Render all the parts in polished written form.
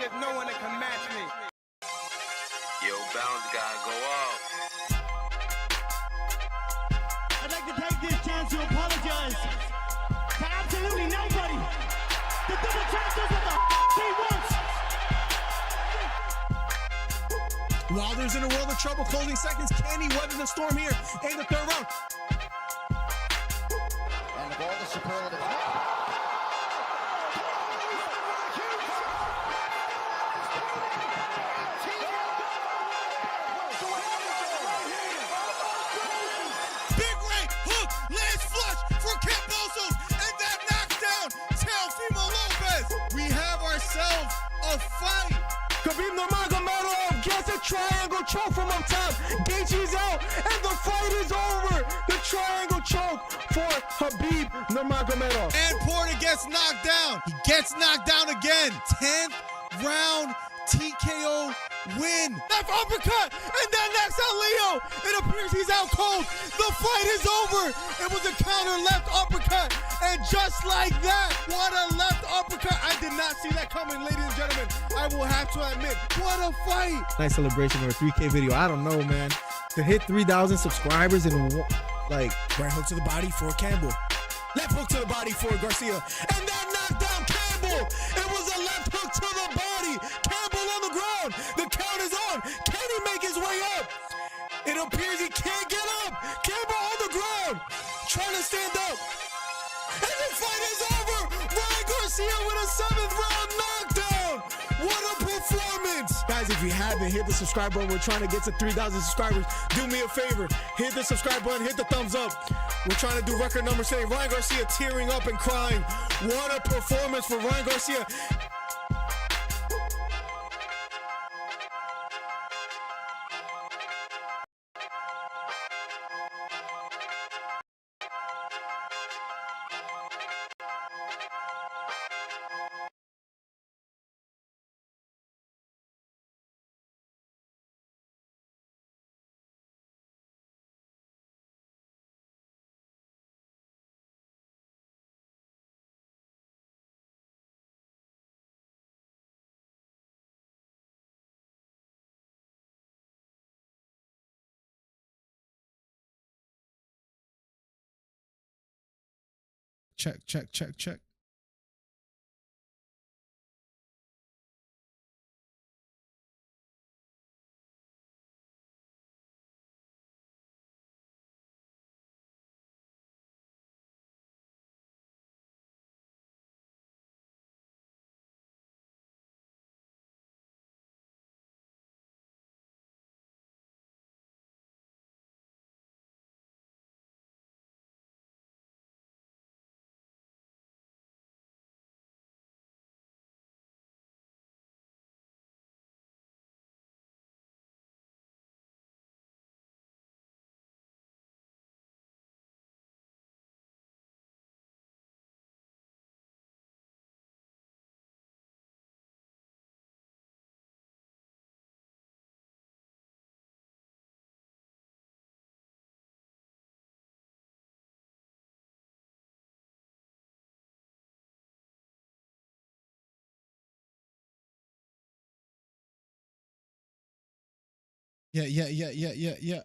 there's no one that can match me. Yo, bounce guy, go off. I'd like to take this chance to apologize to absolutely nobody. The double champ does what the he wants. Wilder's in a world of trouble, closing seconds. Can he weather the storm here in the third round? And the ball to superlative. Big right hook, lands flush for Cambosos, and that knocks down Teofimo Lopez. We have ourselves a fight. Khabib Nurmagomedov gets a triangle choke from up top. Gaethje's out, and the fight is over. The triangle choke for Khabib Nurmagomedov. And Porter gets knocked down. He gets knocked down again. 10th round TKO win. Left uppercut, and that knocks out Leo. It appears he's out cold. The fight is over. It was a counter left uppercut, and just like that, what a left uppercut. I did not see that coming, ladies and gentlemen. I will have to admit, what a fight. Nice celebration of a 3K video. I don't know, man. To hit 3,000 subscribers in like Right hook to the body for Campbell. Left hook to the body for Garcia. And that knocked down Campbell. It was a left hook to the body. Campbell on the ground. The count is on. Can he make his way up? It appears he can't get up. Campbell on the ground. Trying to stand up. And the fight is over. Ryan Garcia with a 7th round knockdown. What a performance. Guys, if you haven't, hit the subscribe button. We're trying to get to 3,000 subscribers. Do me a favor. Hit the subscribe button. Hit the thumbs up. We're trying to do record numbers today. Ryan Garcia tearing up and crying. What a performance for Ryan Garcia. Check. Yeah.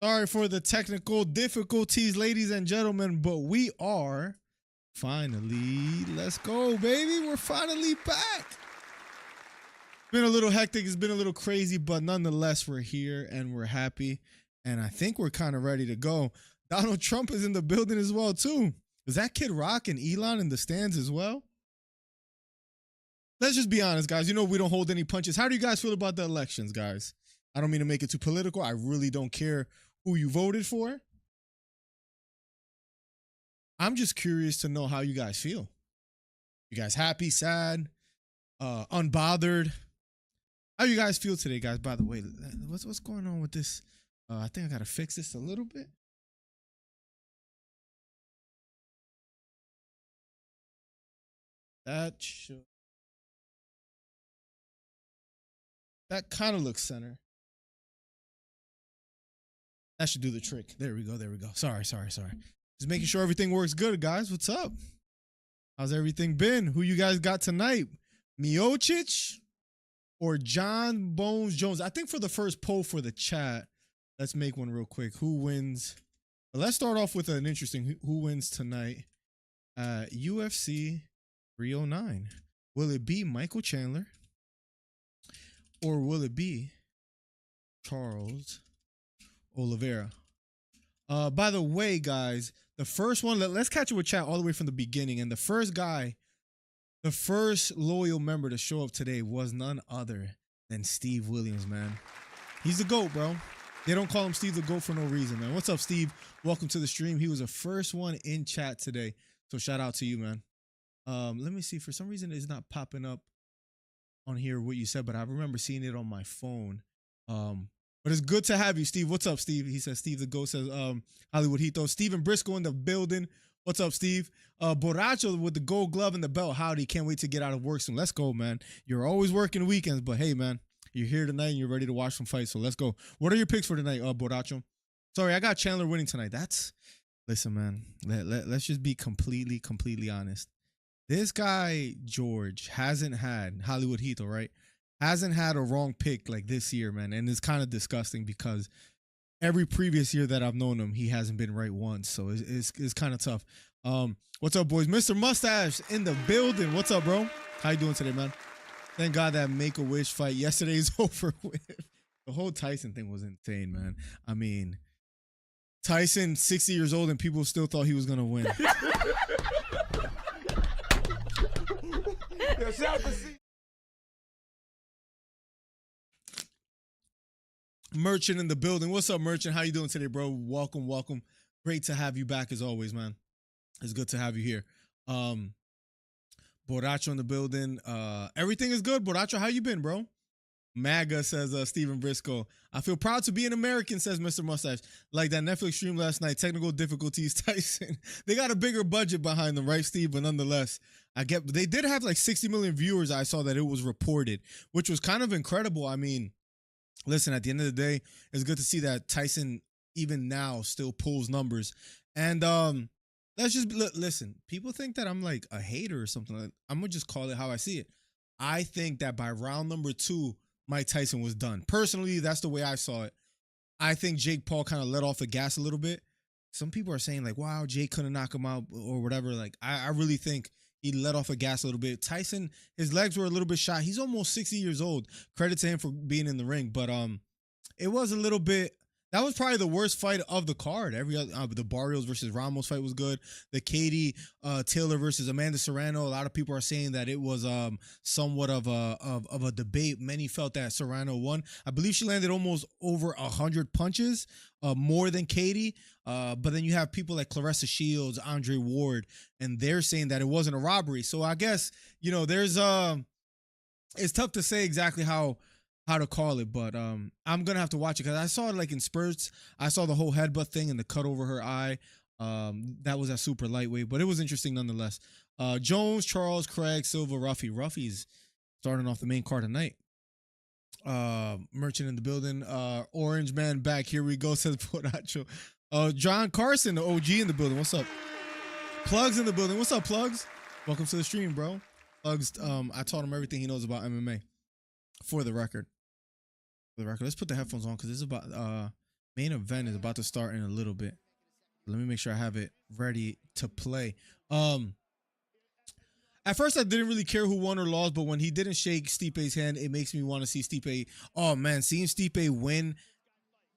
Sorry for the technical difficulties, ladies and gentlemen, but we are finally, let's go, baby. We're finally back. It's been a little hectic. It's been a little crazy, but nonetheless, we're here and we're happy. And I think we're kind of ready to go. Donald Trump is in the building as well, too. Is that Kid Rock and Elon in the stands as well? Let's just be honest, guys. You know we don't hold any punches. How do you guys feel about the elections, guys? I don't mean to make it too political. I really don't care who you voted for. I'm just curious to know how you guys feel. You guys happy, sad, unbothered? How you guys feel today, guys? By the way, what's going on with this? I think I gotta fix this a little bit. That kind of looks center. That should do the trick. There we go. Sorry. Just making sure everything works good, guys. What's up? How's everything been? Who you guys got tonight? Miocic or John Bones Jones? I think for the first poll for the chat, let's make one real quick. Who wins? Well, let's start off with an interesting who wins tonight. UFC 309. Will it be Michael Chandler or will it be Charles Oliveira? By the way, guys, the first one, let's catch up with chat all the way from the beginning. And the first guy, the first loyal member to show up today was none other than Steve Williams, man. He's the GOAT, bro. They don't call him Steve the GOAT for no reason, man. What's up, Steve? Welcome to the stream. He was the first one in chat today. So shout out to you, man. Let me see. For some reason, it's not popping up on here what you said, but I remember seeing it on my phone. But it's good to have you, Steve. What's up, Steve? He says, Steve the GOAT says, Hollywood Hito. Steven Briscoe in the building. What's up, Steve? Borracho with the gold glove and the belt. Howdy. Can't wait to get out of work soon. Let's go, man. You're always working weekends, but hey, man, you're here tonight and you're ready to watch some fights. So let's go. What are your picks for tonight, Borracho? Sorry, I got Chandler winning tonight. Listen, man, let's just be completely honest. This guy, George, hasn't had, Hollywood Hito, right? Hasn't had a wrong pick like this year, man. And it's kind of disgusting because every previous year that I've known him, he hasn't been right once. So it's kind of tough. What's up, boys? Mr. Mustache in the building. What's up, bro? How you doing today, man? Thank God that Make-A-Wish fight yesterday is over with. The whole Tyson thing was insane, man. I mean, Tyson, 60 years old, and people still thought he was going to win. Yo, shout out to C. Merchant in the building. What's up, Merchant? How you doing today, bro? Welcome. Great to have you back as always, man. It's good to have you here. Borracho in the building. Everything is good, Borracho. How you been, bro? MAGA says Steven Briscoe. I feel proud to be an American, says Mr. Mustache. Like that Netflix stream last night, technical difficulties, Tyson. They got a bigger budget behind them, right, Steve? But nonetheless, they did have like 60 million viewers. I saw that it was reported, which was kind of incredible. I mean, listen, at the end of the day, it's good to see that Tyson, even now, still pulls numbers. And let's just listen. People think that I'm like a hater or something. I'm gonna just call it how I see it. I think that by round number 2, Mike Tyson was done. Personally, that's the way I saw it. I think Jake Paul kind of let off the gas a little bit. Some people are saying like, wow, Jake couldn't knock him out or whatever. Like, I really think he let off the gas a little bit. Tyson, his legs were a little bit shot. He's almost 60 years old. Credit to him for being in the ring. But it was a little bit, that was probably the worst fight of the card. Every other, the Barrios versus Ramos fight was good. The Katie Taylor versus Amanda Serrano. A lot of people are saying that it was somewhat of a debate. Many felt that Serrano won. I believe she landed almost over 100 punches, more than Katie. But then you have people like Clarissa Shields, Andre Ward, and they're saying that it wasn't a robbery. So I guess, you know, there's it's tough to say exactly how to call it, but I'm gonna have to watch it because I saw it like in spurts. I saw the whole headbutt thing and the cut over her eye. That was a super lightweight, but it was interesting nonetheless. Jones, Charles, Craig, Silva, Ruffy. Ruffy's starting off the main card tonight. Merchant in the building. Orange man back. Here we go, says Poracho. John Carson, the OG in the building. What's up? Plugs in the building. What's up, Plugs? Welcome to the stream, bro. Plugs, I taught him everything he knows about MMA. For the record. Let's put the headphones on because this is about main event is about to start in a little bit. Let me make sure I have it ready to play. At first I didn't really care who won or lost, but when he didn't shake Stipe's hand, it makes me want to see Stipe. Oh man, seeing Stipe win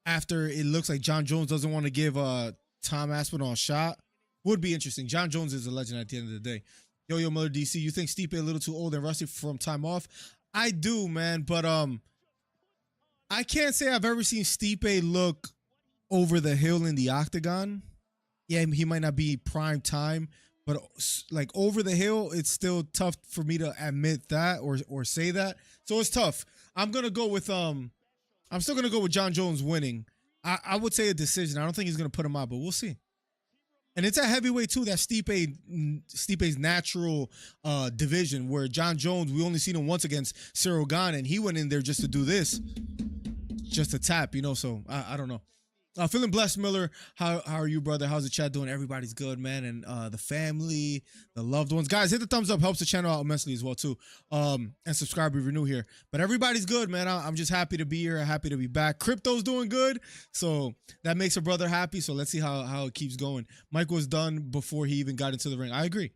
after it looks like John Jones doesn't want to give Tom Aspinall a shot would be interesting. John Jones is a legend at the end of the day. Yo Miller DC, you think Stipe a little too old and rusty from time off? I do, man, but I can't say I've ever seen Stipe look over the hill in the octagon. Yeah, he might not be prime time, but like over the hill, it's still tough for me to admit that or say that. So it's tough. I'm still gonna go with John Jones winning. I would say a decision. I don't think he's gonna put him out, but we'll see. And it's a heavyweight too. That's Stipe's natural division, where John Jones, we only seen him once against Cyril Gane, and he went in there just to do this, just to tap, you know. So I don't know. Feeling blessed, Miller. How are you, brother? How's the chat doing? Everybody's good, man. And the family, the loved ones. Guys, hit the thumbs up. Helps the channel out immensely as well, too. And subscribe if you're new here. But everybody's good, man. I'm just happy to be here. Happy to be back. Crypto's doing good. So that makes a brother happy. So let's see how it keeps going. Mike was done before he even got into the ring. I agree.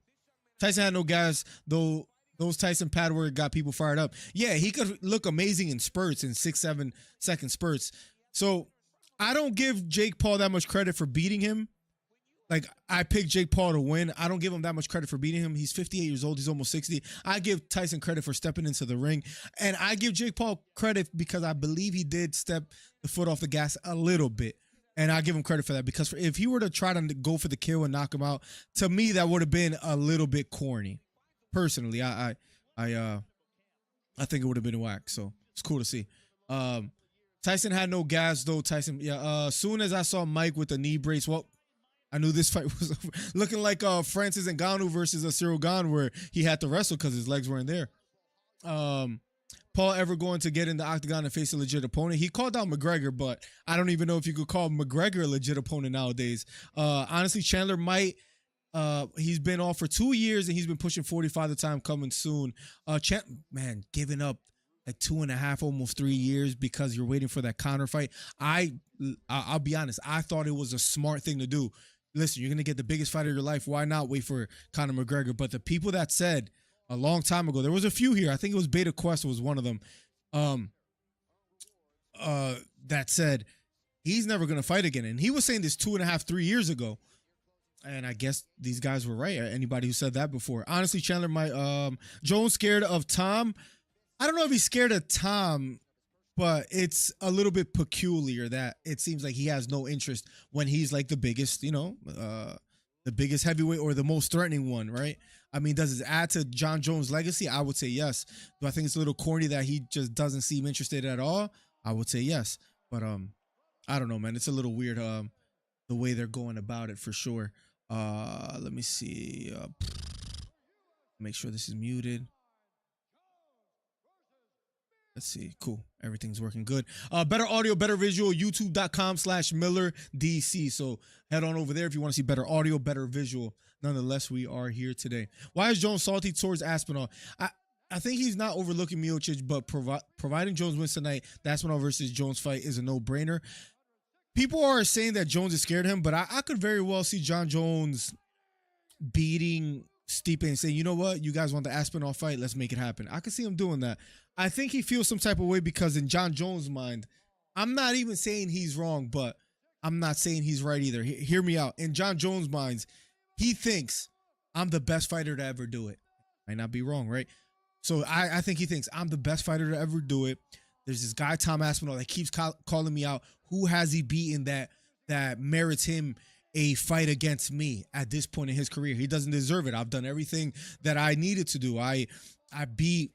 Tyson had no gas, though. Those Tyson pad work got people fired up. Yeah, he could look amazing in spurts, in 6-7 second spurts. So I don't give Jake Paul that much credit for beating him. Like, I picked Jake Paul to win. I don't give him that much credit for beating him. He's 58 years old. He's almost 60. I give Tyson credit for stepping into the ring. And I give Jake Paul credit because I believe he did step the foot off the gas a little bit. And I give him credit for that because if he were to try to go for the kill and knock him out, to me, that would have been a little bit corny. Personally, I think it would have been whack. So it's cool to see. Tyson had no gas though. Tyson, yeah. Soon as I saw Mike with the knee brace, well, I knew this fight was looking like Francis Ngannou versus Cyril Gane, where he had to wrestle because his legs weren't there. Paul ever going to get in the octagon and face a legit opponent? He called out McGregor, but I don't even know if you could call McGregor a legit opponent nowadays. Honestly, Chandler might. He's been off for 2 years and he's been pushing 45 the time coming soon. Man, giving up like 2.5, almost 3 years because you're waiting for that Conor fight. I'll be honest. I thought it was a smart thing to do. Listen, you're going to get the biggest fight of your life. Why not wait for Conor McGregor? But the people that said a long time ago, there was a few here. I think it was Beta Quest was one of them. That said, he's never going to fight again. And he was saying this 2.5, 3 years ago. And I guess these guys were right. Anybody who said that before. Honestly, Chandler, Jones scared of Tom. I don't know if he's scared of Tom, but it's a little bit peculiar that it seems like he has no interest when he's like the biggest, the biggest heavyweight or the most threatening one, right? I mean, does it add to John Jones' legacy? I would say yes. Do I think it's a little corny that he just doesn't seem interested at all? I would say yes. But I don't know, man. It's a little weird the way they're going about it for sure. Let me see. Make sure this is muted. Let's see. Cool. Everything's working good. Better audio, better visual, youtube.com/MillerDC. So head on over there if you want to see better audio, better visual. Nonetheless, we are here today. Why is Jones salty towards Aspinall? I think he's not overlooking Miocic, but providing Jones wins tonight, the Aspinall versus Jones fight is a no-brainer. People are saying that Jones is scared of him, but I could very well see John Jones beating Stipe and saying, you know what, you guys want the Aspinall fight, let's make it happen. I could see him doing that. I think he feels some type of way because in John Jones' mind, I'm not even saying he's wrong, but I'm not saying he's right either. Hear me out. In John Jones' minds, he thinks I'm the best fighter to ever do it. Might not be wrong, right? So I think he thinks I'm the best fighter to ever do it. There's this guy, Tom Aspinall, that keeps calling me out. Who has he beaten that merits him a fight against me at this point in his career? He doesn't deserve it. I've done everything that I needed to do. I beat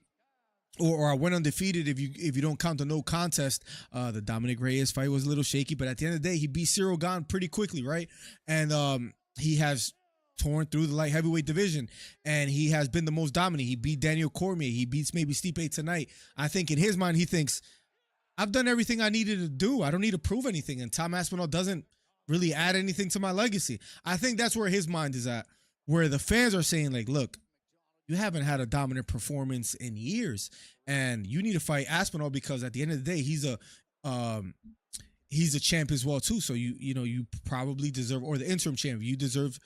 or I went undefeated if you don't count the no contest. The Dominic Reyes fight was a little shaky, but at the end of the day, he beat Cyril Gane pretty quickly, right? And he has torn through the light heavyweight division, and he has been the most dominant. He beat Daniel Cormier. He beats maybe Stipe tonight. I think in his mind, he thinks, I've done everything I needed to do. I don't need to prove anything. And Tom Aspinall doesn't really add anything to my legacy. I think that's where his mind is at, where the fans are saying, like, look, you haven't had a dominant performance in years, and you need to fight Aspinall because at the end of the day, he's a champ as well too. So you probably deserve, or the interim champ, he deserves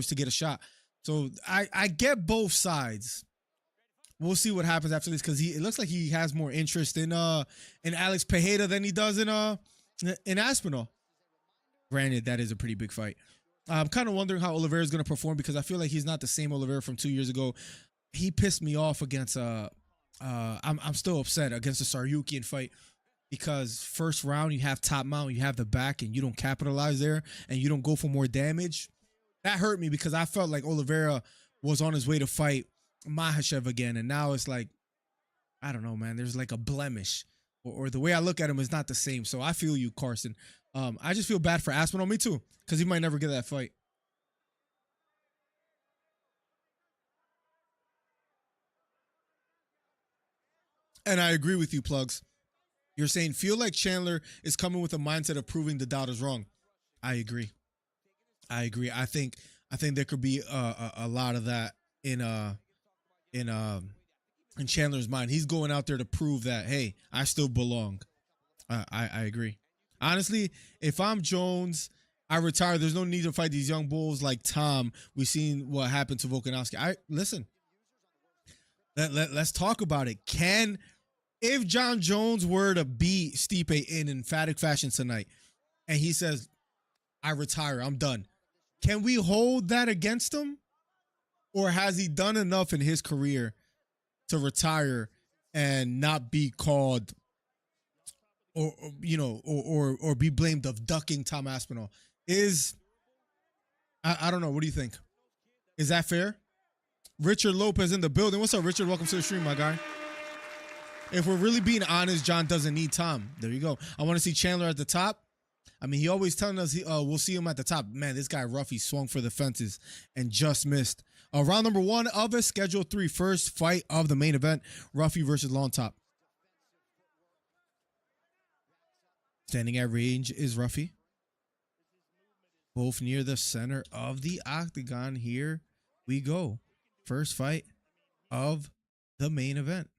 to get a shot. So I get both sides. We'll see what happens after this because it looks like he has more interest in Alex Pereira than he does in Aspinall. Granted, that is a pretty big fight. I'm kind of wondering how Oliveira is going to perform because I feel like he's not the same Oliveira from 2 years ago. He pissed me off against I'm still upset against the Saryukian fight because first round you have top mount, you have the back, and you don't capitalize there and you don't go for more damage. That hurt me because I felt like Oliveira was on his way to fight Makhachev again, and now it's like, I don't know, man, there's like a blemish, or the way I look at him is not the same. So I feel you, Carson. I just feel bad for Aspinall. Me too, because he might never get that fight. And I agree with you, Plugs. You're saying feel like Chandler is coming with a mindset of proving the doubters wrong. I agree. I think there could be a lot of that in Chandler's mind. He's going out there to prove that, hey, I still belong. I agree. Honestly, if I'm Jones, I retire. There's no need to fight these young bulls like Tom. We've seen what happened to Volkanovski. Listen. Let's talk about it. If John Jones were to beat Stipe in emphatic fashion tonight, and he says, I retire, I'm done, can we hold that against him? Or has he done enough in his career to retire and not be called or be blamed of ducking Tom Aspinall? I don't know. What do you think? Is that fair? Richard Lopez in the building. What's up, Richard? Welcome to the stream, my guy. If we're really being honest, John doesn't need Tom. There you go. I want to see Chandler at the top. I mean, he always telling us we'll see him at the top. Man, this guy Ruffy swung for the fences and just missed. Round number 1 of a Schedule 3 first fight of the main event. Ruffy versus Long Top. Standing at range is Ruffy. Both near the center of the octagon. Here we go. First fight of the main event.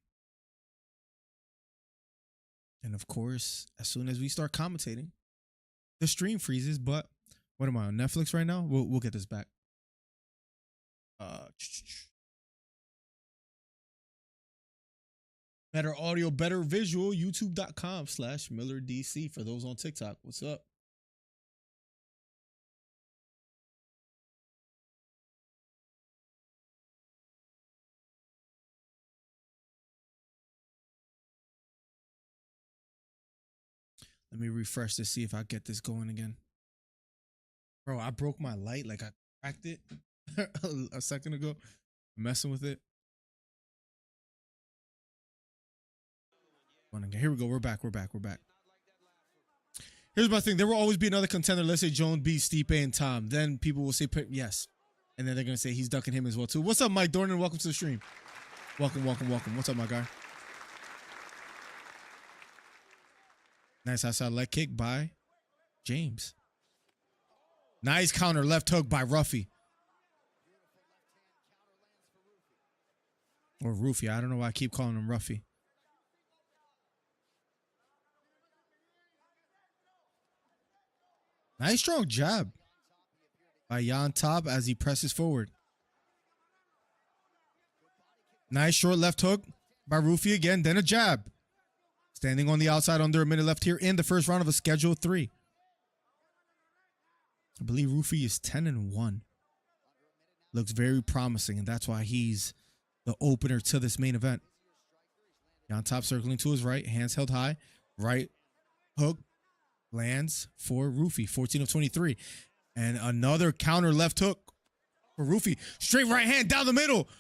And of course, as soon as we start commentating, the stream freezes. But what am I on Netflix right now? We'll get this back. Better audio, better visual. YouTube.com/MillerDC for those on TikTok. What's up? Let me refresh to see if I get this going again. Bro, I broke my light. Like I cracked it a second ago. Messing with it. Here we go. We're back. Here's my thing. There will always be another contender. Let's say Jones beats Stipe and Tom. Then people will say yes. And then they're going to say he's ducking him as well too. What's up, Mike Dornan? Welcome to the stream. Welcome. What's up, my guy? Nice outside leg kick by James. Nice counter left hook by Ruffy. Or Ruffy. I don't know why I keep calling him Ruffy. Nice strong jab by Llanos Top as he presses forward. Nice short left hook by Ruffy again, then a jab. Standing on the outside under a minute left here in the first round of a Schedule 3. I believe Ruffy is 10-1. Looks very promising, and that's why he's the opener to this main event. Llanos Top circling to his right, hands held high. Right hook lands for Ruffy, 14 of 23. And another counter left hook for Ruffy. Straight right hand down the middle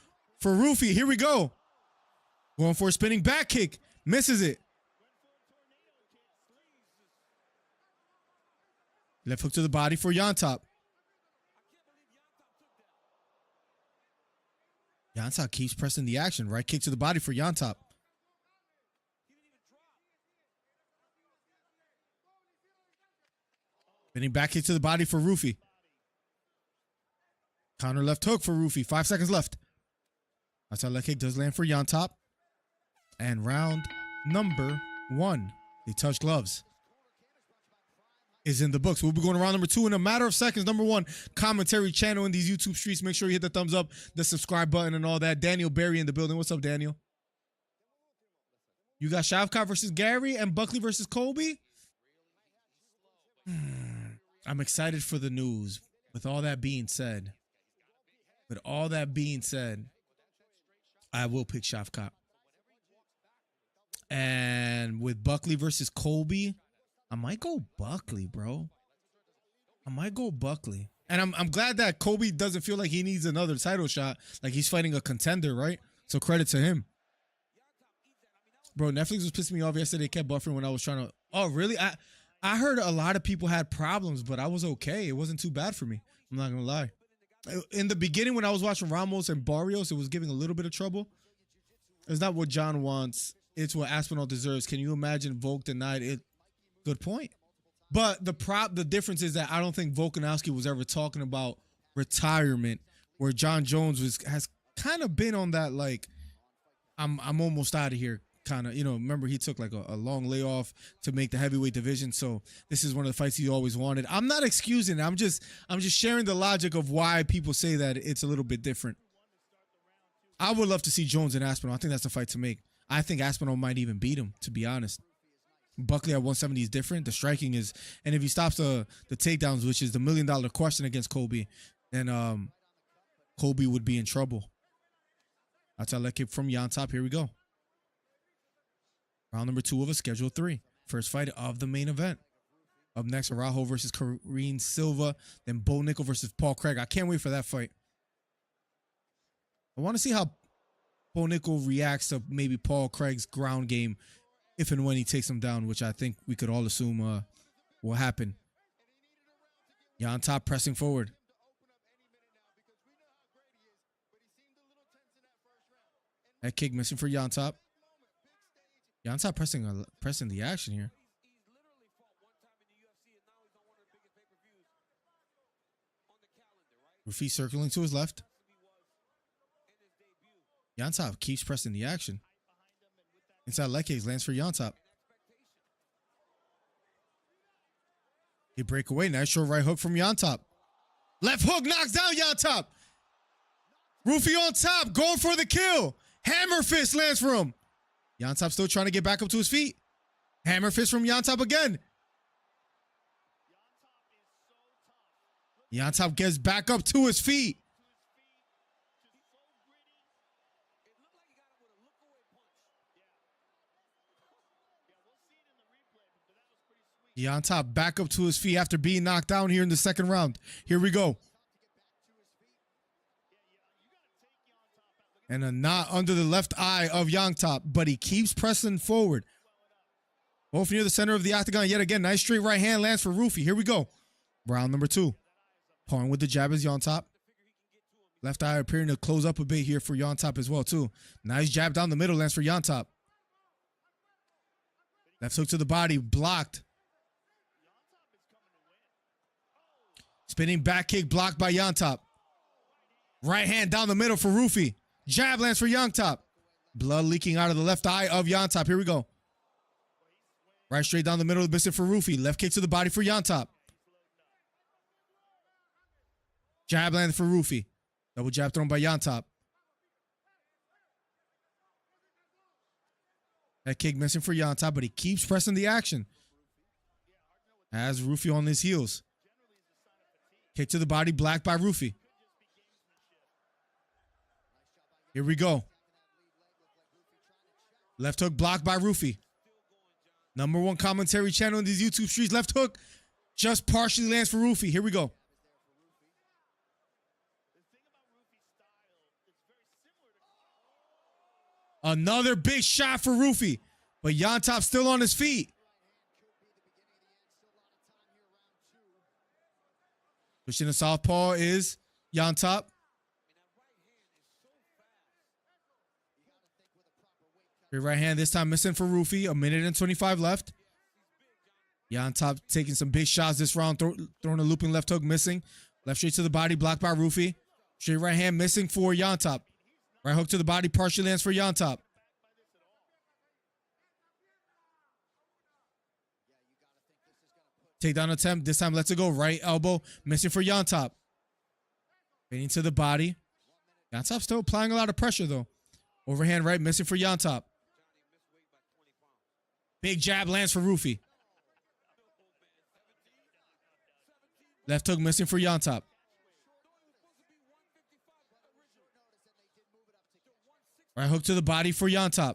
for Ruffy. Here we go. Going for a spinning back kick. Misses it. Left hook to the body for Llanos Top. Llanos Top keeps pressing the action. Right kick to the body for Llanos Top. Spinning back kick to the body for Ruffy. Counter left hook for Ruffy. 5 seconds left. Outside leg kick does land for Llanos Top. And round number 1. They touch gloves. Is in the books. We'll be going to round number 2 in a matter of seconds. Number 1 commentary channel in these YouTube streets. Make sure you hit the thumbs up, the subscribe button, and all that. Daniel Berry in the building. What's up, Daniel? You got Shavkat versus Gary and Buckley versus Colby. I'm excited for the news. With all that being said, I will pick Shavkat. And with Buckley versus Colby, I might go Buckley, bro. And I'm glad that Colby doesn't feel like he needs another title shot. Like he's fighting a contender, right? So credit to him. Bro, Netflix was pissing me off yesterday. They kept buffering when I was trying to... Oh, really? I heard a lot of people had problems, but I was okay. It wasn't too bad for me. I'm not going to lie. In the beginning, when I was watching Ramos and Barrios, it was giving a little bit of trouble. It's not what John wants it's what Aspinall deserves. Can you imagine Volk denied it? Good point. But the difference is that I don't think Volkanovski was ever talking about retirement, where John Jones has kind of been on that, like, I'm almost out of here kind of, remember he took like a long layoff to make the heavyweight division. So this is one of the fights he always wanted. I'm not excusing it. I'm just sharing the logic of why people say that it's a little bit different. I would love to see Jones and Aspinall. I think that's a fight to make. I think Aspinall might even beat him, to be honest. Buckley at 170 is different. The striking is, and if he stops the takedowns, which is the $1 million question against Colby, then Colby would be in trouble. That's our leg kick from Llanos. Here we go. Round number 2 of a schedule 3. First fight of the main event. Up next, Araujo versus Kareem Silva. Then Bo Nickal versus Paul Craig. I can't wait for that fight. I want to see how Bo Nickal reacts to maybe Paul Craig's ground game if and when he takes him down, which I think we could all assume will happen. Llanos pressing forward. That kick missing for Llanos. Llanos pressing the action here. Ruffy circling to his left. Llanos keeps pressing the action. Inside leg kicks lands for Llanos. He break away. Nice short right hook from Llanos. Left hook knocks down Llanos. Ruffy on top, going for the kill. Hammer fist lands for him. Llanos still trying to get back up to his feet. Hammer fist from Llanos again. Llanos gets back up to his feet. Llanos back up to his feet after being knocked down here in the second round. Here we go. And a knot under the left eye of Llanos, but he keeps pressing forward. Both near the center of the octagon yet again. Nice straight right hand lands for Ruffy. Here we go. Round number 2. Pawing with the jab is Llanos. Left eye appearing to close up a bit here for Llanos as well, too. Nice jab down the middle lands for Llanos. Left hook to the body, blocked. Spinning back kick blocked by Llanos. Right hand down the middle for Ruffy. Jab lands for Llanos. Blood leaking out of the left eye of Llanos. Here we go. Right straight down the middle of the biscuit for Ruffy. Left kick to the body for Llanos. Jab landed for Ruffy. Double jab thrown by Llanos. That kick missing for Llanos, but he keeps pressing the action. Has Ruffy on his heels. Kick to the body, blocked by Ruffy. Here we go. Left hook blocked by Ruffy. Number 1 commentary channel in these YouTube streets. Left hook just partially lands for Ruffy. Here we go. Another big shot for Ruffy, but Llanos still on his feet. Pushing the southpaw is Llanos. Right hand this time missing for Ruffy. 1:25 left. Llanos taking some big shots this round. Throwing a looping left hook missing. Left straight to the body blocked by Ruffy. Straight right hand missing for Llanos. Right hook to the body partially lands for Llanos. Takedown attempt. This time lets it go. Right elbow missing for Llanos. Fading to the body. Llanos still applying a lot of pressure though. Overhand right missing for Llanos. Big jab lands for Ruffy. Left hook missing for Llanos. Right hook to the body for Llanos.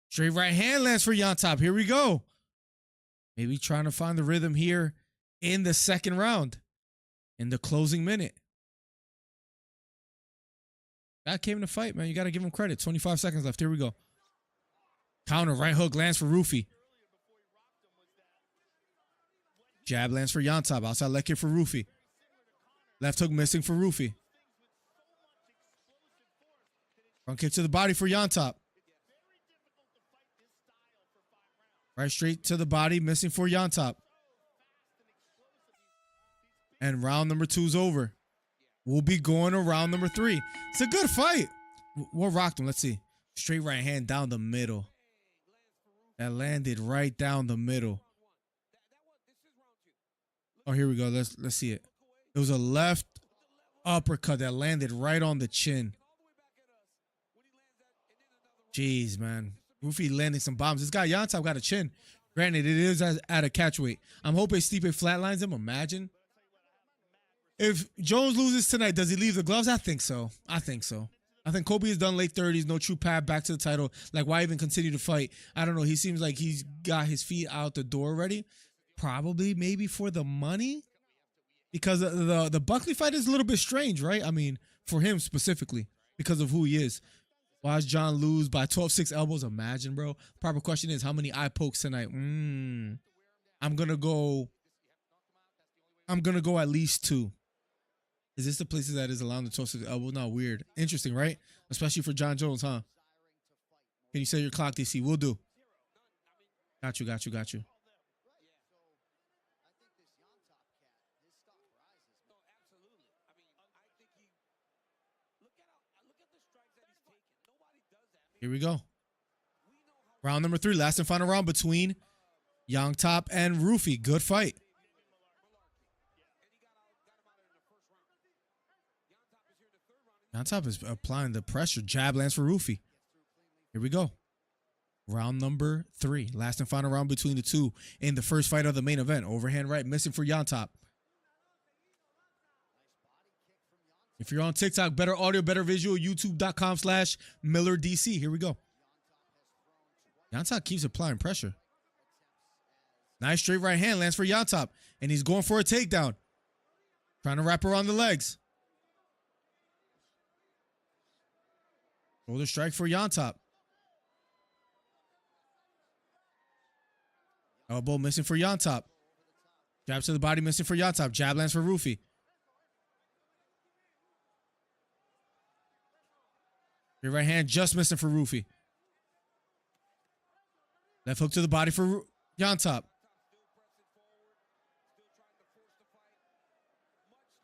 Straight right hand lands for Llanos. Here we go. Maybe trying to find the rhythm here in the second round. In the closing minute. Guy came to fight, man. You got to give him credit. 25 seconds left. Here we go. Counter right hook lands for Ruffy. Jab lands for Llanos. Outside leg kick for Ruffy. Left hook missing for Ruffy. Front kick to the body for Llanos. Right straight to the body, missing for Llanos. And round number 2's over. We'll be going to round number 3. It's a good fight. What rocked him? Let's see. Straight right hand down the middle. That landed right down the middle. Oh, here we go. Let's see it. It was a left uppercut that landed right on the chin. Jeez, man. Ruffy landing some bombs. This guy Llanos got a chin. Granted, it is at a catch weight. I'm hoping Stipe flatlines him. Imagine. If Jones loses tonight, does he leave the gloves? I think so. I think Colby is done late 30s, no true path back to the title. Like, why even continue to fight? I don't know. He seems like he's got his feet out the door already. Probably, maybe for the money. Because the Buckley fight is a little bit strange, right? I mean, for him specifically, because of who he is. Watch John lose by 12-6 elbows. Imagine, bro. Proper question is, how many eye pokes tonight? I'm gonna go at least 2. Is this the places that is allowing the 12-6 elbow? Not weird. Interesting, right? Especially for John Jones, huh? Can you set your clock, DC? We'll do. Got you. Here we go. Round number 3, last and final round between Llanos and Ruffy. Good fight. Llanos is applying the pressure. Jab lands for Ruffy. Here we go. Round number 3, last and final round between the two in the first fight of the main event. Overhand right, missing for Llanos. If you're on TikTok, better audio, better visual, youtube.com/MillerDC. Here we go. Llanos keeps applying pressure. Nice straight right hand lands for Llanos. And he's going for a takedown. Trying to wrap around the legs. Shoulder strike for Llanos. Elbow missing for Llanos. Jab to the body missing for Llanos. Jab lands for Ruffy. Your right hand just missing for Ruffy. Left hook to the body for Llanos.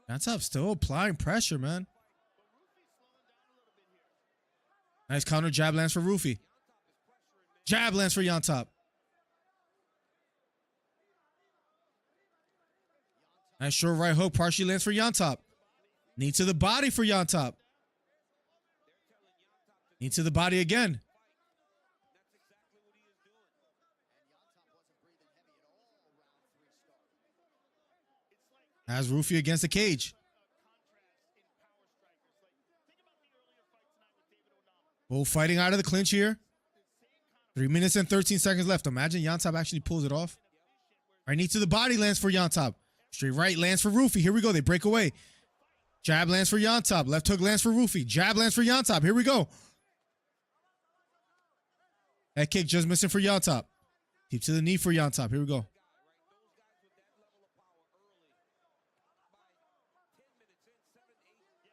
Llanos still applying pressure, man. Nice counter jab lands for Ruffy. Jab lands for Llanos. Nice short right hook partially lands for Llanos. Knee to the body for Llanos. Knee to the body again. Has Ruffy against the cage. Both fighting out of the clinch here. 3 minutes and 13 seconds left. Imagine Llanos actually pulls it off. Right knee to the body lands for Llanos. Straight right lands for Ruffy. Here we go. They break away. Jab lands for Llanos. Left hook lands for Ruffy. Jab lands for Llanos. Here we go. That kick just missing for Llanos. Keep to the knee for Llanos. Here we go.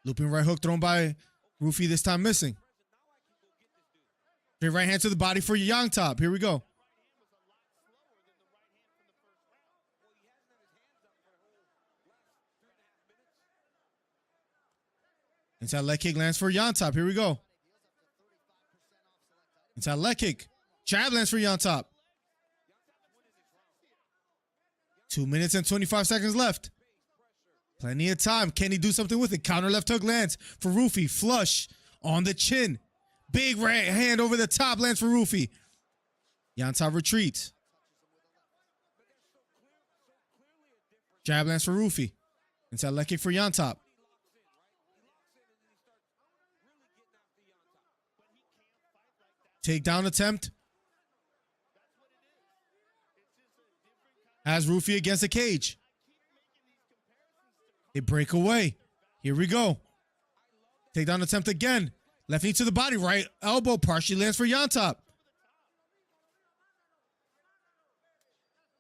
Looping right hook thrown by Ruffy, this time missing. Straight right hand to the body for Llanos. Here we go. Inside leg kick lands for Llanos. Here we go. Inside leg kick. Jab lands for Llanos. 2 minutes and 25 seconds left. Plenty of time. Can he do something with it? Counter left hook lands for Ruffy. Flush on the chin. Big right hand over the top lands for Ruffy. Llanos retreats. Jab lands for Ruffy. Inside leg kick for Llanos. Takedown attempt. Has Ruffy against the cage. They break away. Here we go. Takedown attempt again. Left knee to the body. Right elbow partially lands for Llanos.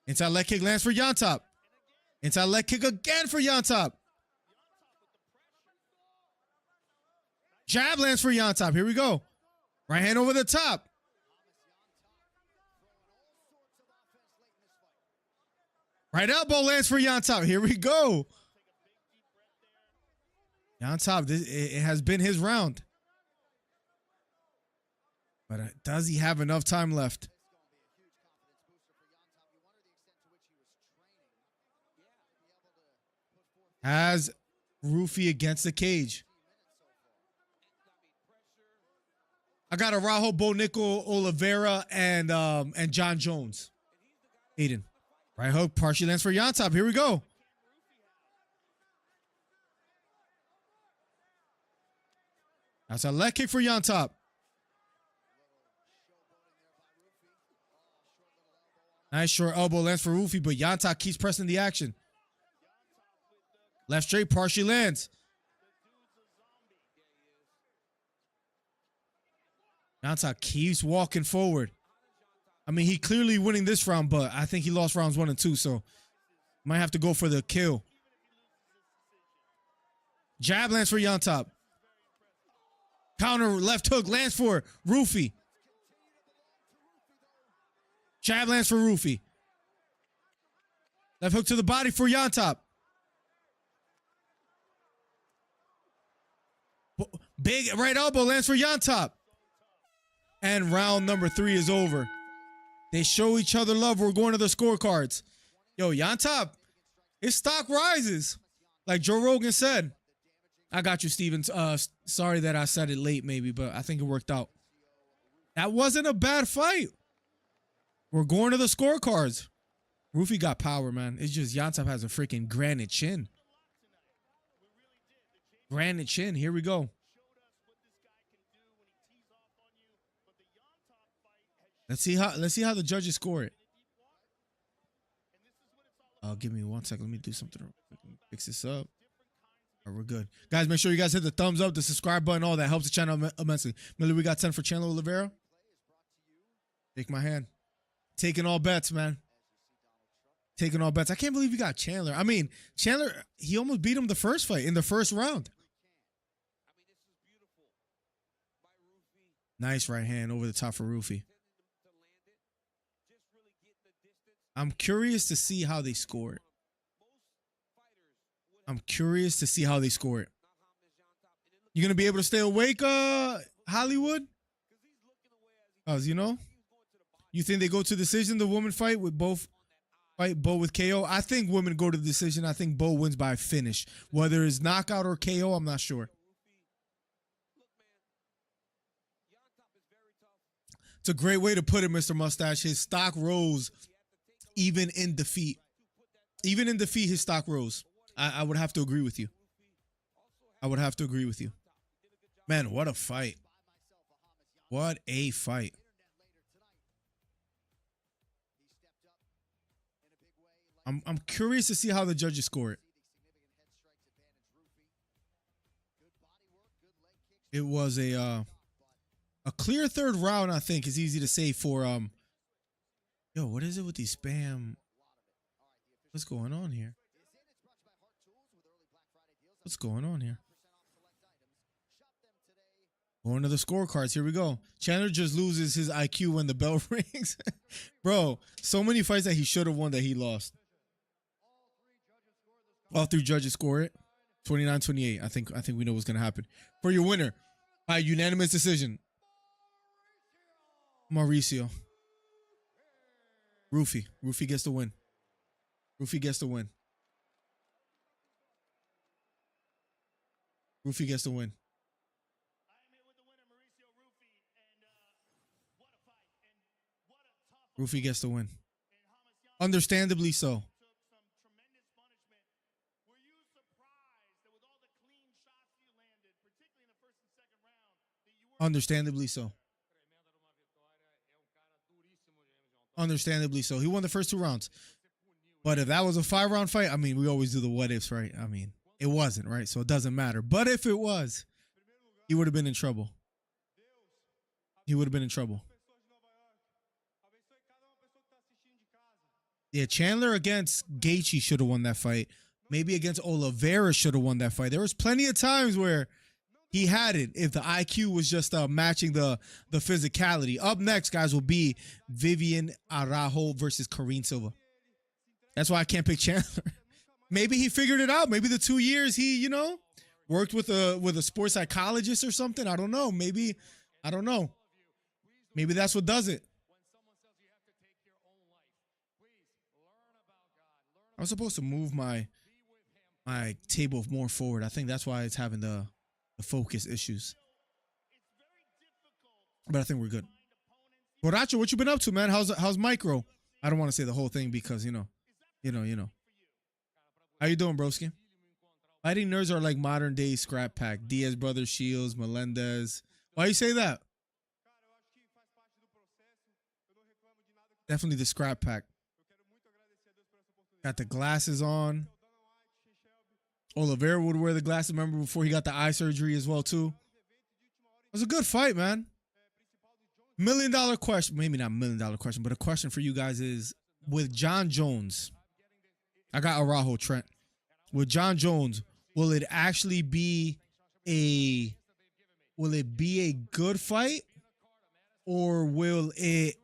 Inside leg kick lands for Llanos. Inside leg kick again for Llanos. Jab lands for Llanos. Here we go. Right hand over the top. Right elbow lands for Llanos. Here we go. Llanos, it has been his round. But does he have enough time left? Has Ruffy against the cage. I got Araujo, Nickal, Oliveira, and John Jones. Aiden. Right hook, partially lands for Llanos. Here we go. That's a leg kick for Llanos. Nice short elbow lands for Ruffy, but Llanos keeps pressing the action. Left straight, partially lands. Llanos keeps walking forward. I mean, he clearly winning this round, but I think he lost rounds 1 and 2, so might have to go for the kill. Jab lands for Llanos. Counter left hook lands for Ruffy. Jab lands for Ruffy. Left hook to the body for Llanos. Big right elbow lands for Llanos. And round number 3 is over. They show each other love. We're going to the scorecards. Yo, Llanos, his stock rises. Like Joe Rogan said. I got you, Steven. Sorry that I said it late maybe, but I think it worked out. That wasn't a bad fight. We're going to the scorecards. Ruffy got power, man. It's just Llanos has a freaking granite chin. Granite chin. Here we go. Let's see how the judges score it. Give me 1 second. Let me do something real quick. Let me fix this up. All right, we're good. Guys, make sure you guys hit the thumbs up, the subscribe button, all that helps the channel immensely. Miller, we got 10 for Chandler Oliveira. Take my hand. Taking all bets, man. Taking all bets. I can't believe you got Chandler. I mean, Chandler, he almost beat him the first fight in the first round. Nice right hand over the top for Ruffy. I'm curious to see how they score it. I'm curious to see how they score it. You going to be able to stay awake, Hollywood? You know? You think they go to decision, the woman fight with both? Fight Bo with KO? I think women go to decision. I think Bo wins by finish. Whether it's knockout or KO, I'm not sure. It's a great way to put it, Mr. Mustache. His stock rose even in defeat. Even in defeat, his stock rose. I would have to agree with you. I would have to agree with you. Man, what a fight. What a fight. I'm curious to see how the judges score it. It was a clear third round, I think, is easy to say for yo, what is it with these spam? What's going on here? What's going on here? Going to the scorecards. Here we go. Chandler just loses his IQ when the bell rings. Bro, so many fights that he should have won that he lost. All 3 judges score it. 29-28. I think we know what's going to happen. For your winner, by unanimous decision, Mauricio. Ruffy. Ruffy gets the win. Ruffy gets the win. Ruffy gets the win. Ruffy gets the win. Understandably so. Understandably so. Understandably so. He won the first 2 rounds. But if that was a 5-round fight, I mean, we always do the what ifs, right? I mean, it wasn't, right? So it doesn't matter. But if it was, he would have been in trouble. He would have been in trouble. Yeah, Chandler against Gaethje should have won that fight. Maybe against Oliveira should have won that fight. There was plenty of times where he had it if the IQ was just matching the physicality. Up next, guys, will be Vivian Araujo versus Karine Silva. That's why I can't pick Chandler. Maybe he figured it out. Maybe the 2 years he, you know, worked with a sports psychologist or something. I don't know. Maybe, I don't know. Maybe that's what does it. I'm supposed to move my table more forward. I think that's why it's having the focus issues. But I think we're good. Borracho, what you been up to, man? How's micro? I don't want to say the whole thing because you know. How you doing, broski? Fighting nerds are like modern day scrap pack. Diaz brothers, Shields, Melendez. Why you say that? Definitely the scrap pack. Got the glasses on. Oliveira would wear the glasses, remember, before he got the eye surgery as well, too. It was a good fight, man. $1 million question. Maybe not $1 million question, but a question for you guys is, with John Jones, I got Araujo, Trent. With John Jones, will it actually be a good fight? Or will it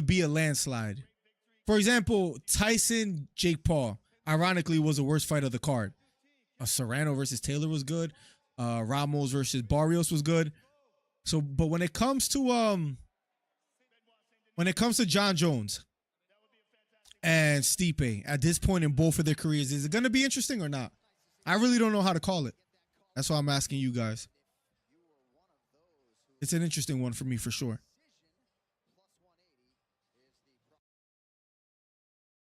be a landslide? For example, Tyson, Jake Paul, ironically, was the worst fight of the card. Serrano versus Taylor was good. Ramos versus Barrios was good. So, but when it comes to John Jones and Stipe at this point in both of their careers, is it going to be interesting or not? I really don't know how to call it. That's why I'm asking you guys. It's an interesting one for me for sure.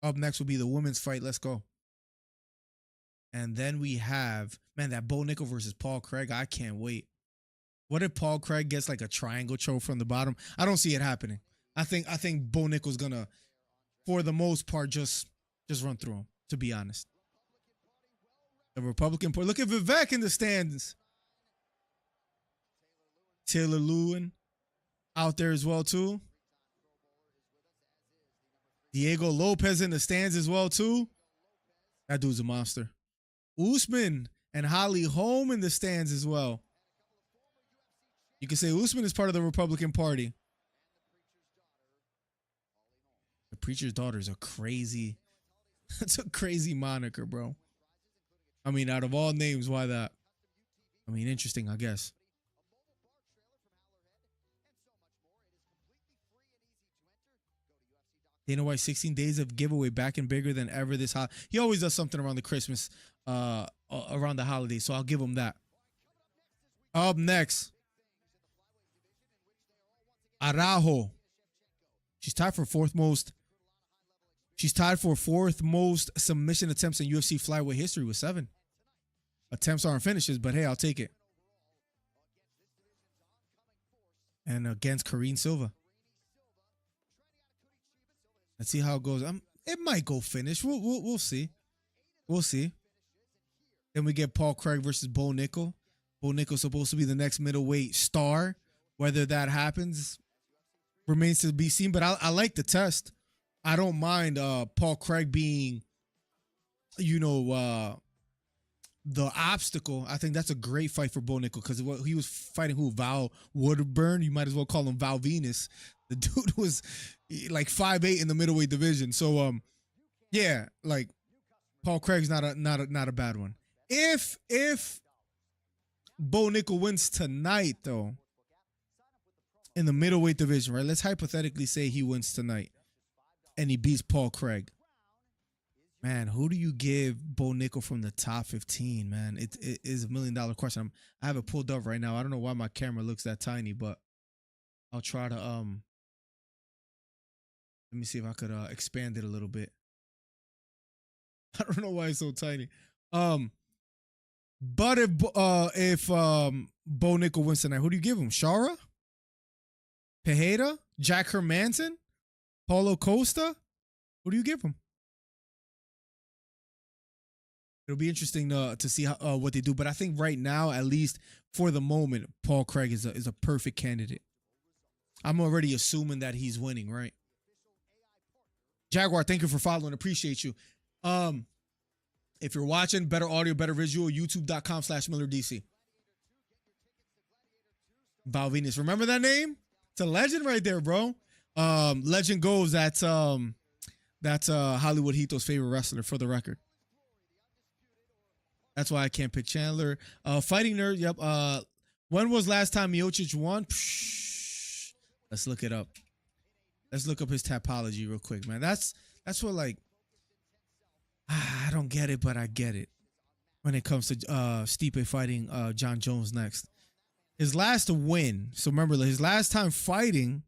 Up next will be the women's fight. Let's go. And then we have, man, that Bo Nickal versus Paul Craig. I can't wait. What if Paul Craig gets like a triangle choke from the bottom? I don't see it happening. I think Bo Nickal's gonna, for the most part, just run through him, to be honest. The Republican Party. Look at Vivek in the stands. Taylor Lewin out there as well, too. Diego Lopez in the stands as well, too. That dude's a monster. Usman and Holly Holm in the stands as well. You can say Usman is part of the Republican Party. The preacher's daughter is a crazy, that's a crazy moniker, bro. I mean, out of all names, why that? I mean, interesting, I guess. Dana White, 16 days of giveaway, back and bigger than ever this holiday. He always does something around the Christmas, around the holidays, so I'll give him that. Up next, Araujo. She's tied for fourth most submission attempts in UFC flyweight history with 7. Attempts aren't finishes, but hey, I'll take it. And against Karine Silva. Let's see how it goes. It might go finish. We'll see. We'll see. Then we get Paul Craig versus Bo Nickal. Bo Nickal's supposed to be the next middleweight star. Whether that happens remains to be seen. But I like the test. I don't mind Paul Craig being, the obstacle. I think that's a great fight for Bo Nickal because he was fighting Val Woodburn. You might as well call him Val Venus. The dude was like 5'8" in the middleweight division. So yeah, like Paul Craig's not a bad one. If Bo Nickal wins tonight though, in the middleweight division, right? Let's hypothetically say he wins tonight and he beats Paul Craig. Man, who do you give Bo Nickal from the top 15, man? It is $1 million question. I have it pulled up right now. I don't know why my camera looks that tiny, but I'll try to let me see if I could expand it a little bit. I don't know why it's so tiny. But if Bo Nickal wins tonight, who do you give him? Shara? Pereira? Jack Hermanson? Paulo Costa? Who do you give him? It'll be interesting to see how, what they do. But I think right now, at least for the moment, Paul Craig is a perfect candidate. I'm already assuming that he's winning, right? Jaguar, thank you for following. Appreciate you. If you're watching, better audio, better visual, youtube.com/MillerDC. Val Venus. Remember that name? It's a legend right there, bro. Legend goes that's Hollywood Hito's favorite wrestler, for the record. That's why I can't pick Chandler. Fighting nerd, yep. When was last time Miocic won? Psh, let's look it up. Let's look up his topology real quick, man. That's what, like, I don't get it, but I get it when it comes to Stipe fighting John Jones next. His last win, so remember, his last time fighting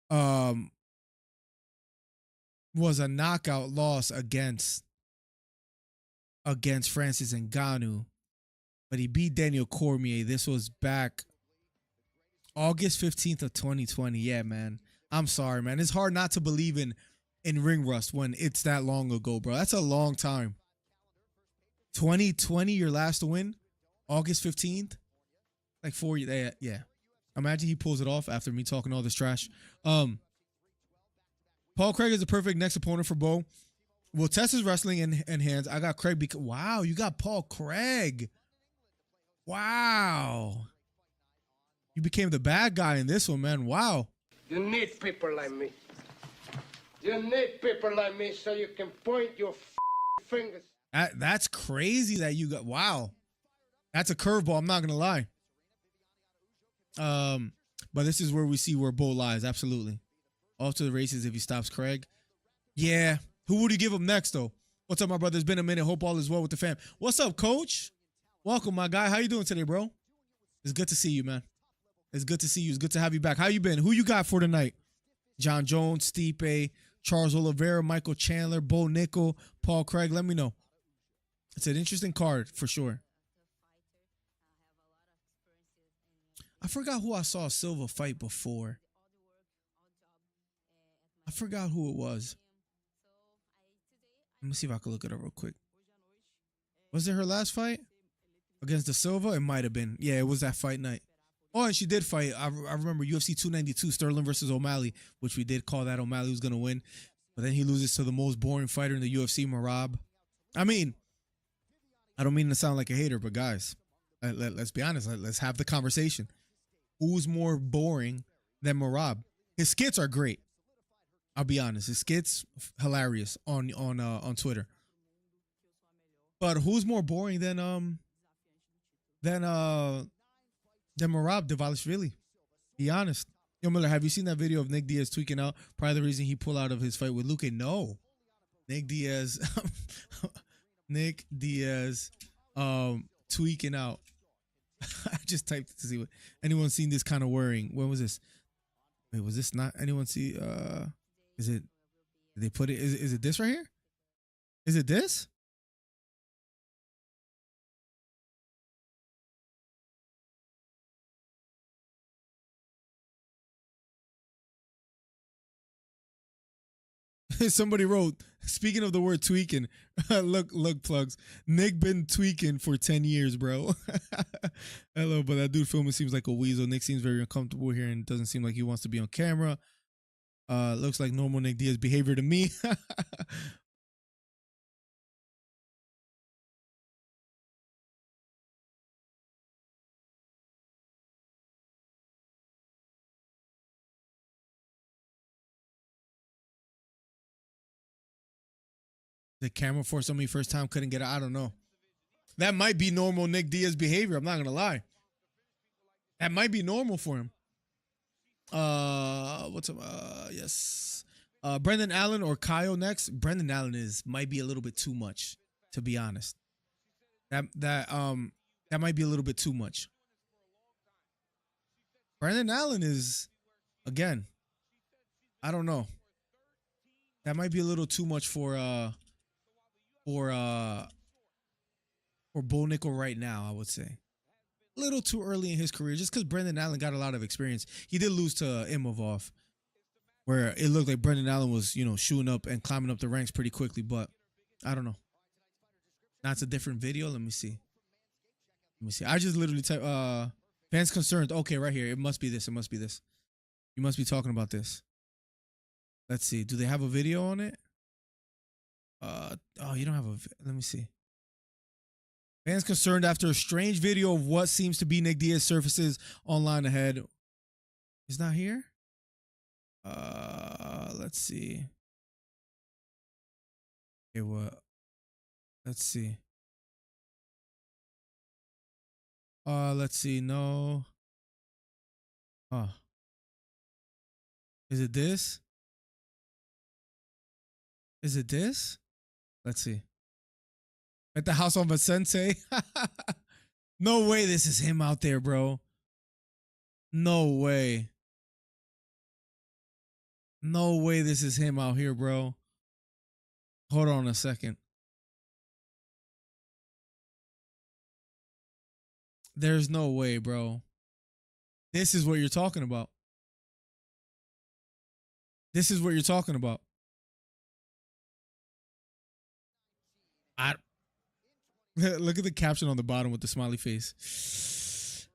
was a knockout loss against Francis Ngannou, but he beat Daniel Cormier. This was back August 15th of 2020. Yeah, man. I'm sorry, man. It's hard not to believe in ring rust when it's that long ago, bro. That's a long time. 2020, your last win? August 15th? Like 4 years. Yeah. Imagine he pulls it off after me talking all this trash. Paul Craig is the perfect next opponent for Bo. We'll test his wrestling and hands. I got Craig because, wow, you got Paul Craig. Wow. You became the bad guy in this one, man. Wow. You need people like me. You need people like me so you can point your fingers. That's crazy that you got, wow. That's a curveball, I'm not going to lie. But this is where we see where Bo lies, absolutely. Off to the races if he stops Craig. Yeah. Who would you give him next, though? What's up, my brother? It's been a minute. Hope all is well with the fam. What's up, coach? Welcome, my guy. How you doing today, bro? It's good to see you, man. It's good to see you. It's good to have you back. How you been? Who you got for tonight? John Jones, Stipe, Charles Oliveira, Michael Chandler, Bo Nickal, Paul Craig. Let me know. It's an interesting card for sure. I forgot who I saw Silva fight before. I forgot who it was. Let me see if I can look it up real quick. Was it her last fight? Against the Silva? It might have been. Yeah, it was that fight night. Oh, and she did fight. I remember UFC 292, Sterling versus O'Malley, which we did call that O'Malley was going to win. But then he loses to the most boring fighter in the UFC, Merab. I mean, I don't mean to sound like a hater, but guys, let's be honest. Let's have the conversation. Who's more boring than Merab? His skits are great. I'll be honest. His skits, hilarious on Twitter. But who's more boring than Merab Dvalishvili? Be honest. Yo, Miller, have you seen that video of Nick Diaz tweaking out? Probably the reason he pulled out of his fight with Luque. No. Nick Diaz tweaking out. I just typed it to see what anyone seen this kind of worrying. When was this? Wait, was this not anyone see? Is it? Did they put it? Is it this right here? Is it this? Somebody wrote, speaking of the word tweaking, look plugs. Nick been tweaking for 10 years, bro. Hello, but that dude filming seems like a weasel. Nick seems very uncomfortable here and doesn't seem like he wants to be on camera. Looks like normal Nick Diaz behavior to me. The camera for somebody first time couldn't get it. I don't know. That might be normal Nick Diaz behavior. I'm not going to lie. That might be normal for him. What's up? Yes. Brendan Allen or Kyle next. Brendan Allen might be a little bit too much, to be honest. That might be a little bit too much. Brendan Allen is, again, I don't know. That might be a little too much for Bo Nickal right now, I would say. A little too early in his career, just because Brendan Allen got a lot of experience. He did lose to Imavov, where it looked like Brendan Allen was, shooting up and climbing up the ranks pretty quickly, but I don't know. That's a different video. Let me see. I just literally type fans concerned. Okay, right here. It must be this. You must be talking about this. Let's see. Do they have a video on it? Oh, you don't have a. Let me see. Fans concerned after a strange video of what seems to be Nick Diaz surfaces online ahead. He's not here. Let's see. Okay, what? Let's see. Let's see. No. Oh. Is it this? Is it this? Let's see. At the house of a sensei. No way this is him out there, bro. No way. No way this is him out here, bro. Hold on a second. There's no way, bro. This is what you're talking about. This is what you're talking about. Look at the caption on the bottom with the smiley face.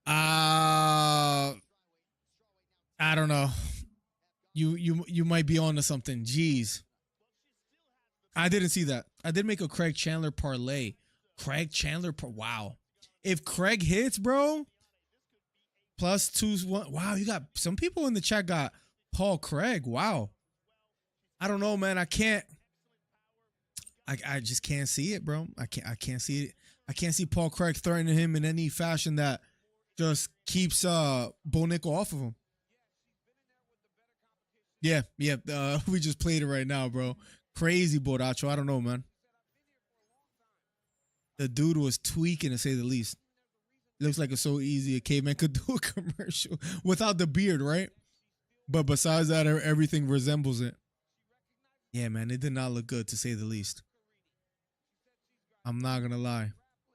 I don't know. You might be on to something. Jeez. I didn't see that. I did make a Craig Chandler parlay. Craig Chandler, wow. If Craig hits, bro, +2 1. Wow, you got some people in the chat got Paul Craig. Wow. I don't know, man. I can't. I just can't see it, bro. I can't see it. I can't see Paul Craig threatening him in any fashion that just keeps Bo Nickal off of him. Yeah. We just played it right now, bro. Crazy Borracho. I don't know, man. The dude was tweaking, to say the least. Looks like it's so easy a caveman could do a commercial without the beard, right? But besides that, everything resembles it. Yeah, man, it did not look good, to say the least. I'm not going to lie.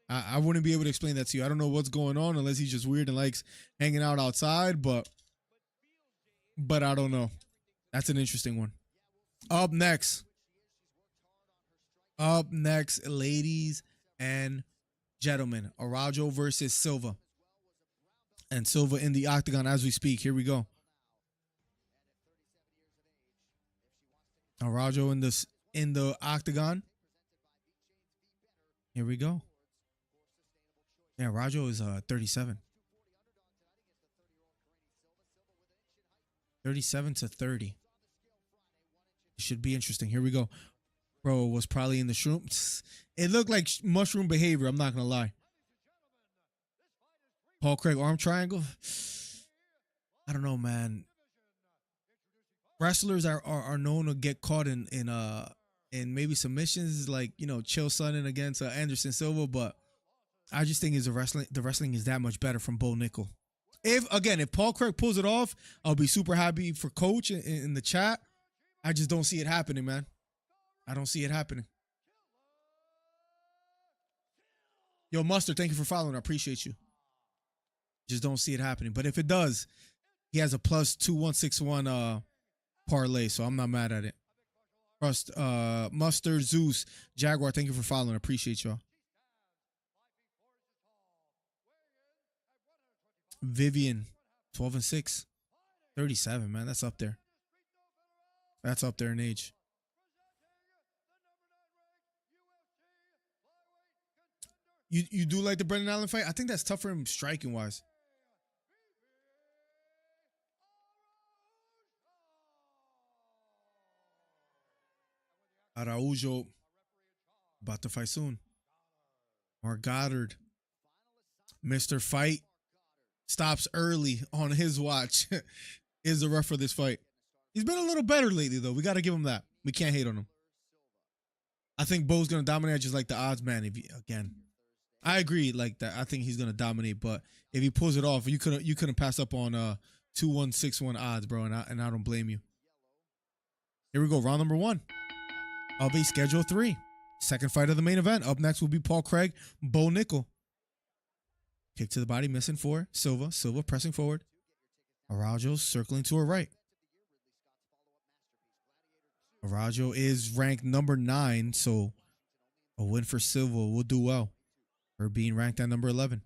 I wouldn't be able to explain that to you. I don't know what's going on unless he's just weird and likes hanging out outside, but I don't know. That's an interesting one. Up next, ladies and gentlemen, Araujo versus Silva. And Silva in the octagon as we speak. Here we go. Araujo in the octagon. Here we go. Yeah, Araujo is 37. 37-30. It should be interesting. Here we go. Bro was probably in the shrooms. It looked like mushroom behavior. I'm not going to lie. Paul Craig arm triangle. I don't know, man. Wrestlers are known to get caught in maybe submissions, like, you know, Chael Sonnen against Anderson Silva, but I just think the wrestling is that much better from Bo Nickal. If Paul Craig pulls it off, I'll be super happy for Coach in the chat. I just don't see it happening, man. I don't see it happening. Yo, Mustard, thank you for following. I appreciate you. Just don't see it happening. But if it does, he has a +2161 parlay, so I'm not mad at it. Mustard, Zeus, Jaguar, thank you for following. I appreciate y'all. Vivian, 12-6. 37, man. That's up there. That's up there in age. You do like the Brendan Allen fight? I think that's tough for him striking wise. Araujo about to fight soon. Mark Goddard, Mr. Fight, stops early on his watch. Is the ref for this fight. He's been a little better lately, though. We got to give him that. We can't hate on him. I think Bo's going to dominate, just like the odds man. Again, I agree like that. I think he's going to dominate, but if he pulls it off, you couldn't pass up on 2-1-6-1 odds, bro, and I don't blame you. Here we go, round number 1 of a Schedule 3. Second fight of the main event. Up next will be Paul Craig, Bo Nickal. Kick to the body, missing for Silva. Silva pressing forward. Araujo circling to her right. Araujo is ranked number 9, so a win for Silva will do well. Her being ranked at number 11.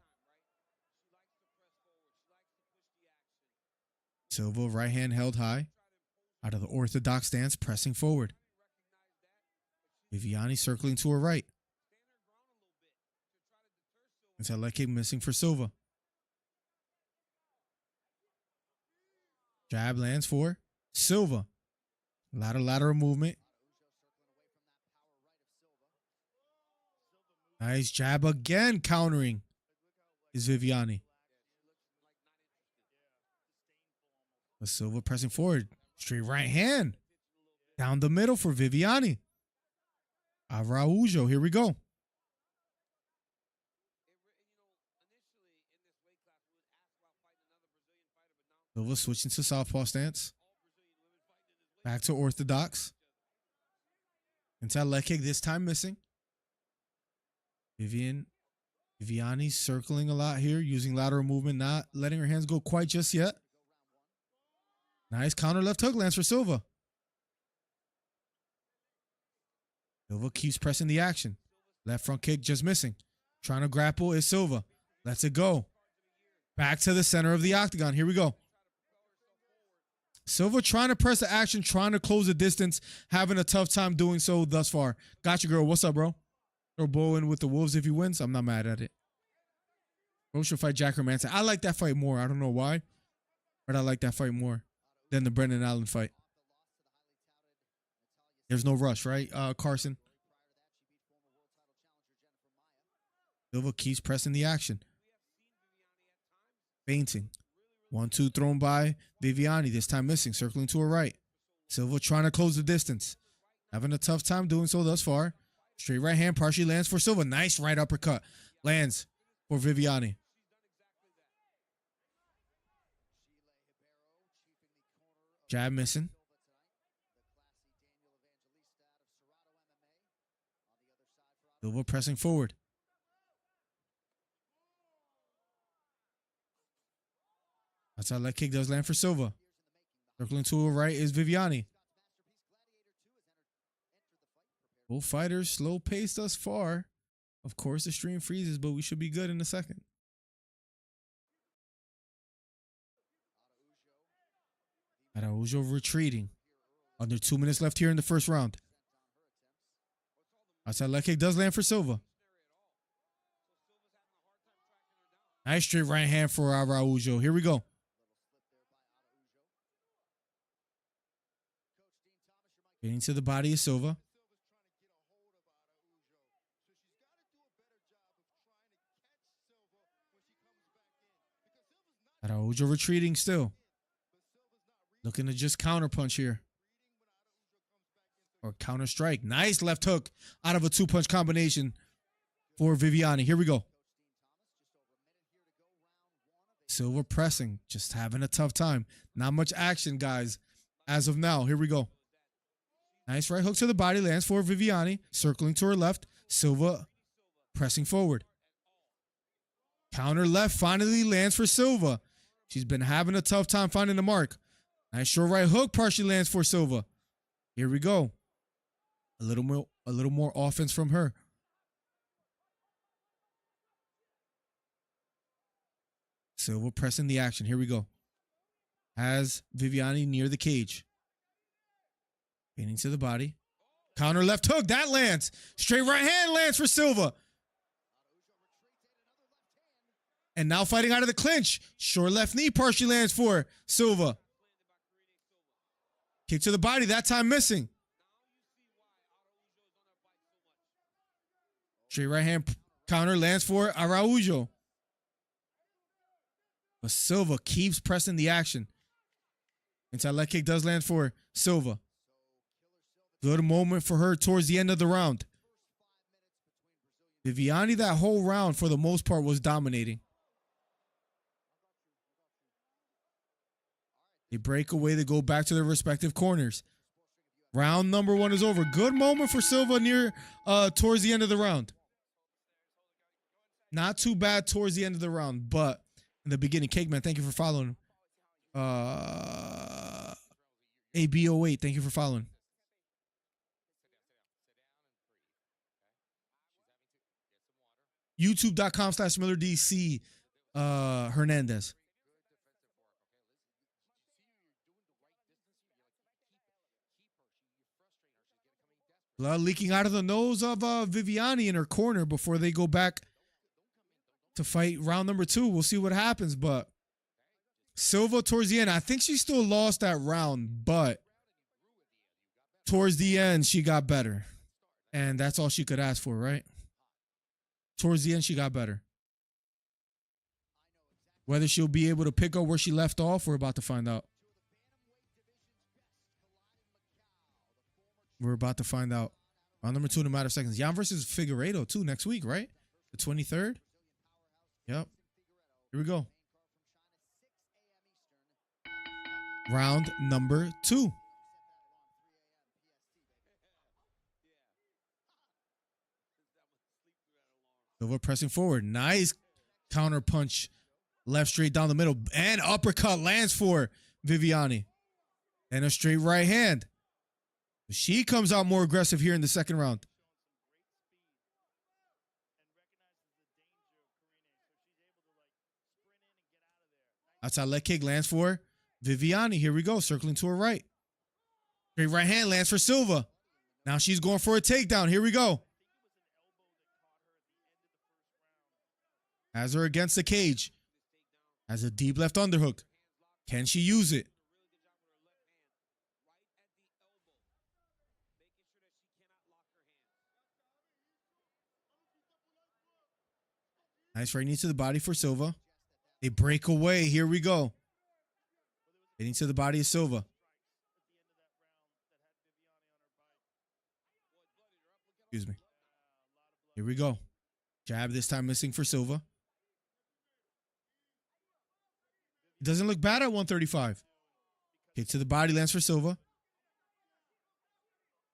Silva, right hand held high. Out of the orthodox stance, pressing forward. Viviani circling to her right. It's a leg kick missing for Silva. Jab lands for Silva. A lot of lateral movement. Nice jab again, countering is Viviani. But Silva pressing forward. Straight right hand. Down the middle for Viviani. Araujo, here we go. Silva switching to southpaw stance. Back to orthodox. Inside leg kick, this time missing. Viviani circling a lot here, using lateral movement, not letting her hands go quite just yet. Nice counter left hook lands for Silva. Silva keeps pressing the action. Left front kick just missing. Trying to grapple is Silva. Lets it go. Back to the center of the octagon. Here we go. Silva trying to press the action, trying to close the distance, having a tough time doing so thus far. Gotcha, girl. What's up, bro? Throw Bo in with the Wolves if he wins. I'm not mad at it. Bro should fight Jack Hermanson. I like that fight more. I don't know why, but I like that fight more than the Brendan Allen fight. There's no rush, right, Carson? Silva keeps pressing the action. Feinting. 1-2 thrown by Viviani. This time missing. Circling to her right. Silva trying to close the distance. Having a tough time doing so thus far. Straight right hand partially lands for Silva. Nice right uppercut. Lands for Viviani. Jab missing. Silva pressing forward. That's how leg kick does land for Silva. Circling to her right is Viviani. Both fighters slow paced thus far. Of course, the stream freezes, but we should be good in a second. Araujo retreating. Under 2 minutes left here in the first round. Outside leg kick does land for Silva. Nice straight right hand for Araujo. Here we go. Getting to the body of Silva. Araujo retreating still. Looking to just counter punch here. Or counter strike. Nice left hook out of a 2-punch combination for Viviani. Here we go. Silva pressing. Just having a tough time. Not much action, guys, as of now. Here we go. Nice right hook to the body. Lands for Viviani. Circling to her left. Silva pressing forward. Counter left finally lands for Silva. She's been having a tough time finding the mark. Nice short right hook partially lands for Silva. Here we go. A little more offense from her. Silva pressing the action. Here we go. Has Viviani near the cage. Painting to the body. Counter left hook. That lands. Straight right hand lands for Silva. And now fighting out of the clinch. Short left knee partially lands for Silva. Kick to the body. That time missing. Straight right hand counter lands for Araujo. But Silva keeps pressing the action. Inside leg kick does land for Silva. Good moment for her towards the end of the round. Viviani that whole round for the most part was dominating. They break away. They go back to their respective corners. Round number 1 is over. Good moment for Silva near towards the end of the round. Not too bad towards the end of the round, but in the beginning. Cakeman, thank you for following. AB08, thank you for following. YouTube.com/MillerDC Hernandez. Blood leaking out of the nose of Viviani in her corner before they go back to fight round number 2. We'll see what happens, but Silva towards the end, I think she still lost that round, but towards the end, she got better. And that's all she could ask for, right? Towards the end, she got better. Whether she'll be able to pick up where she left off, we're about to find out. We're about to find out. Round number 2 in a matter of seconds. Jan versus Figueiredo, too, next week, right? The 23rd? Yep. Here we go. Round number 2. Silva pressing forward. Nice counter punch. Left straight down the middle. And uppercut lands for Viviani. And a straight right hand. She comes out more aggressive here in the second round. Outside leg kick lands for Viviani. Here we go. Circling to her right. Straight right hand lands for Silva. Now she's going for a takedown. Here we go. Has her against the cage. Has a deep left underhook. Can she use it? Nice right knee to the body for Silva. They break away. Here we go. Hitting to the body of Silva. Excuse me. Here we go. Jab this time missing for Silva. It doesn't look bad at 135. Kick to the body lands for Silva.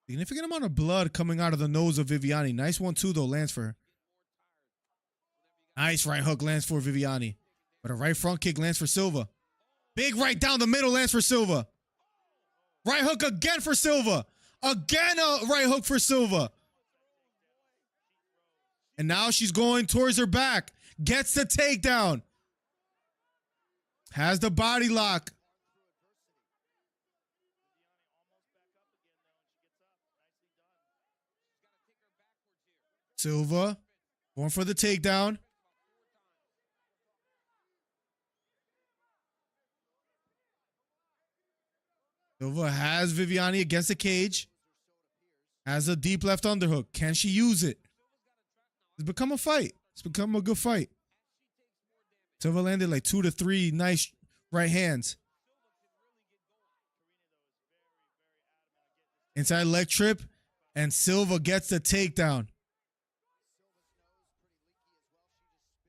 Significant amount of blood coming out of the nose of Viviani. Nice 1-2 though lands for her. Nice right hook lands for Viviani. But a right front kick lands for Silva. Big right down the middle lands for Silva. Right hook again for Silva. Again a right hook for Silva. And now she's going towards her back. Gets the takedown. Has the body lock. Silva going for the takedown. Silva has Viviani against the cage. Has a deep left underhook. Can she use it? It's become a fight. It's become a good fight. Silva landed like 2 to 3 nice right hands. Inside leg trip. And Silva gets the takedown.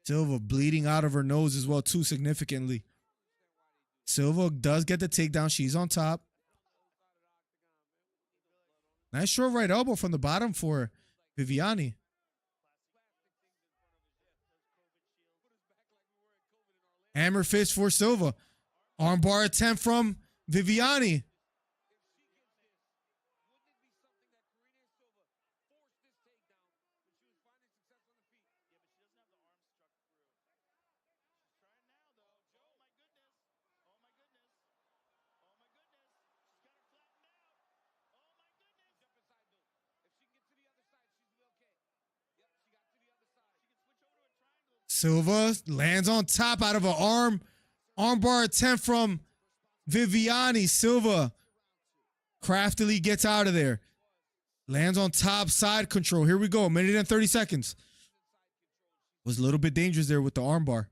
Silva bleeding out of her nose as well too significantly. Silva does get the takedown. She's on top. Nice short right elbow from the bottom for Viviani. Hammer fist for Silva. Armbar attempt from Viviani. Silva lands on top out of an armbar attempt from Viviani. Silva craftily gets out of there. Lands on top, side control. Here we go. A minute and 30 seconds. Was a little bit dangerous there with the armbar.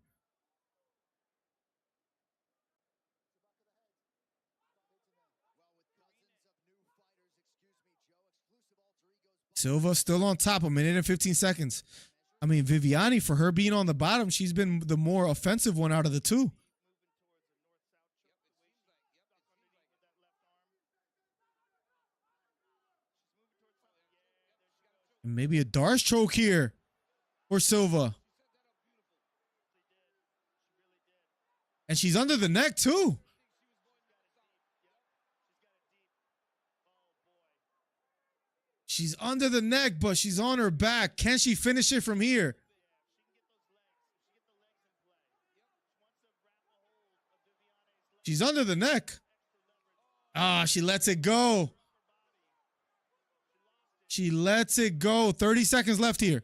Silva still on top. A minute and 15 seconds. I mean, Viviani, for her being on the bottom, she's been the more offensive one out of the two. And maybe a Darce choke here for Silva. And she's under the neck, too. She's under the neck, but she's on her back. Can she finish it from here? She's under the neck. Ah, she lets it go. She lets it go. 30 seconds left here.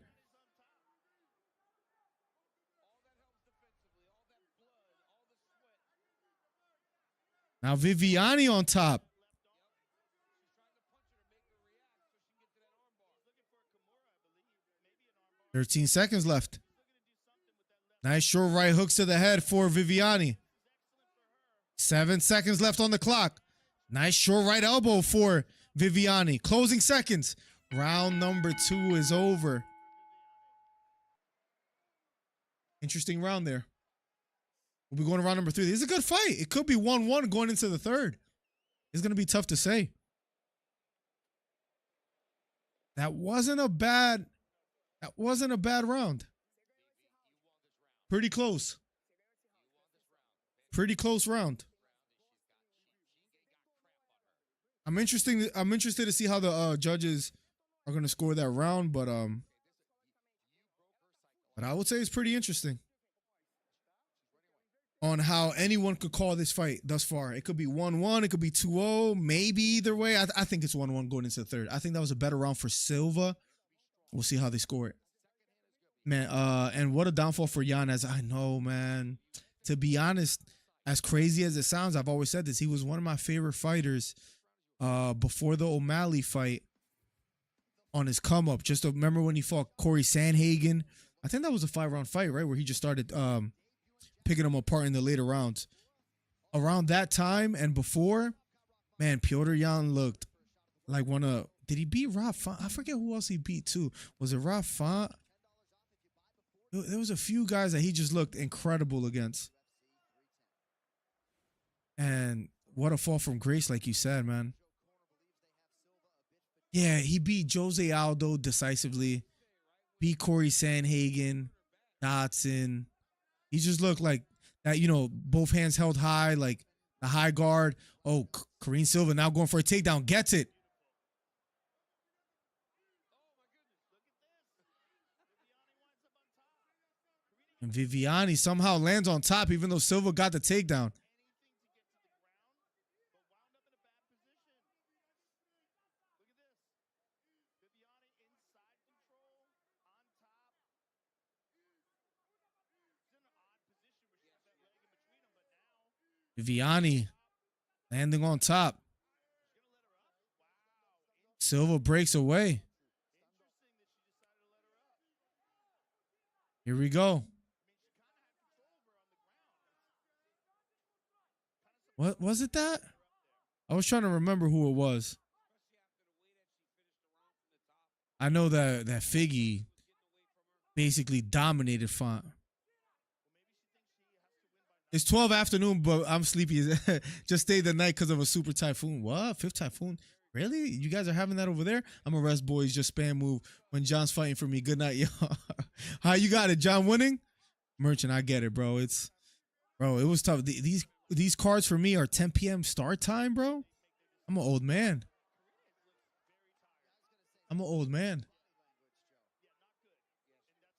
Now Viviani on top. 13 seconds left. Nice short right hooks to the head for Viviani. 7 seconds left on the clock. Nice short right elbow for Viviani. Closing seconds. Round number 2 is over. Interesting round there. We'll be going to round number 3. This is a good fight. It could be 1-1 going into the third. It's going to be tough to say. That wasn't a bad round. Pretty close. Pretty close round. I'm interested to see how the judges are going to score that round, but I would say it's pretty interesting on how anyone could call this fight thus far. It could be 1-1, it could be 2-0, maybe either way. I think it's 1-1 going into the third. I think that was a better round for Silva. We'll see how they score it. Man, and what a downfall for Llanos. I know, man. To be honest, as crazy as it sounds, I've always said this. He was one of my favorite fighters before the O'Malley fight on his come up. Just remember when he fought Corey Sandhagen. I think that was a 5-round fight, right? Where he just started picking him apart in the later rounds. Around that time and before, man, Piotr Jan looked like one of... Did he beat Rob Font? I forget who else he beat too. Was it Rob Font? There was a few guys that he just looked incredible against. And what a fall from grace, like you said, man. Yeah, he beat Jose Aldo decisively. Beat Corey Sandhagen, Dotson. He just looked like that, you know, both hands held high, like the high guard. Oh, Kareem Silva now going for a takedown. Gets it. And Viviani somehow lands on top, even though Silva got the takedown. Viviani landing on top. Silva breaks away. Here we go. What was it that? I was trying to remember who it was. I know that Figgy basically dominated Font. It's 12 afternoon, but I'm sleepy. Just stayed the night because of a super typhoon. What? 5th typhoon? Really? You guys are having that over there? I'm a rest boys. Just spam move when John's fighting for me. Good night, y'all. How you got it? John winning? Merchant, I get it, bro. It was tough. These cards for me are 10 p.m. start time, bro. I'm an old man.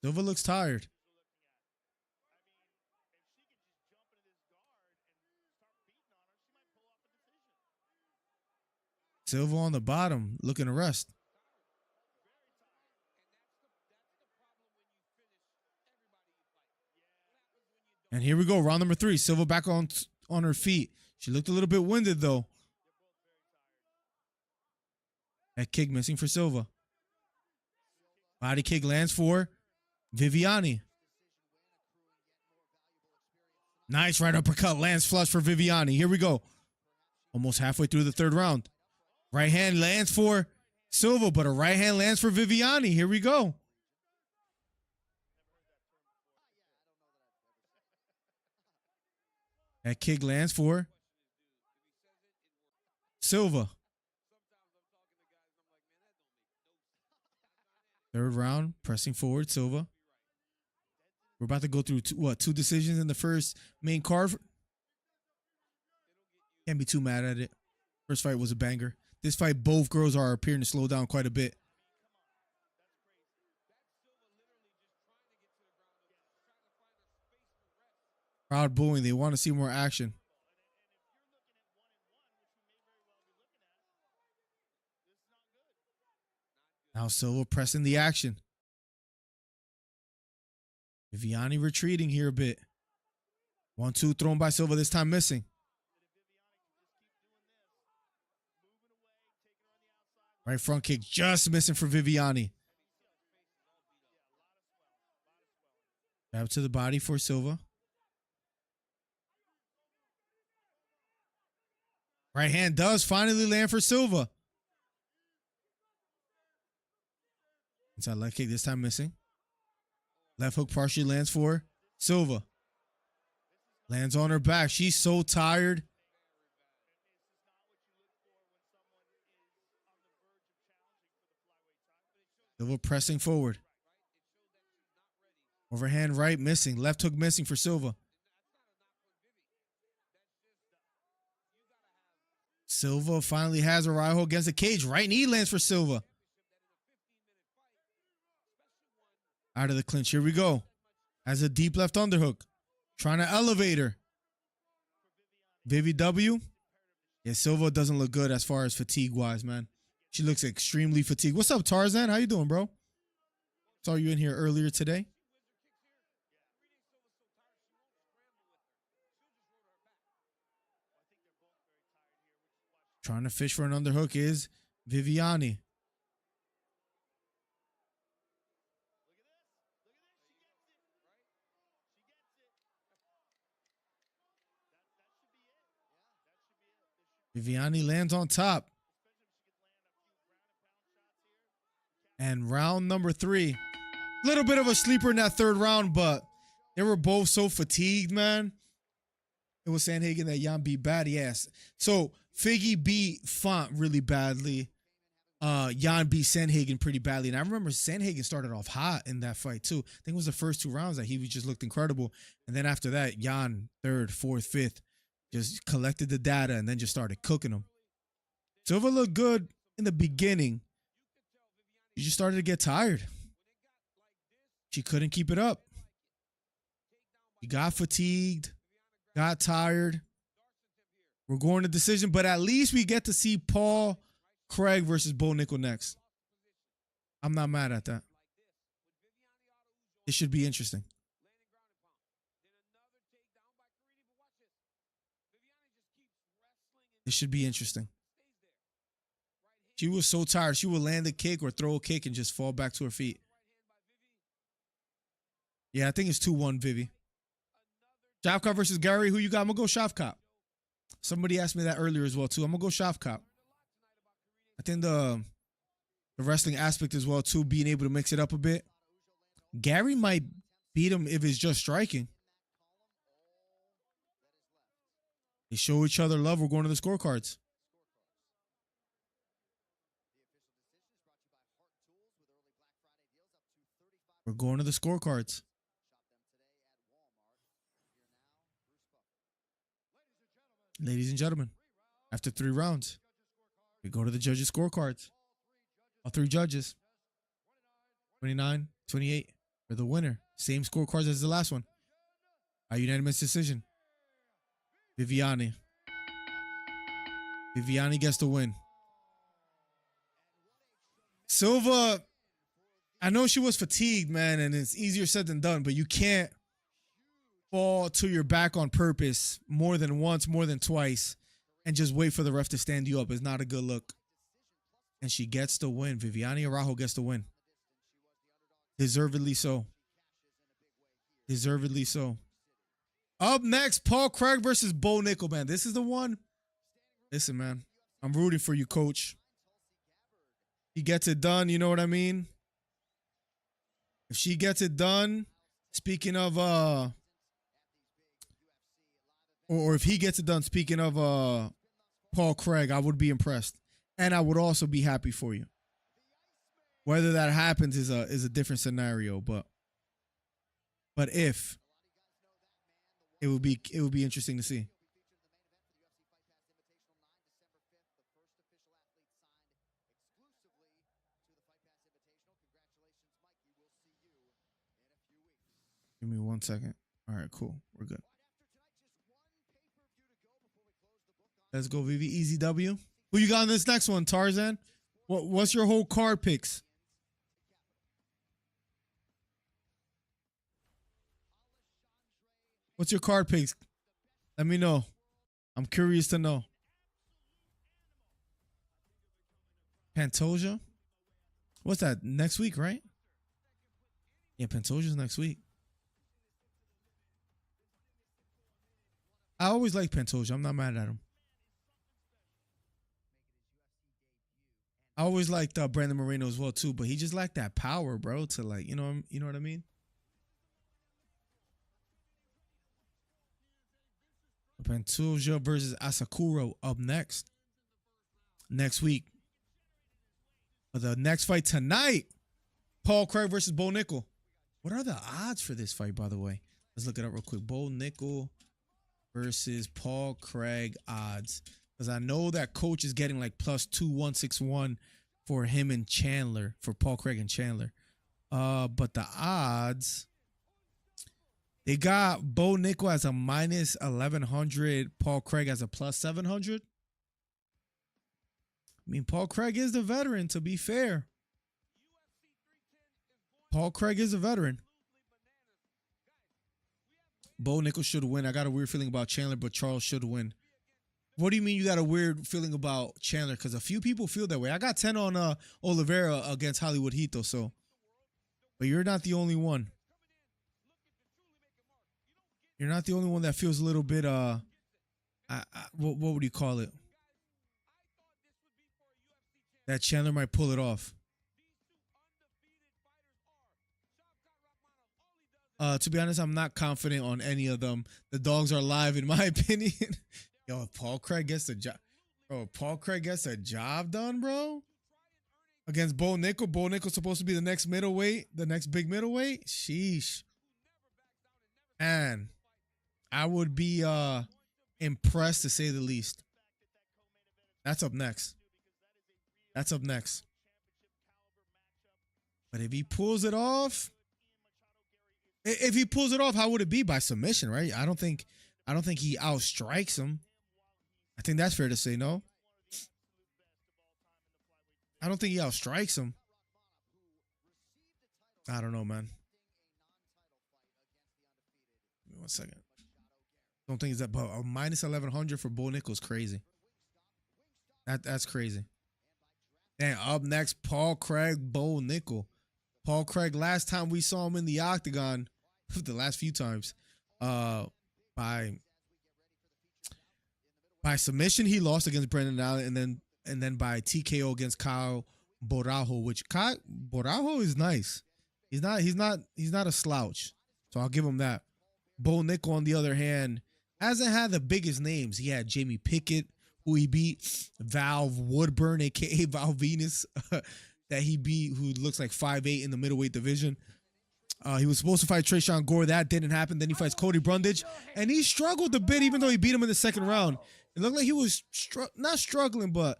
Silva looks tired. Silva on the bottom, looking to rest. And here we go, round number 3. Silva back on her feet. She looked a little bit winded, though. That kick missing for Silva. Body kick lands for Viviani. Nice right uppercut lands flush for Viviani. Here we go. Almost halfway through the third round. Right hand lands for Silva, but a right hand lands for Viviani. Here we go. That kick lands for Silva. Third round, pressing forward, Silva. We're about to go through two decisions in the first main card. Can't be too mad at it. First fight was a banger. This fight, both girls are appearing to slow down quite a bit. Crowd booing. They want to see more action. Now Silva pressing the action. Viviani retreating here a bit. 1-2 thrown by Silva, this time missing. Right front kick just missing for Viviani. Jab to the body for Silva. Right hand does finally land for Silva. Inside leg kick, this time missing. Left hook partially lands for Silva. Lands on her back. She's so tired. Silva pressing forward. Overhand right missing. Left hook missing for Silva. Silva finally has Araujo against the cage. Right knee lands for Silva. Out of the clinch. Here we go. Has a deep left underhook. Trying to elevate her. Vivi W. Yeah, Silva doesn't look good as far as fatigue-wise, man. She looks extremely fatigued. What's up, Tarzan? How you doing, bro? Saw you in here earlier today. Trying to fish for an underhook is Viviani. Viviani lands on top. And round number 3. Little bit of a sleeper in that third round, but they were both so fatigued, man. It was Sandhagen that Jan beat bad, yes. So Figgy beat Font really badly. Jan beat Sandhagen pretty badly. And I remember Sandhagen started off hot in that fight too. I think it was the first 2 rounds that he just looked incredible. And then after that, Jan, 3rd, 4th, 5th, just collected the data and then just started cooking them. Silva looked good in the beginning. She just started to get tired. She couldn't keep it up. She got fatigued, got tired. We're going to decision, but at least we get to see Paul Craig versus Bo Nickal next. I'm not mad at that. It should be interesting. It should be interesting. She was so tired. She would land a kick or throw a kick and just fall back to her feet. Yeah, I think it's 2-1, Vivi. Shavkat versus Gary. Who you got? I'm going to go Shavkat. Somebody asked me that earlier as well, too. I'm going to go Shavkat. I think the wrestling aspect as well, too, being able to mix it up a bit. Gary might beat him if it's just striking. They show each other love. We're going to the scorecards. We're going to the scorecards. Ladies and gentlemen, after 3 rounds, we go to the judges' scorecards. All 3 judges. 29, 28 for the winner. Same scorecards as the last one. A unanimous decision. Viviani. Viviani gets the win. Silva, I know she was fatigued, man, and it's easier said than done, but you can't fall to your back on purpose more than once, more than twice, and just wait for the ref to stand you up. It's not a good look. And she gets the win. Viviani Araujo gets the win. Deservedly so. Deservedly so. Up next, Paul Craig versus Bo Nickal, man. This is the one. Listen, man, I'm rooting for you, coach. He gets it done, you know what I mean? If she gets it done, speaking of, or if he gets it done, speaking of Paul Craig, I would be impressed. And I would also be happy for you. Whether that happens is a different scenario, but if it would be interesting to see. Give me 1 second. All right, cool. We're good. Let's go, Vivi. Easy W. Who you got in this next one, Tarzan? What's your whole card picks? What's your card picks? Let me know. I'm curious to know. Pantoja? What's that? Next week, right? Yeah, Pantoja's next week. I always like Pantoja. I'm not mad at him. I always liked Brandon Moreno as well too, but he just lacked that power, bro. To like, you know what I mean. Pantoja versus Asakura up next week. But the next fight tonight, Paul Craig versus Bo Nickal. What are the odds for this fight, by the way? Let's look it up real quick. Bo Nickal versus Paul Craig odds. Because I know that coach is getting like plus 2,161 for him and Chandler, for Paul Craig and Chandler. But the odds, they got Bo Nickal as a minus 1,100, Paul Craig as a plus 700. I mean, Paul Craig is the veteran, to be fair. Paul Craig is a veteran. Bo Nickal should win. I got a weird feeling about Chandler, but Charles should win. What do you mean you got a weird feeling about Chandler? Because a few people feel that way. I got 10 on Oliveira against Hollywood Hito, so. But you're not the only one. You're not the only one that feels a little bit, what would you call it? That Chandler might pull it off. To be honest, I'm not confident on any of them. The dogs are live, in my opinion. Yo, if Paul Craig gets the job, bro. Paul Craig gets a job done, bro. Against Bo Nickal. Bo Nickal's supposed to be the next middleweight, the next big middleweight. Sheesh. And I would be impressed, to say the least. That's up next. That's up next. But if he pulls it off, how would it be? By submission, right? I don't think he outstrikes him. I think that's fair to say, no? I don't think he outstrikes him. I don't know, man. Give me 1 second. Don't think it's that, but a minus 1,100 for Bo Nickal is crazy. That's crazy. And up next, Paul Craig, Bo Nickal. Paul Craig, last time we saw him in the octagon, the last few times, by submission, he lost against Brendan Allen, and then by TKO against Kyle Araujo, which Kyle Araujo is nice. He's not a slouch, so I'll give him that. Bo Nickal, on the other hand, hasn't had the biggest names. He had Jamie Pickett, who he beat, Valve Woodburn, aka Val Venus, that he beat, who looks like 5'8" in the middleweight division. He was supposed to fight Trayshawn Gore. That didn't happen. Then he fights Cody Brundage, and he struggled a bit, even though he beat him in the second round. It looked like he was not struggling, but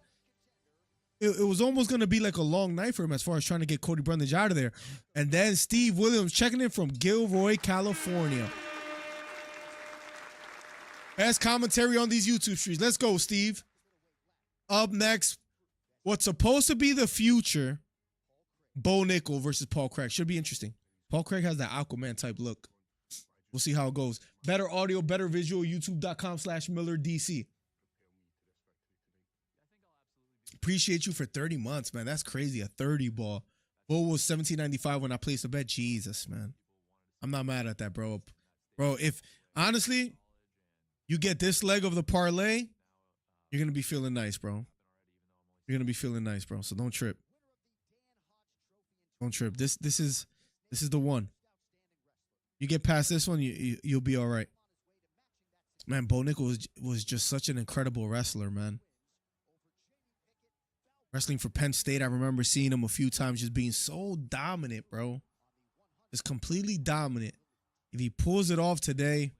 it was almost going to be like a long night for him as far as trying to get Cody Brundage out of there. And then Steve Williams checking in from Gilroy, California. Best commentary on these YouTube streams. Let's go, Steve. Up next, what's supposed to be the future, Bo Nickal versus Paul Craig. Should be interesting. Paul Craig has that Aquaman type look. We'll see how it goes. Better audio, better visual, youtube.com/MillerDC. Appreciate you for 30 months, man. That's crazy. A 30 ball. Bo was $17.95 when I placed a bet. Jesus, man. I'm not mad at that, bro. Bro, if honestly, you get this leg of the parlay, you're going to be feeling nice, bro. You're going to be feeling nice, bro. So don't trip. Don't trip. This is the one. You get past this one, you'll be all right. Man, Bo Nickal was just such an incredible wrestler, man. Wrestling for Penn State, I remember seeing him a few times just being so dominant, bro. Just completely dominant. If he pulls it off today,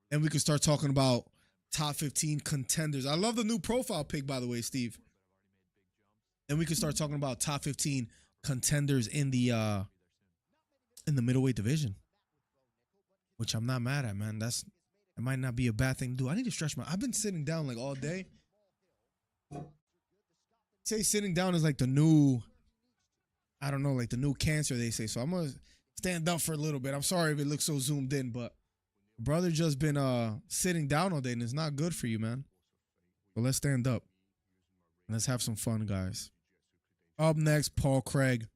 then we can start talking about top 15 contenders. I love the new profile pic, by the way, Steve. Then we can start talking about top 15 contenders in the middleweight division, which I'm not mad at, man. That might not be a bad thing to do. I need to stretch I've been sitting down like all day. Say sitting down is like the new, I don't know, like the new cancer, they say. So I'm going to stand up for a little bit. I'm sorry if it looks so zoomed in, but Brother just been sitting down all day, and it's not good for you, man. But let's stand up. Let's have some fun, guys. Up next, Paul Craig.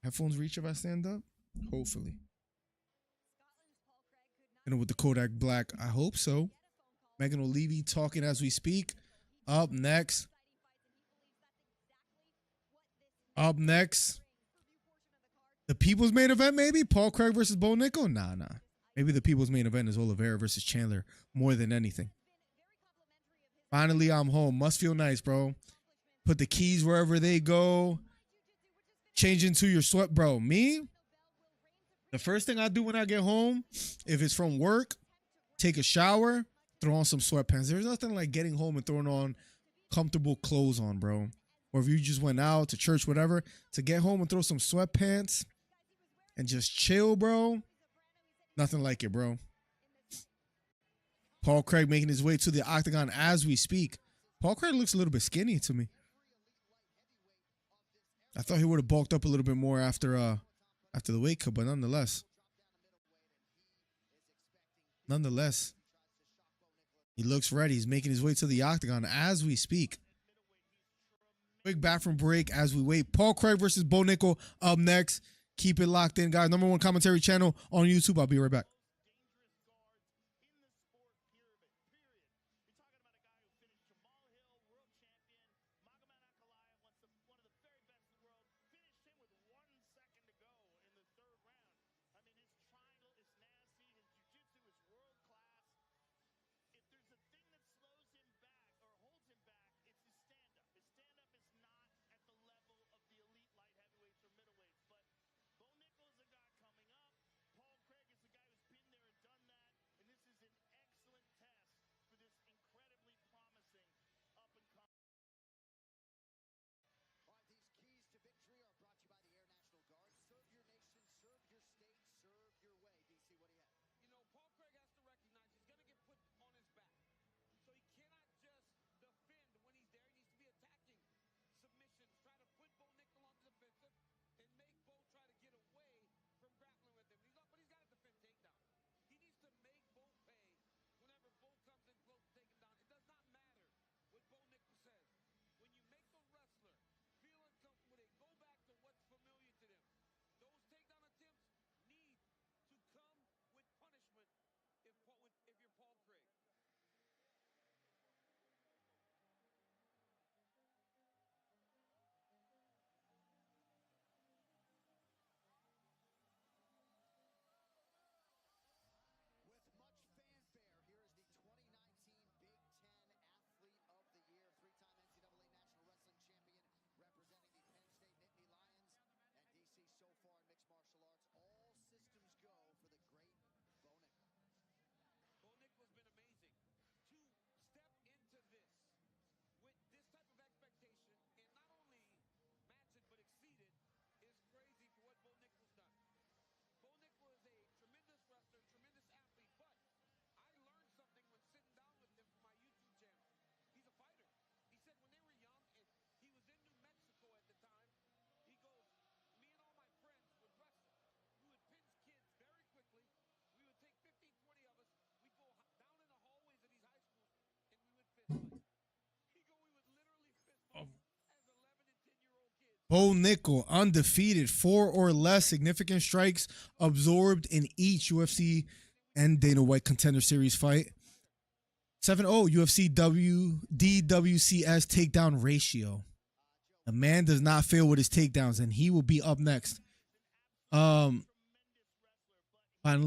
Headphones reach if I stand up? Hopefully. And with the Kodak Black, I hope so. Megan O'Leary talking as we speak. Up next. Up next. The people's main event, maybe? Paul Craig versus Bo Nickal? Nah. Maybe the people's main event is Oliveira versus Chandler more than anything. Finally, I'm home. Must feel nice, bro. Put the keys wherever they go. Change into your sweat, bro. Me? The first thing I do when I get home, if it's from work, take a shower, throw on some sweatpants. There's nothing like getting home and throwing on comfortable clothes on, bro. Or if you just went out to church, whatever, to get home and throw some sweatpants and just chill, bro. Nothing like it, bro. Paul Craig making his way to the octagon as we speak. Paul Craig looks a little bit skinny to me. I thought he would have bulked up a little bit more after the weight cut, but nonetheless, he looks ready. He's making his way to the octagon as we speak. Quick bathroom break as we wait. Paul Craig versus Bo Nickal up next. Keep it locked in, guys. #1 commentary channel on YouTube. I'll be right back. Bo Nickal, undefeated, 4 or less significant strikes absorbed in each UFC and Dana White Contender Series fight. 7-0 UFC DWCS takedown ratio. The man does not fail with his takedowns, and he will be up next. Finally,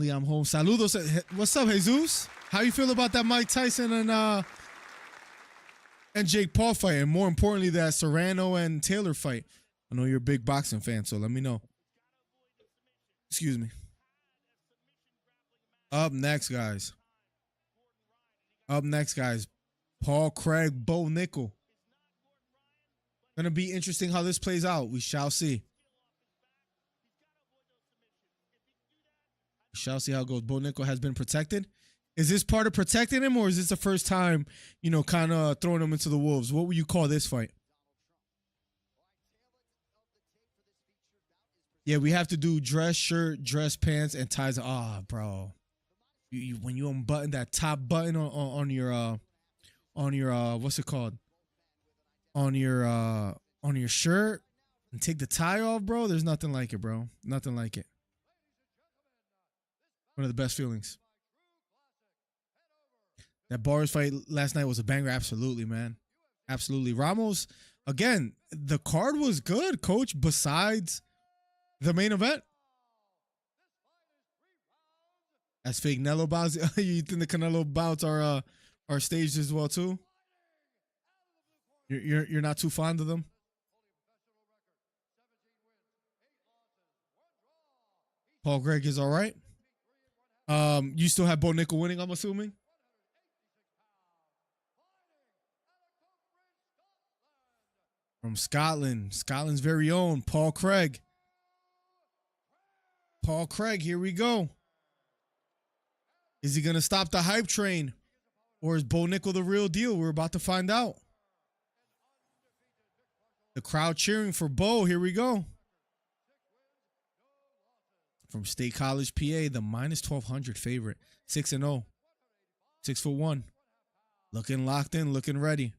I'm home. Saludos. What's up, Jesus? How you feel about that Mike Tyson and Jake Paul fight, and more importantly, that Serrano and Taylor fight? I know you're a big boxing fan, so let me know. Excuse me. Up next, guys. Paul Craig, Bo Nickal. Gonna be interesting how this plays out. We shall see. We shall see how it goes. Bo Nickal has been protected. Is this part of protecting him, or is this the first time, kind of throwing him into the wolves? What would you call this fight? Yeah, we have to do dress shirt, dress pants, and ties. Ah, bro. When you unbutton that top button on your what's it called? On your shirt and take the tie off, bro. There's nothing like it, bro. Nothing like it. One of the best feelings. That bars fight last night was a banger. Absolutely, man. Absolutely. Ramos, again, the card was good, coach, besides the main event. That's fake Canelo bouts. You think the Canelo bouts are staged as well too? You're not too fond of them? Paul Craig is all right. You still have Bo Nickal winning, I'm assuming? From Scotland. Scotland's very own Paul Craig. Paul Craig, here we go. Is he going to stop the hype train? Or is Bo Nickal the real deal? We're about to find out. The crowd cheering for Bo. Here we go. From State College, PA, the minus 1,200 favorite. 6-0. 6'1". Looking locked in, looking ready.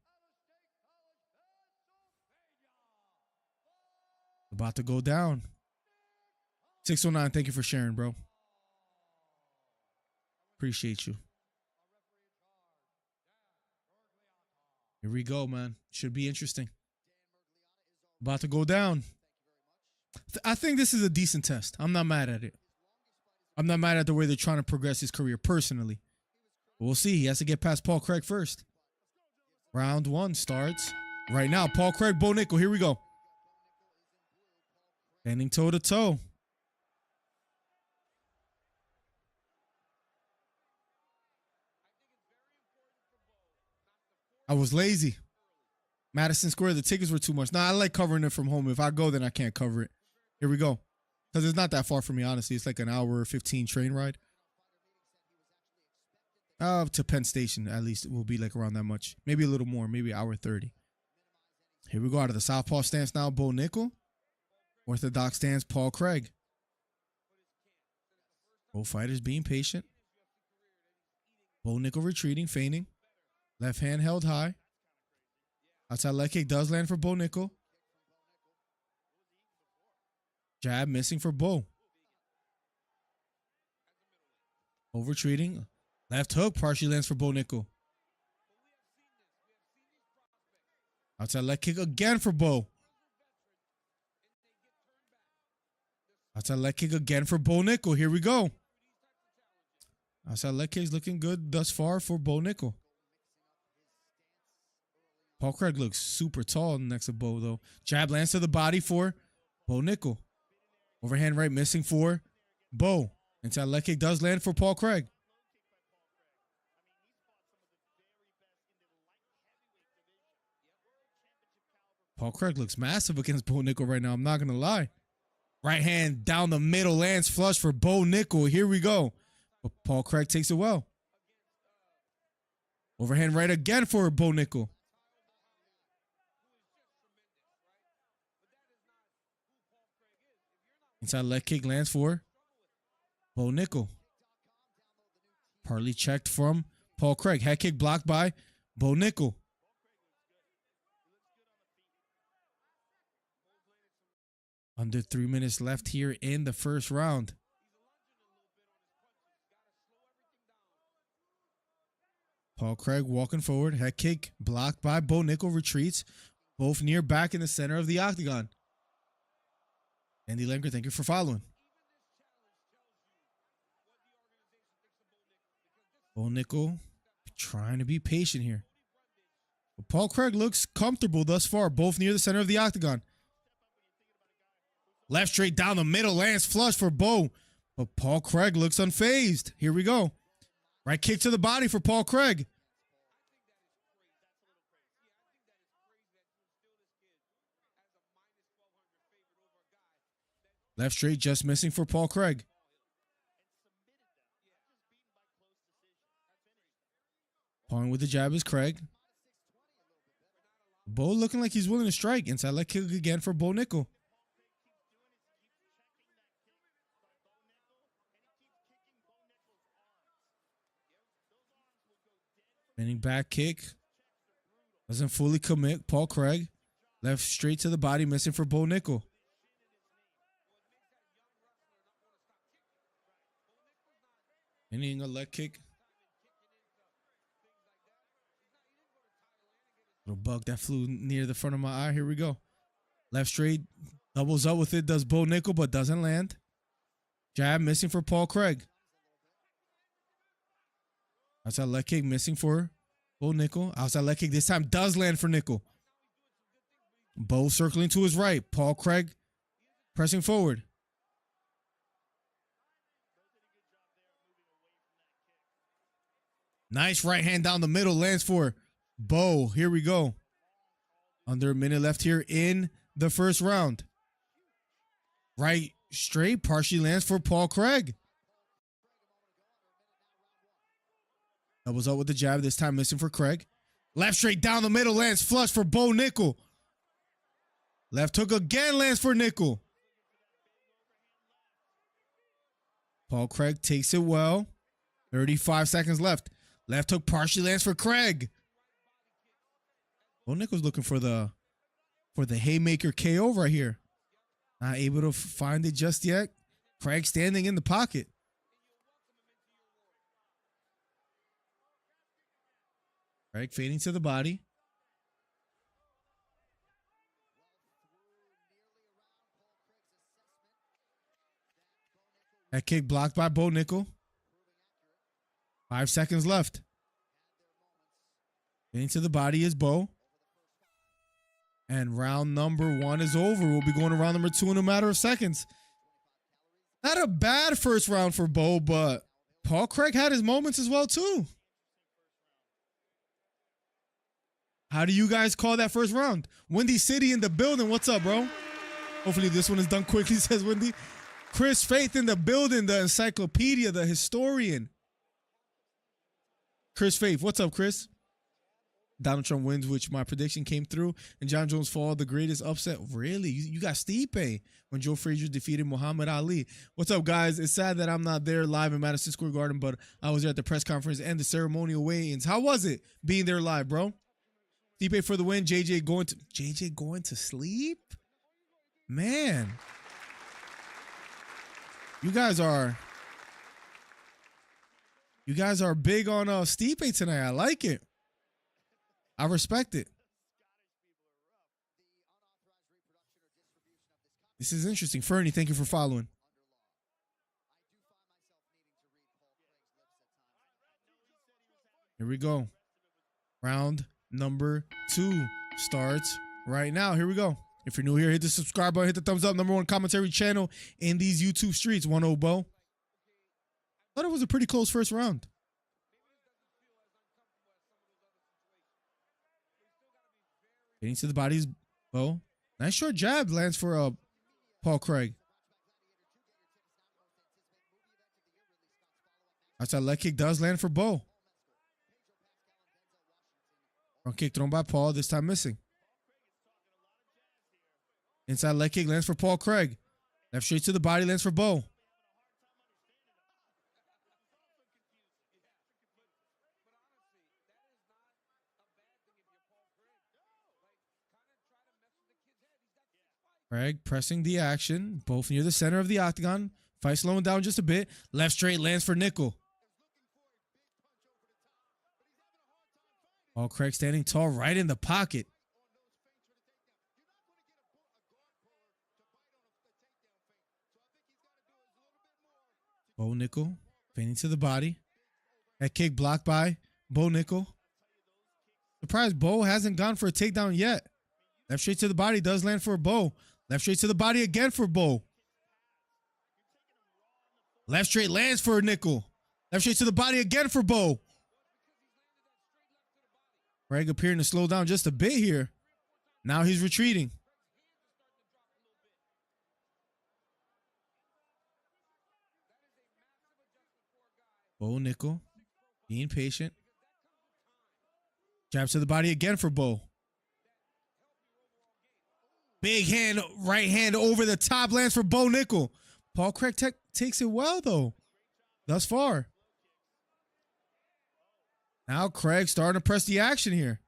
About to go down. 609, thank you for sharing, bro. Appreciate you. Here we go, man. Should be interesting. About to go down. I think this is a decent test. I'm not mad at it. I'm not mad at the way they're trying to progress his career personally. But we'll see. He has to get past Paul Craig first. Round 1 starts right now. Paul Craig, Bo Nickal. Here we go. Standing toe to toe. I was lazy. Madison Square, the tickets were too much. Nah, I like covering it from home. If I go, then I can't cover it. Here we go. Because it's not that far from me, honestly. It's like an hour 15 train ride. To Penn Station, at least. It will be like around that much. Maybe a little more. Maybe hour 30. Here we go. Out of the southpaw stance now, Bo Nickal. Orthodox stance, Paul Craig. Both fighters being patient. Bo Nickal retreating, feigning. Left hand held high. Outside leg kick does land for Bo Nickal. Jab missing for Bo. Over retreating. Left hook partially lands for Bo Nickal. Outside leg kick again for Bo. Outside leg kick again for Bo Nickal. Here we go. Outside leg kick is looking good thus far for Bo Nickal. Paul Craig looks super tall next to Bo, though. Jab lands to the body for Bo Nickal. Overhand right missing for Bo. Inside leg kick does land for Paul Craig. Paul Craig looks massive against Bo Nickal right now. I'm not going to lie. Right hand down the middle lands flush for Bo Nickal. Here we go. But Paul Craig takes it well. Overhand right again for Bo Nickal. Inside leg kick lands for Bo Nickal. Partly checked from Paul Craig. Head kick blocked by Bo Nickal. Under 3 minutes left here in the first round. Paul Craig walking forward. Head kick blocked by Bo Nickal. Retreats. Both near back in the center of the octagon. Andy Lemker, thank you for following. Bo Nickal trying to be patient here. But Paul Craig looks comfortable thus far. Both near the center of the octagon. Left straight down the middle. Lands flush for Bo. But Paul Craig looks unfazed. Here we go. Right kick to the body for Paul Craig. Left straight just missing for Paul Craig. Pawing with the jab is Craig. Bo looking like he's willing to strike. Inside leg kick again for Bo Nickal. Spinning back kick. Doesn't fully commit. Paul Craig. Left straight to the body, missing for Bo Nickal. Ending a leg kick. Little bug that flew near the front of my eye. Here we go. Left straight. Doubles up with it. Does Bo Nickal, but doesn't land. Jab missing for Paul Craig. Outside leg kick missing for Bo Nickal. Outside leg kick this time does land for Nickal. Bo circling to his right. Paul Craig pressing forward. Nice right hand down the middle. Lands for Bo. Here we go. Under a minute left here in the first round. Right straight. Partially lands for Paul Craig. Doubles up with the jab. This time missing for Craig. Left straight down the middle. Lands flush for Bo Nickal. Left hook again. Lands for Nickal. Paul Craig takes it well. 35 seconds left. Left hook partially lands for Craig. Bo Nickal's looking for the haymaker KO right here. Not able to find it just yet. Craig standing in the pocket. Craig fading to the body. That kick blocked by Bo Nickal. 5 seconds left. Getting to the body is Bo. And round number 1 is over. We'll be going to round number 2 in a matter of seconds. Not a bad first round for Bo, but Paul Craig had his moments as well too. How do you guys call that first round? Windy City in the building. What's up, bro? Hopefully this one is done quickly, says Windy. Chris Faith in the building, the encyclopedia, the historian. Chris Faith, what's up, Chris? Donald Trump wins, which my prediction came through. And John Jones fall, the greatest upset. Really? You got Stipe when Joe Frazier defeated Muhammad Ali. What's up, guys? It's sad that I'm not there live in Madison Square Garden, but I was there at the press conference and the ceremonial weigh-ins. How was it being there live, bro? Stipe for the win. JJ going to sleep? Man. You guys are big on Stipe tonight. I like it. I respect it. This is interesting. Fernie, thank you for following. Here we go. Round number 2 starts right now. Here we go. If you're new here, hit the subscribe button, hit the thumbs up. #1 commentary channel in these YouTube streets. 1-0 Bo. Thought it was a pretty close first round. Getting to the bodies, Bo. Nice short jab lands for Paul Craig. Outside leg kick does land for Bo. Front kick thrown by Paul, this time missing. Inside leg kick lands for Paul Craig. Left straight to the body lands for Bo. Craig pressing the action. Both near the center of the octagon. Fight slowing down just a bit. Left straight lands for Nickal. Paul Craig standing tall right in the pocket. Bo Nickal feigning to the body. That kick blocked by Bo Nickal. Surprised Bo hasn't gone for a takedown yet. Left straight to the body does land for Bo. Left straight to the body again for Bo. Left straight lands for Nickal. Left straight to the body again for Bo. Craig appearing to slow down just a bit here. Now he's retreating. Bo Nickal being patient. Jab to the body again for Bo. Big hand, right hand over the top lands for Bo Nickal. Paul Craig takes it well, though, thus far. Now Craig starting to press the action here.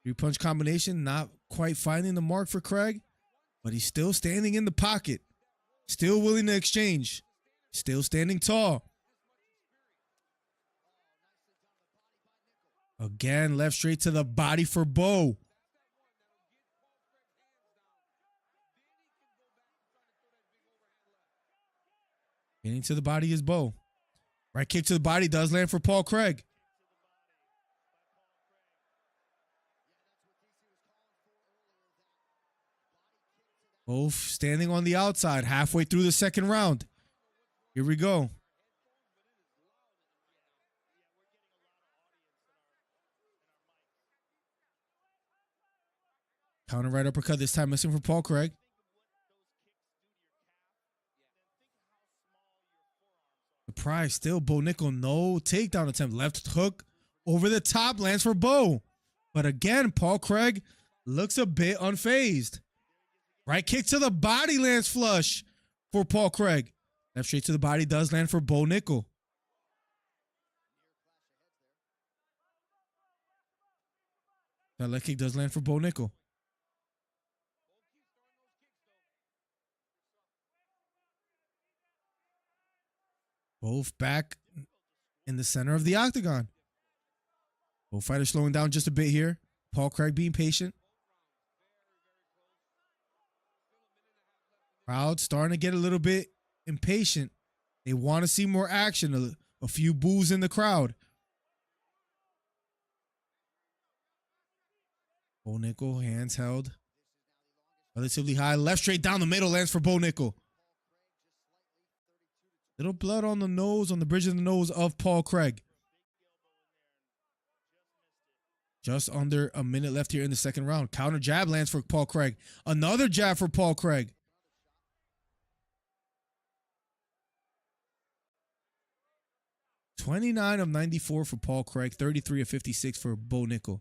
3-punch combination, not quite finding the mark for Craig, but he's still standing in the pocket. Still willing to exchange. Still standing tall. Again, left straight to the body for Bo. Getting to the body is Bo. Right kick to the body does land for Paul Craig. Both standing on the outside halfway through the second round. Here we go. Counter right uppercut this time missing for Paul Craig. Surprise still. Bo Nickal, no takedown attempt. Left hook over the top lands for Bo. But again, Paul Craig looks a bit unfazed. Right kick to the body lands flush for Paul Craig. Left straight to the body does land for Bo Nickal. That leg kick does land for Bo Nickal. Both back in the center of the octagon. Both fighters slowing down just a bit here. Paul Craig being patient. Crowd starting to get a little bit impatient. They want to see more action. A few boos in the crowd. Bo Nickal, hands held relatively high. Left straight down the middle lands for Bo Nickal. Little blood on the nose, on the bridge of the nose of Paul Craig. Just under a minute left here in the second round. Counter jab lands for Paul Craig. Another jab for Paul Craig. $29 of 94 for Paul Craig. 33 of 56 for Bo Nickal.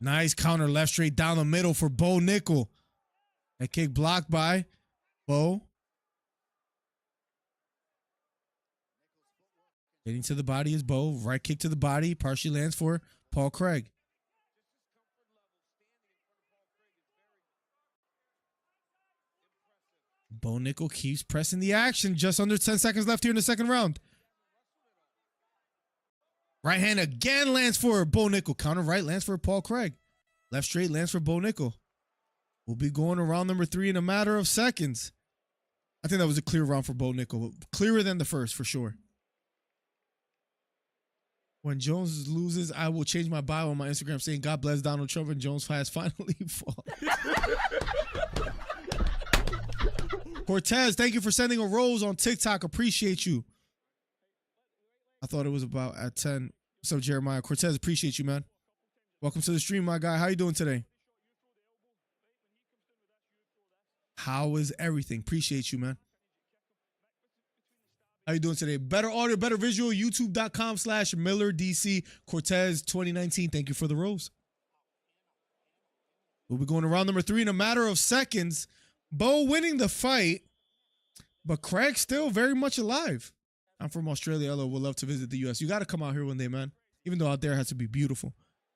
Nice counter left straight down the middle for Bo Nickal. That kick blocked by Bo. Getting to the body is Bo. Right kick to the body. Partially lands for Paul Craig. Bo Nickal keeps pressing the action. Just under 10 seconds left here in the second round. Right hand again lands for Bo Nickal. Counter right lands for Paul Craig. Left straight lands for Bo Nickal. We'll be going to round number 3 in a matter of seconds. I think that was a clear round for Bo Nickal. Clearer than the first, for sure. When Jones loses, I will change my bio on my Instagram saying, God bless Donald Trump and Jones has finally fallen. Cortez, thank you for sending a rose on TikTok. Appreciate you. I thought it was about at 10. What's up, Jeremiah? Cortez, appreciate you, man. Welcome to the stream, my guy. How you doing today? How is everything? Appreciate you, man. How you doing today? Better audio, better visual. YouTube.com/MillerDC. Cortez 2019. Thank you for the rose. We'll be going to round number 3 in a matter of seconds. Bo winning the fight, but Craig still very much alive. I'm from Australia. Hello, would love to visit the U.S. You got to come out here one day, man. Even though out there it has to be beautiful.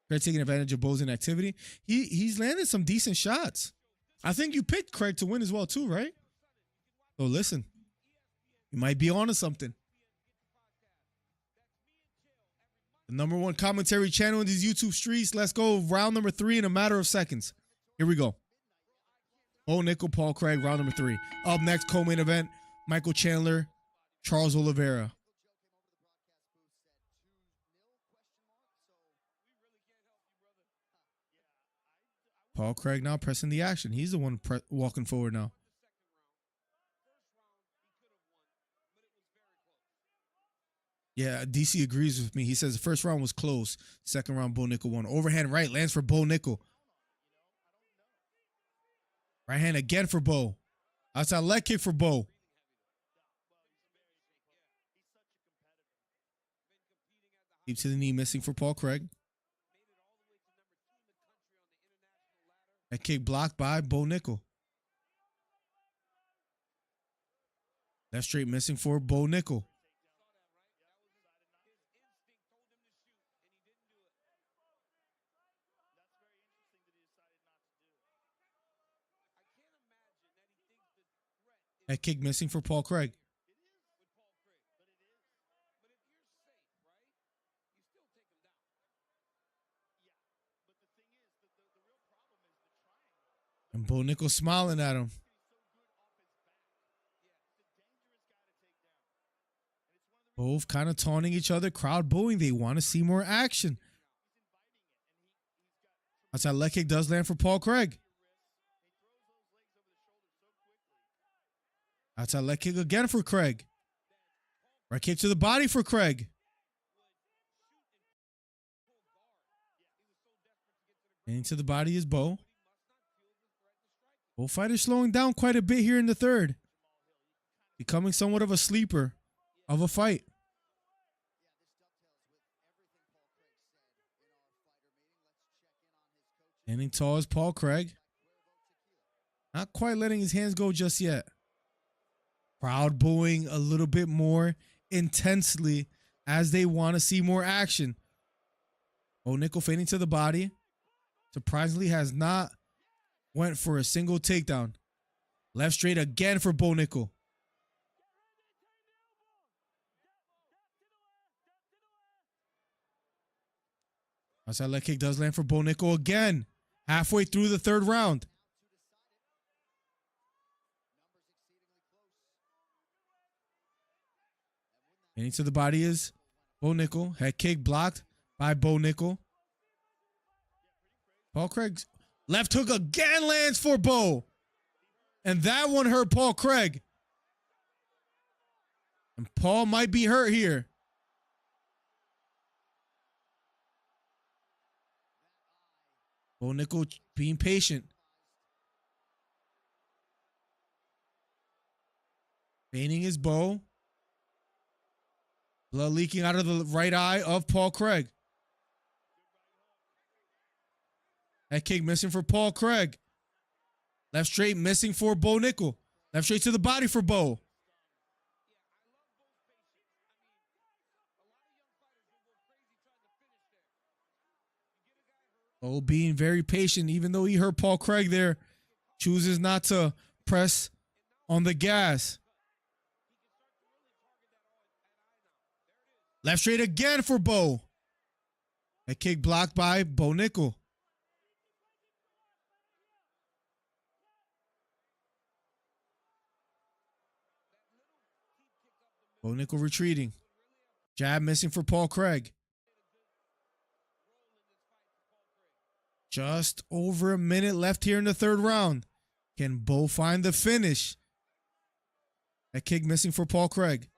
Craig taking advantage of Bo's inactivity. He's landed some decent shots. I think you picked Craig to win as well too, right? So listen, you might be onto something. The #1 commentary channel in these YouTube streets. Let's go round number 3 in a matter of seconds. Here we go. Bo Nickal, Paul Craig, round number 3. Up next, co-main event, Michael Chandler, Charles Oliveira. Paul Craig now pressing the action. He's the one walking forward now. Yeah, DC agrees with me. He says the first round was close. Second round, Bo Nickal won. Overhand right lands for Bo Nickal. Right hand again for Bo. Outside leg kick for Bo. Deep to the knee, missing for Paul Craig. That kick blocked by Bo Nickal. Left straight missing for Bo Nickal. That kick missing for Paul Craig. And Bo Nickal smiling at him. Both kind of taunting each other, crowd booing. They want to see more action. Outside leg kick does land for Paul Craig. Outside leg kick again for Craig. Right kick to the body for Craig. And into the body is Bo. Both fighters slowing down quite a bit here in the third. Becoming somewhat of a sleeper of a fight. Standing tall is Paul Craig. Not quite letting his hands go just yet. Crowd booing a little bit more intensely as they want to see more action. Bo Nickal fading to the body. Surprisingly has not went for a single takedown. Left straight again for Bo Nickal. Outside leg kick does land for Bo Nickal again. Halfway through the third round. And into the body is Bo Nickal. Head kick blocked by Bo Nickal. Paul Craig's left hook again lands for Bo. And that one hurt Paul Craig. And Paul might be hurt here. Bo Nickal being patient. Feigning his Bo. Blood leaking out of the right eye of Paul Craig. That kick missing for Paul Craig. Left straight missing for Bo Nickal. Left straight to the body for Bo. Bo being very patient, even though he hurt Paul Craig there. Chooses not to press on the gas. Left straight again for Bo. That kick blocked by Bo Nickal. Bo Nickal retreating. Jab missing for Paul Craig. Just over a minute left here in the third round. Can Bo find the finish? That kick missing for Paul Craig.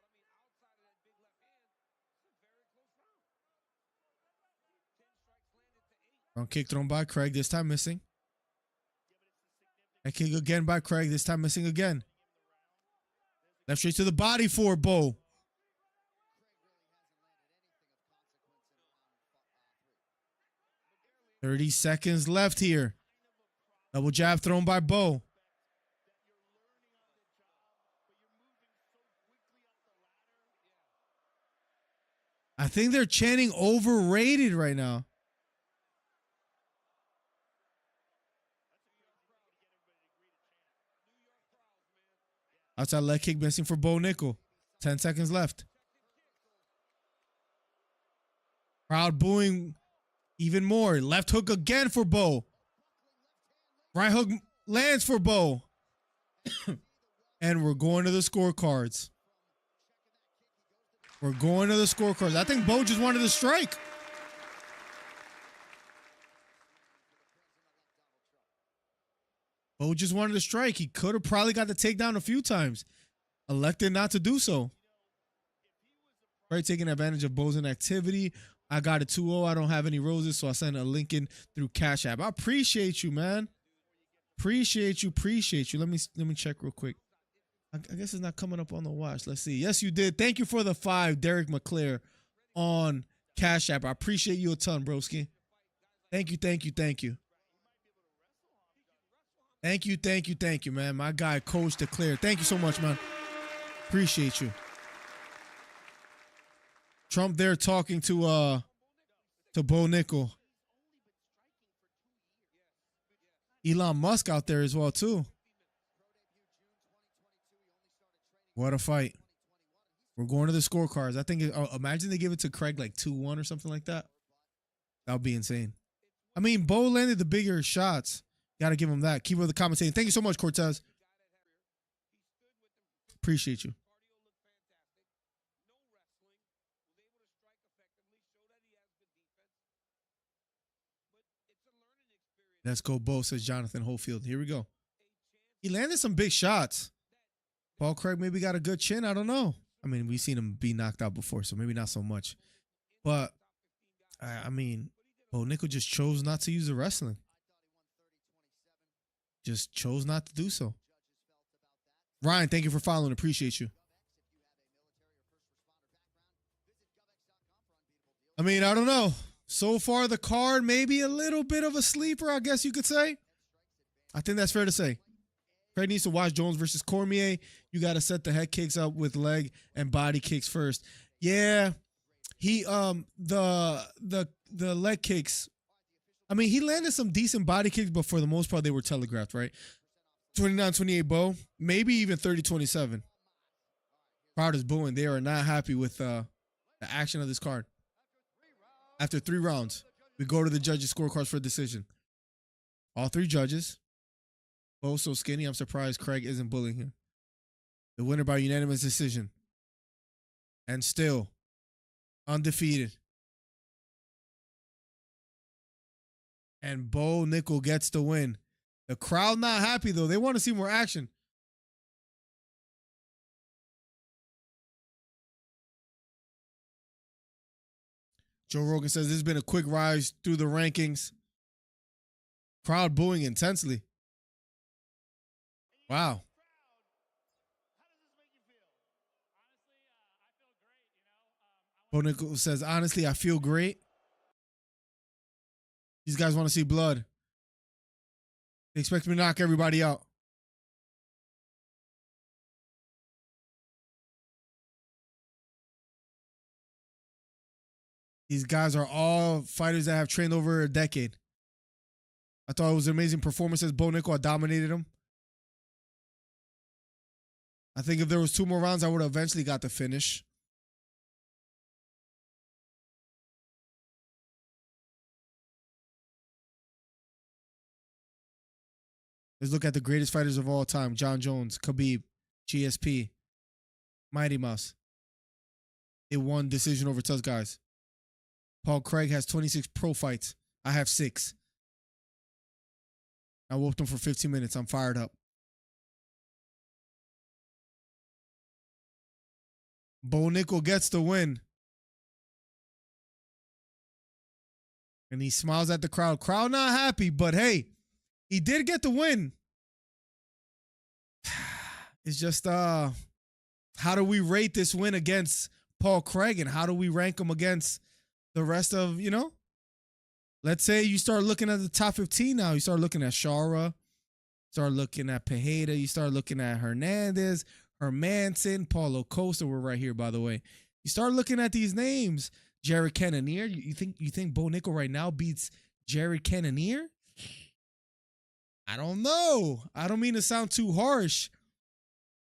Front kick thrown by Craig, this time missing. That kick again by Craig, this time missing again. Left straight to the body for Bo. .30 seconds left here. Double jab thrown by Bo. I think they're chanting overrated right now. Outside leg kick missing for Bo Nickal. 10 seconds left. Crowd booing even more. Left hook again for Bo. Right hook lands for Bo. And we're going to the scorecards. We're going to the scorecards. I think Bo just wanted to strike. Bo just wanted to strike. He could have probably got the takedown a few times. Elected not to do so. Right, taking advantage of Bo's inactivity. I got a 2-0. I don't have any roses, so I sent a link in through Cash App. I appreciate you, man. Appreciate you. Let me check real quick. I guess it's not coming up on the watch. Let's see. Yes, you did. Thank you for the 5, Derek McClare on Cash App. I appreciate you a ton, broski. Thank you. Thank you, man. My guy, Coach Declare. Thank you so much, man. Appreciate you. Trump there talking to Bo Nickal. Elon Musk out there as well, too. What a fight. We're going to the scorecards. I think, imagine they give it to Craig like 2-1 or something like that. That would be insane. I mean, Bo landed the bigger shots. Got to give him that. Keep with the commentating. Thank you so much, Cortez. Appreciate you. Let's go, Bo, says Jonathan Hofield. Here we go. He landed some big shots. Paul Craig maybe got a good chin. I don't know. I mean, we've seen him be knocked out before, so maybe not so much. But, I mean, Bo Nickal just chose not to use the wrestling. Just chose not to do so. Ryan, thank you for following. Appreciate you. I mean, I don't know. So far, the card, maybe a little bit of a sleeper, I guess you could say. I think that's fair to say. Craig needs to watch Jones versus Cormier. You got to set the head kicks up with leg and body kicks first. Yeah, he the leg kicks. I mean, he landed some decent body kicks, but for the most part, they were telegraphed, right? 29-28 Bo, maybe even 30-27. Crowd is booing. They are not happy with the action of this card. After 3 rounds, we go to the judges' scorecards for a decision. All 3 judges. Bo's so skinny, I'm surprised Craig isn't bullying him. The winner by unanimous decision. And still, undefeated. And Bo Nickal gets the win. The crowd not happy, though. They want to see more action. Joe Rogan says this has been a quick rise through the rankings. Crowd booing intensely. Wow. Bo Nickal says, honestly, I feel great. These guys want to see blood. They expect me to knock everybody out. These guys are all fighters that have trained over a decade. I thought it was an amazing performance as Bo Nickal. I dominated him. I think if there was 2 more rounds, I would have eventually got the finish. Let's look at the greatest fighters of all time. John Jones, Khabib, GSP, Mighty Mouse. It won decision over tough guys. Paul Craig has 26 pro fights. I have 6. I whooped him for 15 minutes. I'm fired up. Bo Nickal gets the win. And he smiles at the crowd. Crowd not happy, but hey, he did get the win. It's just, how do we rate this win against Paul Craig, and how do we rank him against the rest of, you know? Let's say you start looking at the top 15 now. You start looking at Shara, start looking at Pajeda, you start looking at Hernandez, Hermanson, Paulo Costa. We're right here, by the way. You start looking at these names. Jared Cannonier. You think Bo Nickal right now beats Jared Cannonier? I don't know. I don't mean to sound too harsh.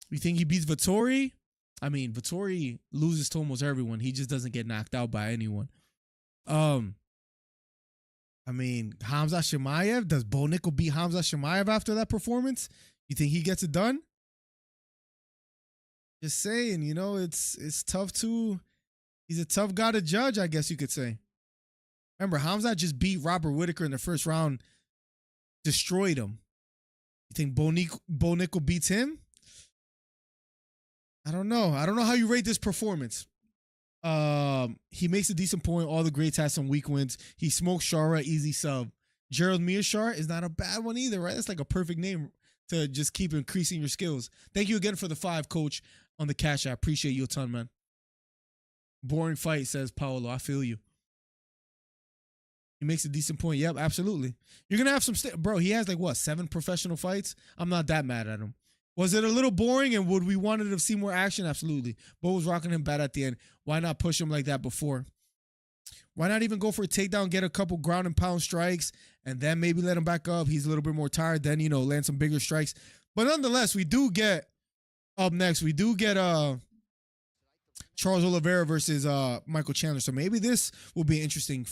You think he beats Vettori? I mean, Vettori loses to almost everyone. He just doesn't get knocked out by anyone. I mean, Hamza Chimaev. Does Bo Nickal beat Hamza Chimaev after that performance? You think he gets it done? Just saying, you know, it's tough to. He's a tough guy to judge, I guess you could say. Remember, Hamza just beat Robert Whittaker in the first round, destroyed him. You think Bo Nickal beats him? I don't know. I don't know how you rate this performance. He makes a decent point. All the greats have some weak wins. He smokes Shara, easy sub. Gerald Mearshart is not a bad one either, right? That's like a perfect name to just keep increasing your skills. Thank you again for the 5, Coach, on the cash. I appreciate you a ton, man. Boring fight, says Paolo. I feel you. He makes a decent point. Yep, absolutely. You're gonna have some bro. He has like what 7 professional fights. I'm not that mad at him. Was it a little boring and would we wanted to see more action? Absolutely. Bo was rocking him bad at the end. Why not push him like that before? Why not even go for a takedown, get a couple ground and pound strikes, and then maybe let him back up? He's a little bit more tired. Then, you know, land some bigger strikes. But nonetheless, we do get up next. We do get Charles Oliveira versus Michael Chandler. So maybe this will be an interesting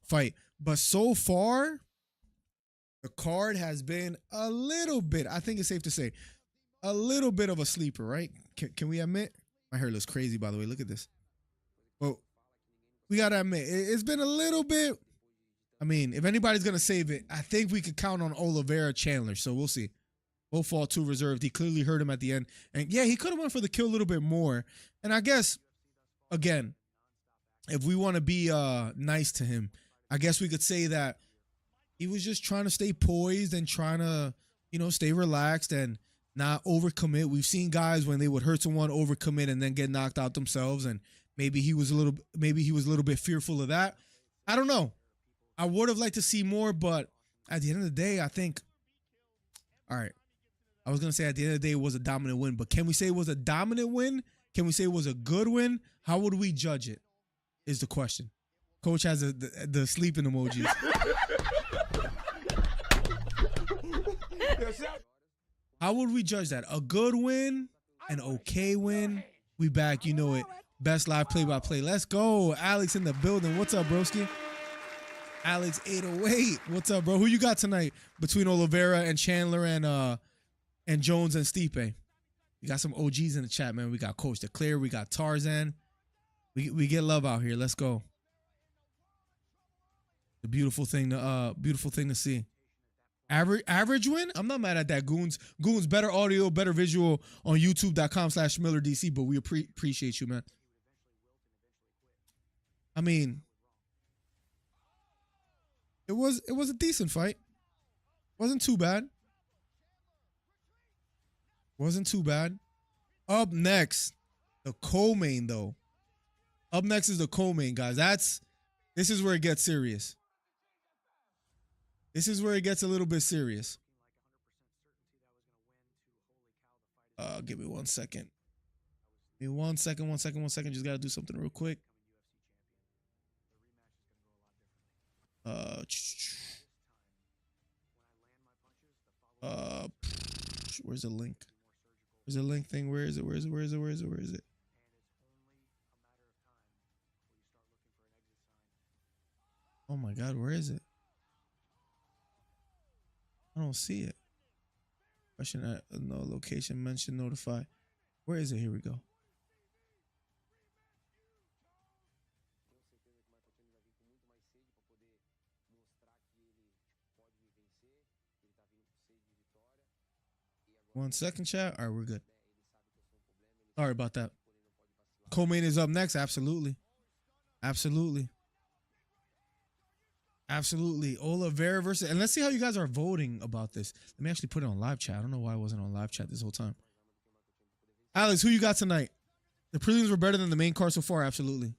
fight. But so far, the card has been a little bit, I think it's safe to say, a little bit of a sleeper, right? Can we admit? My hair looks crazy, by the way. Look at this. Well, we got to admit, it's been a little bit. I mean, if anybody's going to save it, I think we could count on Oliveira Chandler. So we'll see. Both fall too reserved. He clearly hurt him at the end. And yeah, he could have went for the kill a little bit more. And I guess, again, if we want to be nice to him, I guess we could say that he was just trying to stay poised and trying to, you know, stay relaxed and not overcommit. We've seen guys when they would hurt someone, overcommit, and then get knocked out themselves. And maybe he was a little bit fearful of that. I don't know. I would have liked to see more, but at the end of the day, I think, all right, I was going to say at the end of the day, it was a dominant win, but can we say it was a dominant win? Can we say it was a good win? How would we judge it is the question. Coach has the sleeping emojis. How would we judge that? A good win? An okay win? We back, you know it. Best live play-by-play. Let's go. Alex in the building. What's up, broski? Alex 808. What's up, bro? Who you got tonight between Oliveira and Chandler and Jones and Stipe? We got some OGs in the chat, man. We got Coach DeClaire. We got Tarzan. We get love out here. Let's go. The beautiful thing to see. Average win? I'm not mad at that, Goons. Goons, better audio, better visual on youtube.com/MillerDC, but we appreciate you, man. I mean, it was a decent fight. Wasn't too bad. Wasn't too bad. Up next, the co-main, though. Up next is the co-main, guys. This is where it gets serious. This is where it gets a little bit serious. Give me 1 second. Give me 1 second. Just got to do something real quick. Where's the link? Where's the link thing? Where is it? Where is it? Oh my God, where is it? I don't see it. Question at no location mention notify. Where is it? Here we go. One second, chat. All right, we're good. Sorry about that. Co-main is up next. Absolutely. Oliveira versus, and let's see how you guys are voting about this. Let me actually put it on live chat. I don't know why I wasn't on live chat this whole time. Alex, who you got tonight? The prelims were better than the main card so far. Absolutely.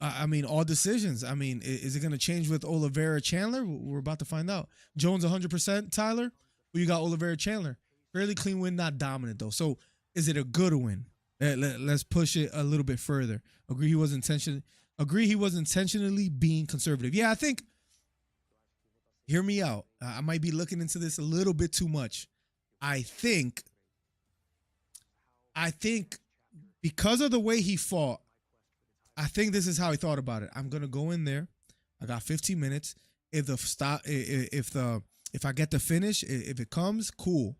I mean, all decisions. I mean, is it going to change with Oliveira Chandler? We're about to find out. Jones 100%. Tyler, who you got? Oliveira Chandler. Fairly clean win, not dominant though. So is it a good win? Let's push it a little bit further. Agree he was intentionally being conservative. Yeah, I think, hear me out. I might be looking into this a little bit too much. I think because of the way he fought, I think this is how he thought about it. I'm going to go in there. I got 15 minutes. If I get the finish, if it comes, cool.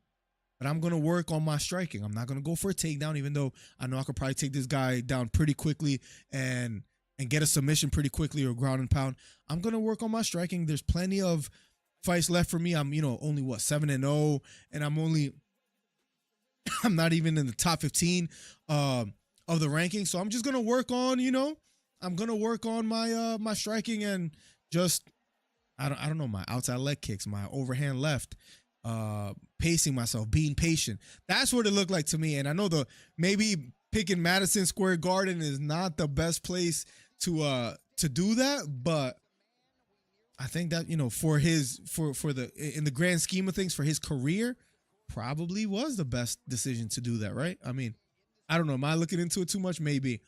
But I'm going to work on my striking. I'm not going to go for a takedown, even though I know I could probably take this guy down pretty quickly and get a submission pretty quickly or ground and pound. I'm going to work on my striking. There's plenty of fights left for me. I'm, only 7-0, and I'm not even in the top 15 of the ranking. So I'm just going to work on, I'm going to work on my my striking and just I don't know, my outside leg kicks, my overhand left, pacing myself, being patient. That's what it looked like to me. And I know maybe picking Madison Square Garden is not the best place to to do that, but I think that, you know, for the in the grand scheme of things, for his career, probably was the best decision to do that, right? I mean, I don't know. Am I looking into it too much? Maybe.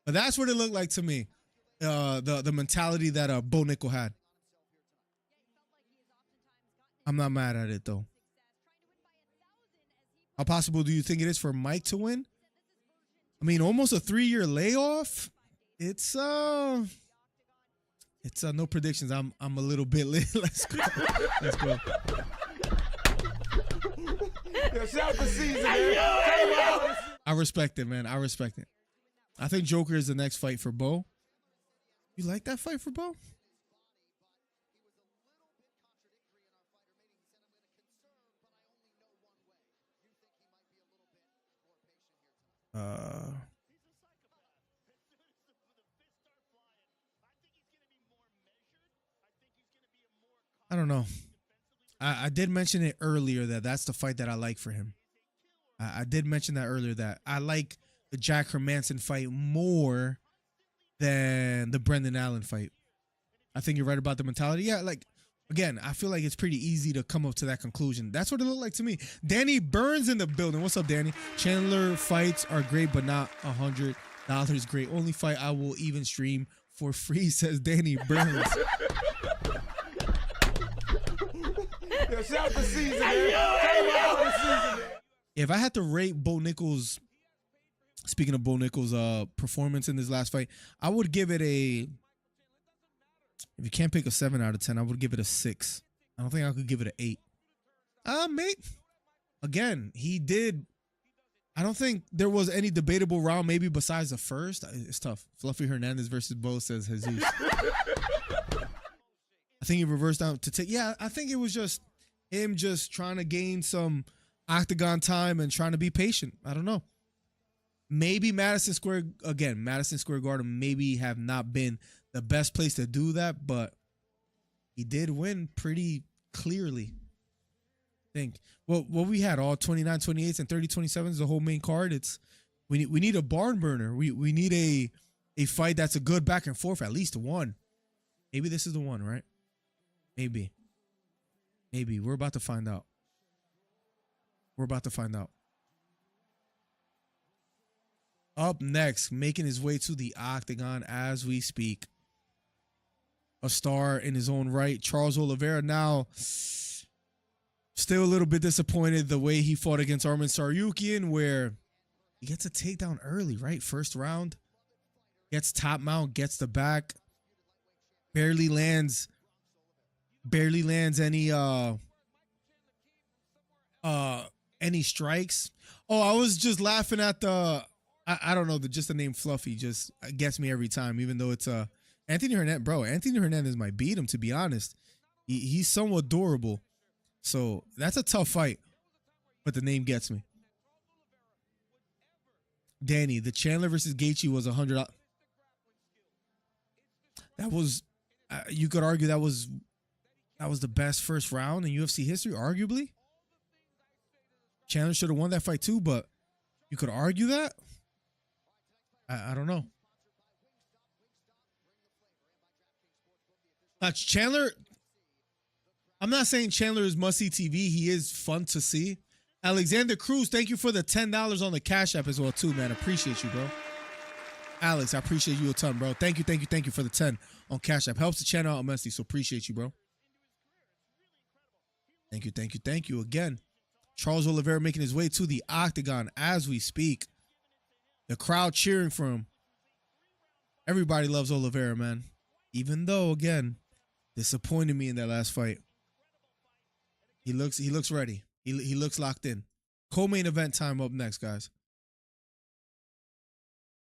But that's what it looked like to me. The mentality that Bo Nickal had. I'm not mad at it though. How possible do you think it is for Mike to win? I mean, almost a 3-year layoff. It's no predictions. I'm a little bit lit. Let's go. Let's go. Shout the season, man. I respect it, man. I respect it. I think Joker is the next fight for Bo. You like that fight for Bo? I don't know. I did mention it earlier that that's the fight that I like for him. I did mention that earlier that I like the Jack Hermanson fight more than the Brendan Allen fight. I think you're right about the mentality. Yeah, like, again, I feel like it's pretty easy to come up to that conclusion. That's what it looked like to me. Danny Burns in the building. What's up, Danny? Chandler fights are great, but not $100 great. Only fight I will even stream for free, says Danny Burns. Shout the season, man. If I had to rate Bo Nickal's, speaking of Bo Nickal's performance in this last fight, I would give it a, if you can't pick a 7 out of 10, I would give it a 6. I don't think I could give it an 8. Mate, again, he did. I don't think there was any debatable round, maybe besides the first. It's tough. Fluffy Hernandez versus Bo, says Jesus. I think he reversed down to take. Yeah, I think it was just him just trying to gain some octagon time and trying to be patient. I don't know. Maybe Madison Square Garden maybe have not been the best place to do that, but he did win pretty clearly. I think. Well, what we had all 29, 28s and 30, 27s, the whole main card. It's we need a barn burner. We need a fight that's a good back and forth, at least one. Maybe this is the one, right? Maybe. We're about to find out. Up next, making his way to the octagon as we speak. A star in his own right, Charles Oliveira. Now, still a little bit disappointed the way he fought against Arman Tsarukyan, where he gets a takedown early, right? First round. Gets top mount, gets the back. Barely lands any strikes. Oh, I was just laughing at the I don't know, just the name Fluffy just gets me every time, even though it's Anthony Hernandez. Bro, Anthony Hernandez might beat him, to be honest. He's somewhat durable. So that's a tough fight. But the name gets me. Danny, the Chandler versus Gaethje was $100. That was you could argue that was the best first round in UFC history, arguably. Chandler should have won that fight too, but you could argue that. I don't know. Chandler, I'm not saying Chandler is must-see TV. He is fun to see. Alexander Cruz, thank you for the $10 on the Cash App as well too, man. Appreciate you, bro. Alex, I appreciate you a ton, bro. Thank you for the 10 on Cash App. Helps the channel out immensely, so appreciate you, bro. Thank you again. Charles Oliveira making his way to the octagon as we speak. The crowd cheering for him. Everybody loves Oliveira, man. Even though, again, disappointed me in that last fight. He looks ready. He looks locked in. Co-main event time up next, guys.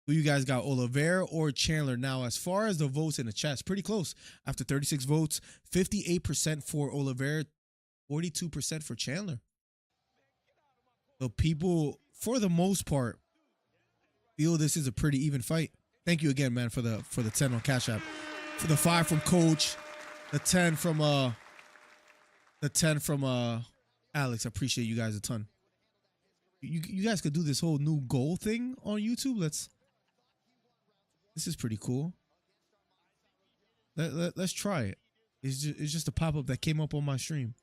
Who you guys got, Oliveira or Chandler? Now, as far as the votes in the chat, it's pretty close. After 36 votes, 58% for Oliveira, 42% for Chandler. So people, for the most part, feel this is a pretty even fight. Thank you again, man, for the 10 on Cash App. For the 5 from Coach, the 10 from Alex. I appreciate you guys a ton. You guys could do this whole new goal thing on YouTube. This is pretty cool. Let's try it. It's just a pop-up that came up on my stream.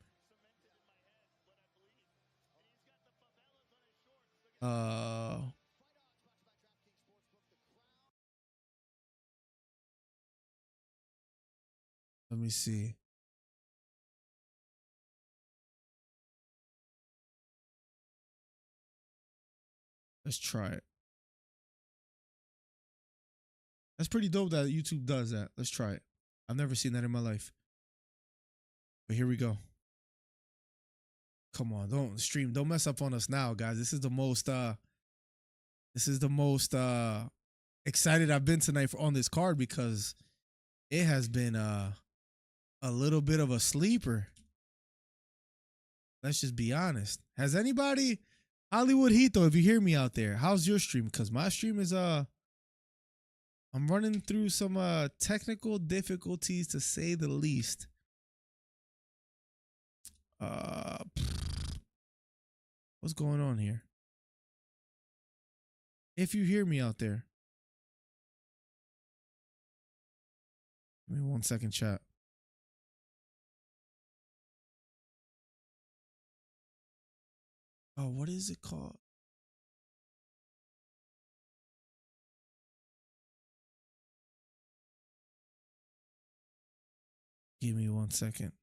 Let me see. Let's try it. That's pretty dope that YouTube does that. Let's try it. I've never seen that in my life. But here we go. Come on, don't mess up on us now, guys. This is the most excited I've been tonight on this card because it has been a little bit of a sleeper. Let's just be honest. Has anybody, Hollywood Heat though, if you hear me out there, how's your stream? Because my stream is I'm running through some technical difficulties to say the least. What's going on here? If you hear me out there, give me 1 second, chat. Oh, what is it called? Give me 1 second.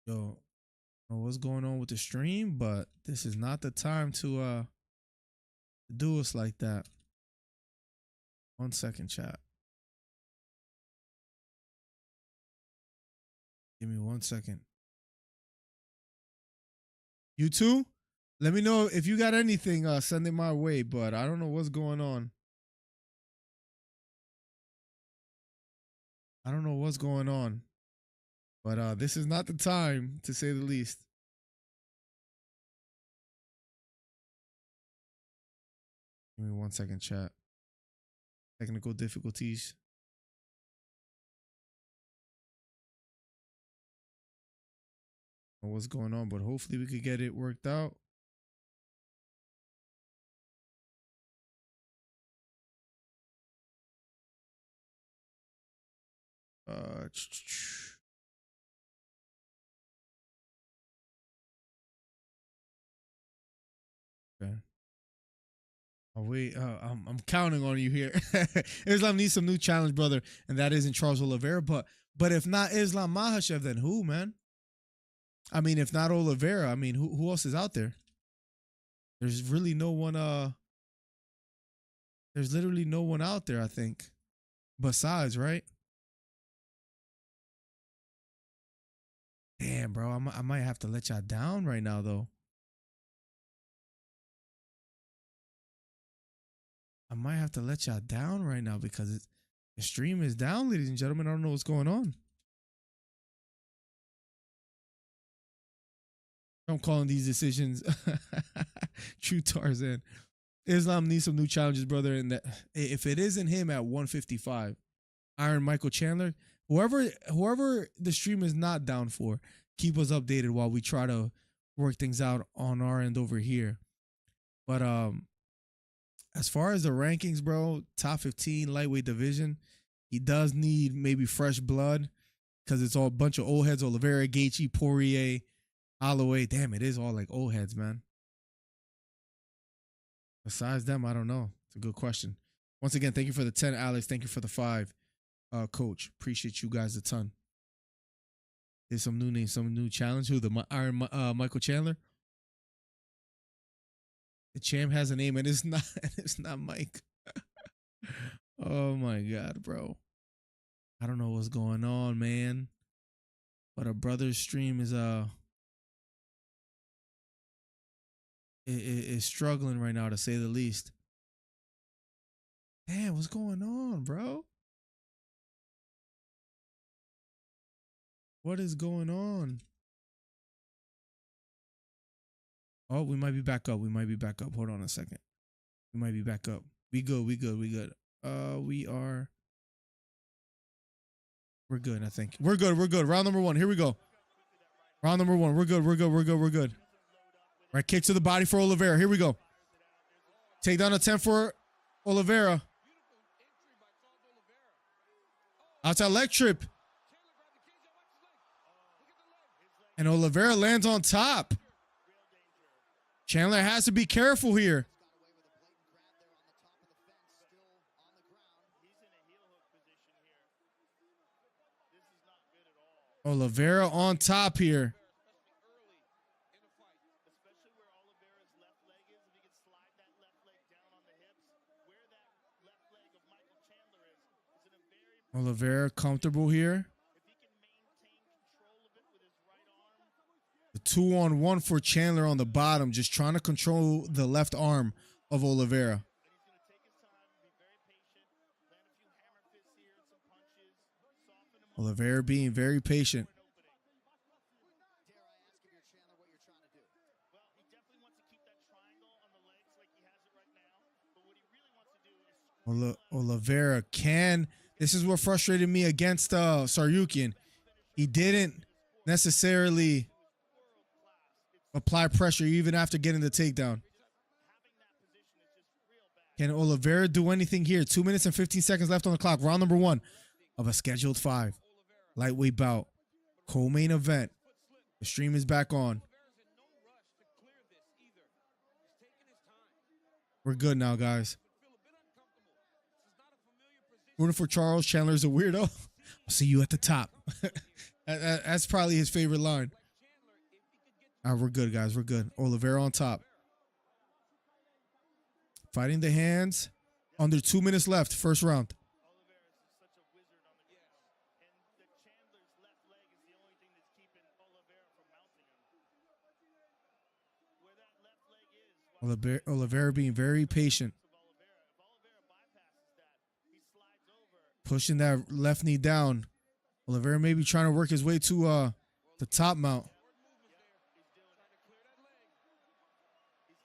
Yo, I don't know what's going on with the stream, but this is not the time to do us like that. 1 second, chat. Give me 1 second. You too? Let me know if you got anything, send it my way, but I don't know what's going on. I don't know what's going on. But this is not the time, to say the least. Give me 1 second, chat. Technical difficulties. I don't know what's going on, but hopefully we could get it worked out. Okay. Oh wait, I'm counting on you here. Islam needs some new challenge, brother, and that isn't Charles Oliveira. But if not Islam Makhachev, then who, man? I mean, if not Oliveira, I mean, who else is out there? There's really no one. There's literally no one out there, I think, besides, right? Damn, bro, I might have to let y'all down right now, though. I might have to let y'all down right now because the stream is down, ladies and gentlemen. I don't know what's going on. I'm calling these decisions. True Tarzan. Islam needs some new challenges, brother. And that if it isn't him at 155, Iron Michael Chandler, whoever the stream is not down for, keep us updated while we try to work things out on our end over here. But as far as the rankings, bro, top 15 lightweight division, he does need maybe fresh blood because it's all a bunch of old heads: Oliveira, Gaethje, Poirier, Holloway. Damn, it is all like old heads, man. Besides them, I don't know. It's a good question. Once again, thank you for the 10, Alex. Thank you for the 5, Coach. Appreciate you guys a ton. There's some new names, some new challenge. Who? The Iron Michael Chandler. The champ has a name, and it's not Mike. Oh my God, bro. I don't know what's going on, man. But a brother's stream is struggling right now, to say the least. Damn, what's going on, bro? What is going on? Oh, we might be back up. Hold on a second. We might be back up. We good. We're good, I think. We're good. Round number 1. Here we go. Round number 1. We're good. Right, kick to the body for Oliveira. Here we go. Take down a 10 for Oliveira. Outside leg trip. And Oliveira lands on top. Chandler has to be careful here. Oliveira on top here. Oliveira comfortable here. The 2-on-1 for Chandler on the bottom, just trying to control the left arm of Oliveira. Oliveira being very patient. Oliveira can. This is what frustrated me against Tsarukyan. He didn't necessarily apply pressure even after getting the takedown. Can Oliveira do anything here? 2 minutes and 15 seconds left on the clock. Round number 1 of a scheduled 5. Lightweight bout. Co-main event. The stream is back on. We're good now, guys. Rooting for Charles. Chandler's a weirdo. I'll see you at the top. That's probably his favorite line. All right, we're good, guys. We're good. Oliveira on top. Fighting the hands. Under 2 minutes left. First round. Oliveira being very patient. Pushing that left knee down. Oliveira may be trying to work his way to the top mount.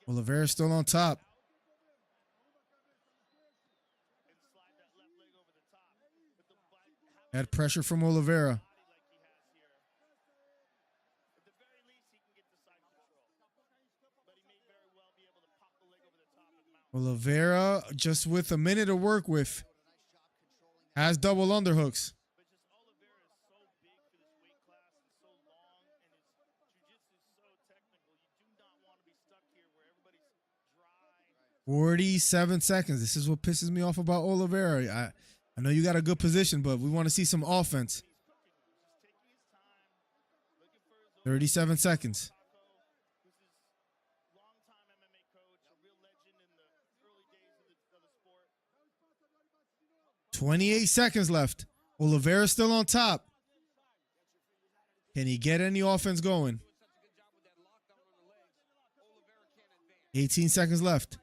Oliveira still on top. Had pressure from Oliveira. Oliveira, just with a minute to work with, has double underhooks. "47 seconds. This is what pisses me off about Oliveira. I know you got a good position, but we want to see some offense. 37 seconds. 28 seconds left. Oliveira still on top. Can he get any offense going? 18 seconds left.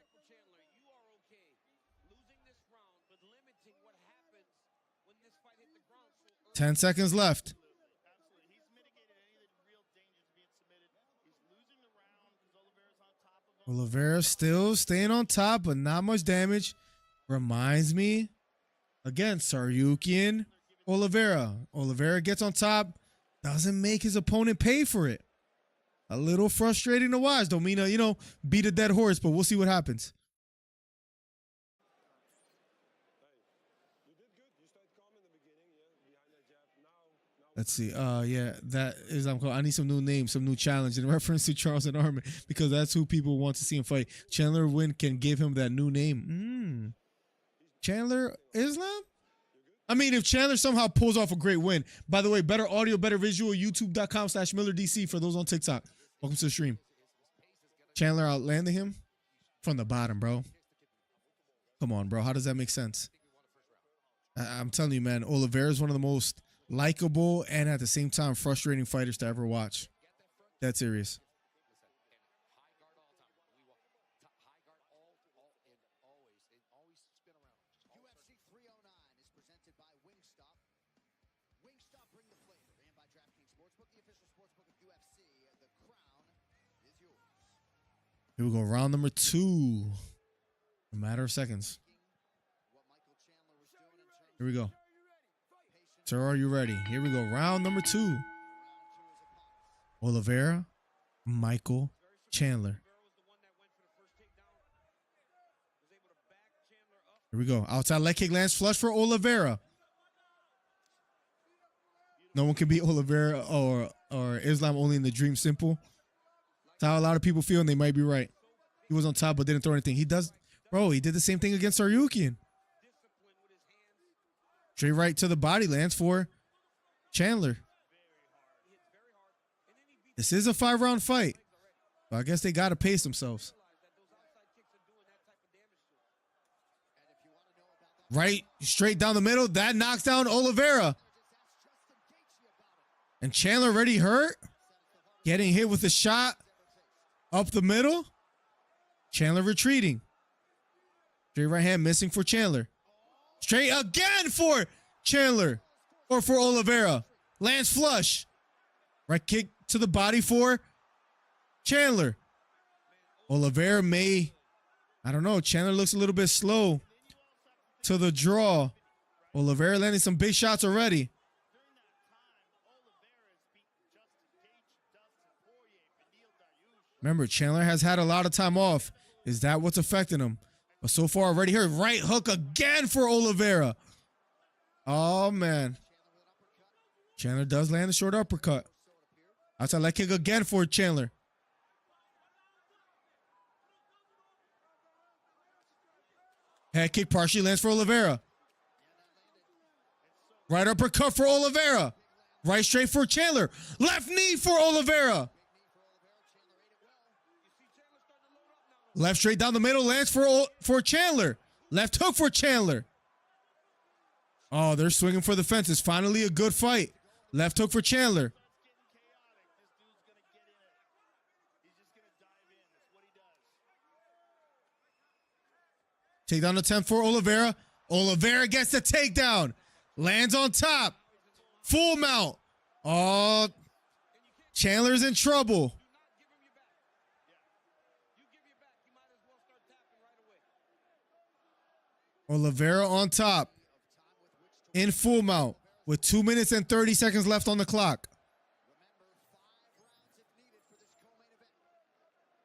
10 seconds left. Oliveira still staying on top, but not much damage. Reminds me, again, Tsarukyan, Oliveira. Oliveira gets on top, doesn't make his opponent pay for it. A little frustrating to watch. Don't mean to, beat a dead horse, but we'll see what happens. Let's see. Yeah, that is. I need some new names, some new challenge in reference to Charles and Armin, because that's who people want to see him fight. Chandler win can give him that new name. Chandler Islam? I mean, if Chandler somehow pulls off a great win. By the way, better audio, better visual, youtube.com/MillerDC for those on TikTok. Welcome to the stream. Chandler outlanding him from the bottom, bro. Come on, bro. How does that make sense? I'm telling you, man, Oliveira is one of the most likable and at the same time frustrating fighters to ever watch. That's serious. UFC 309 is presented by Wingstop. Wingstop, bring the flavor. And by DraftKings Sportsbook, the official sportsbook of UFC. The crown is yours. Here we go. Round number 2. A matter of seconds. Here we go. Sir, are you ready? Here we go. Round number 2. Oliveira, Michael Chandler. Here we go. Outside leg kick lands flush for Oliveira. No one can beat Oliveira or Islam only in the dream simple. That's how a lot of people feel, and they might be right. He was on top but didn't throw anything. He does, bro, he did the same thing against Saryukian. Straight right to the body lands for Chandler. This is a 5-round fight. So I guess they got to pace themselves. Right, straight down the middle. That knocks down Oliveira. And Chandler already hurt. Getting hit with a shot up the middle. Chandler retreating. Straight right hand missing for Chandler. Straight again for Chandler. Or for Oliveira. Lands flush. Right kick to the body for Chandler. Oliveira may, I don't know. Chandler looks a little bit slow to the draw. Oliveira landing some big shots already. Remember, Chandler has had a lot of time off. Is that what's affecting him? But so far already here, right hook again for Oliveira. Oh, man. Chandler does land a short uppercut. Outside leg kick again for Chandler. Head kick partially lands for Oliveira. Right uppercut for Oliveira. Right straight for Chandler. Left knee for Oliveira. Left straight down the middle lands for Chandler. Left hook for Chandler. Oh, they're swinging for the fences. Finally a good fight. Left hook for Chandler. Takedown attempt for Oliveira. Oliveira gets the takedown. Lands on top. Full mount. Oh, Chandler's in trouble. Oliveira on top. In full mount. With 2 minutes and 30 seconds left on the clock.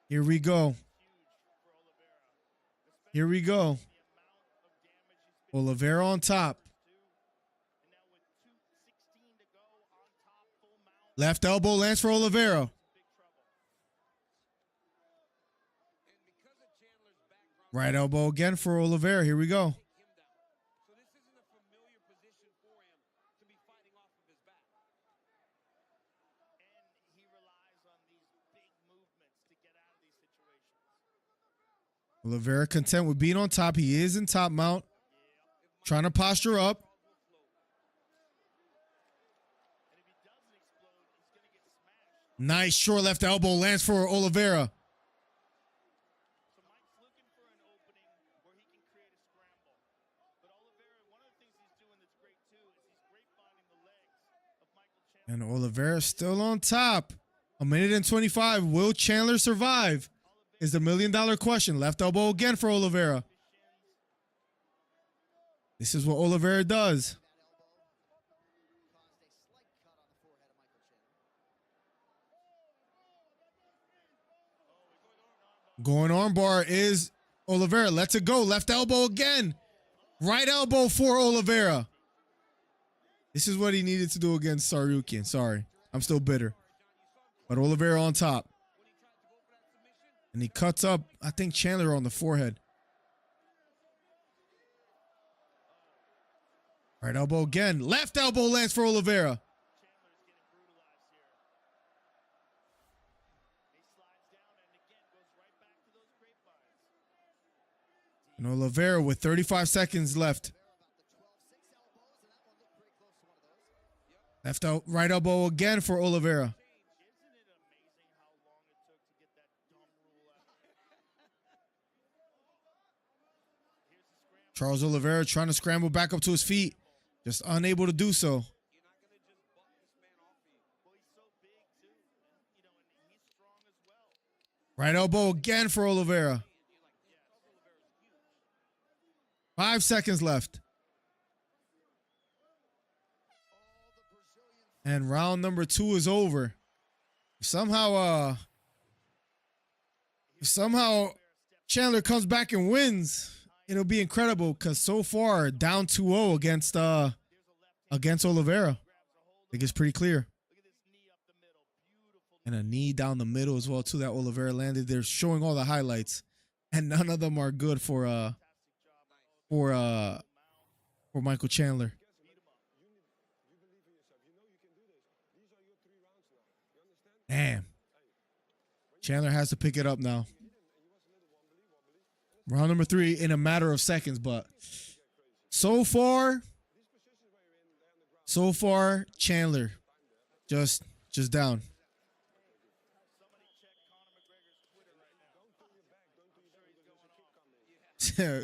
Here we go. Here we go. Oliveira on top. Left elbow lands for Oliveira. Right elbow again for Oliveira. Here we go. Oliveira content with being on top. He is in top mount. Trying to posture up. Nice short left elbow lands for Oliveira. And Oliveira still on top. 1:25. Will Chandler survive? Is the $1 million question. Left elbow again for Oliveira. This is what Oliveira does. Going armbar is Oliveira. Lets it go. Left elbow again. Right elbow for Oliveira. This is what he needed to do against Saryukian. Sorry. I'm still bitter. But Oliveira on top. And he cuts up, I think, Chandler on the forehead. Right elbow again. Left elbow lands for Oliveira. And Oliveira with 35 seconds left. Left out, right elbow again for Oliveira. Charles Oliveira trying to scramble back up to his feet. Just unable to do so. Right elbow again for Oliveira. 5 seconds left. And round number 2 is over. Somehow Chandler comes back and wins, it'll be incredible because so far down 2-0 against Oliveira. I think it's pretty clear. And a knee down the middle as well too that Oliveira landed. They're showing all the highlights, and none of them are good for Michael Chandler. Damn. Chandler has to pick it up now. Round number 3 in a matter of seconds, but so far, Chandler just down.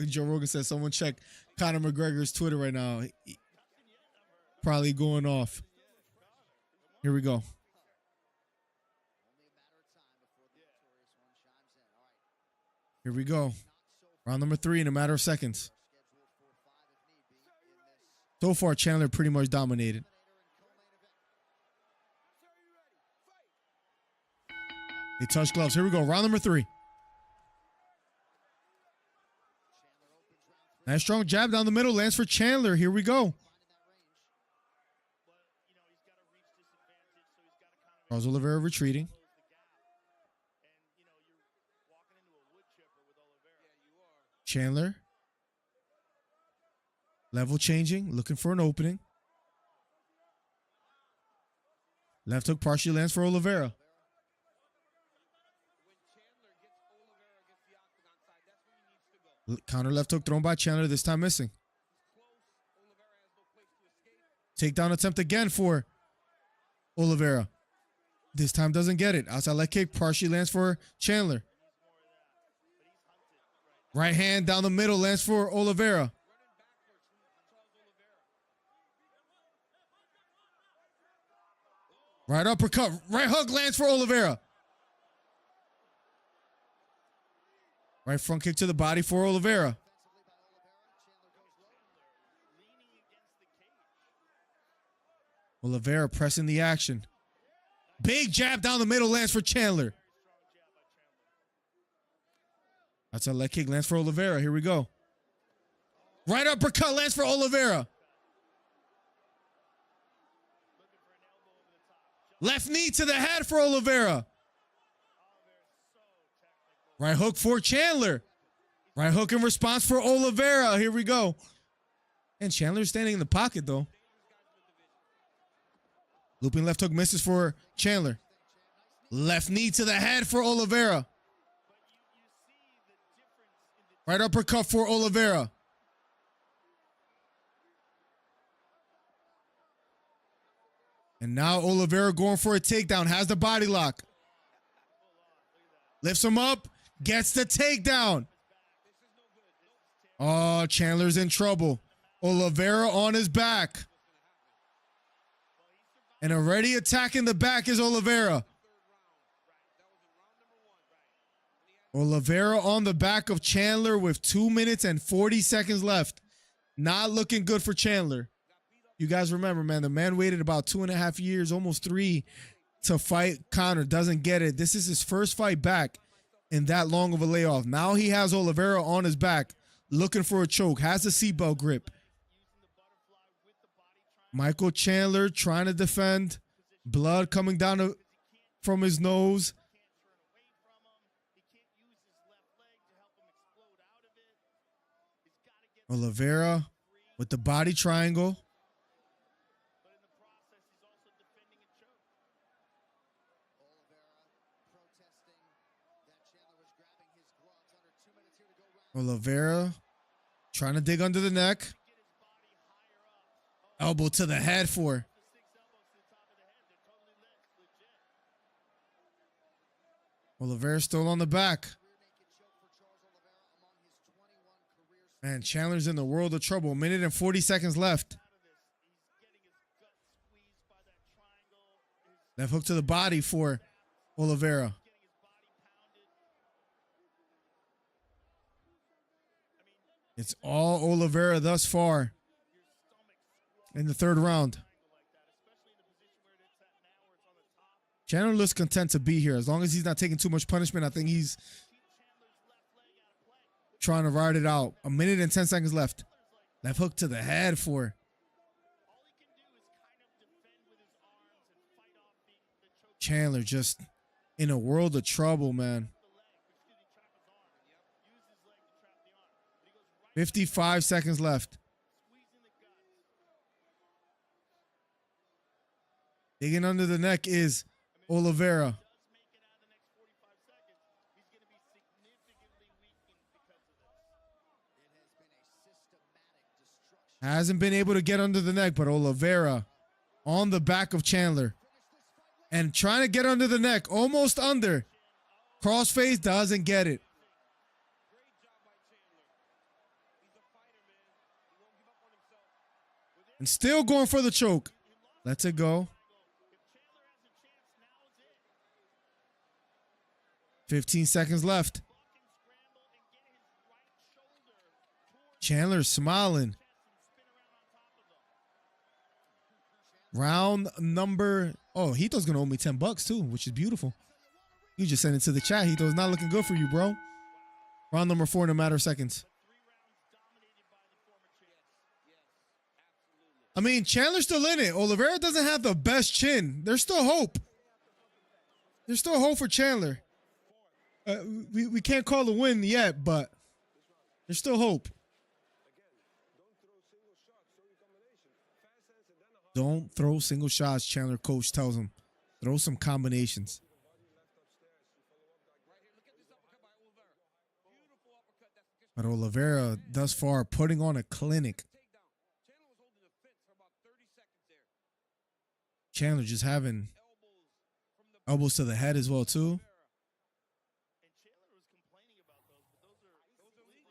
Joe Rogan says someone check Conor McGregor's Twitter right now. Probably going off. Here we go. Here we go. Round number 3 in a matter of seconds. So far, Chandler pretty much dominated. They touch gloves. Here we go. Round number 3. Nice strong jab down the middle. Lands for Chandler. Here we go. Charles Oliveira retreating. Chandler. Level changing. Looking for an opening. Left hook partially lands for Oliveira. Counter left hook thrown by Chandler, this time missing. Takedown attempt again for Oliveira. This time doesn't get it. Outside leg kick partially lands for Chandler. Right hand down the middle lands for Oliveira. Right uppercut. Right hook lands for Oliveira. Right front kick to the body for Oliveira. Oliveira pressing the action. Big jab down the middle lands for Chandler. That's a leg kick lands for Oliveira. Here we go. Right uppercut lands for Oliveira. Left knee to the head for Oliveira. Right hook for Chandler. Right hook in response for Oliveira. Here we go. And Chandler's standing in the pocket, though. Looping left hook misses for Chandler. Left knee to the head for Oliveira. Right uppercut for Oliveira. And now Oliveira going for a takedown. Has the body lock. Lifts him up. Gets the takedown. Oh, Chandler's in trouble. Oliveira on his back. And already attacking the back is Oliveira. Oliveira on the back of Chandler with 2 minutes and 40 seconds left. Not looking good for Chandler. You guys remember, man, the man waited about 2.5 years, almost 3, to fight Conor. Doesn't get it. This is his first fight back in that long of a layoff. Now he has Oliveira on his back, looking for a choke. Has the seatbelt grip. Michael Chandler trying to defend. Blood coming down from his nose. Oliveira with the body triangle. Oliveira trying to dig under the neck. Elbow to the head for. Oliveira still on the back. Man, Chandler's in the world of trouble. 1 minute and 40 seconds left. Left hook to the body for Oliveira. It's all Oliveira thus far in the third round. Chandler looks content to be here. As long as he's not taking too much punishment, I think he's trying to ride it out. 1 minute and 10 seconds left. Left hook to the head for Chandler. Just in a world of trouble, man. 55 seconds left. Digging under the neck is Oliveira. Hasn't been able to get under the neck, but Oliveira on the back of Chandler. And trying to get under the neck, almost under. Crossface doesn't get it. And still going for the choke. Lets it go. 15 seconds left. Chandler's smiling. Round number... Oh, Hito's going to owe me $10 too, which is beautiful. You just sent it to the chat. Hito's not looking good for you, bro. Round number 4 in a matter of seconds. I mean, Chandler's still in it. Oliveira doesn't have the best chin. There's still hope. There's still hope for Chandler. We can't call the win yet, but there's still hope. Don't throw single shots, Chandler coach tells him. Throw some combinations. But Oliveira, thus far, putting on a clinic. Chandler just having elbows to the head as well, too.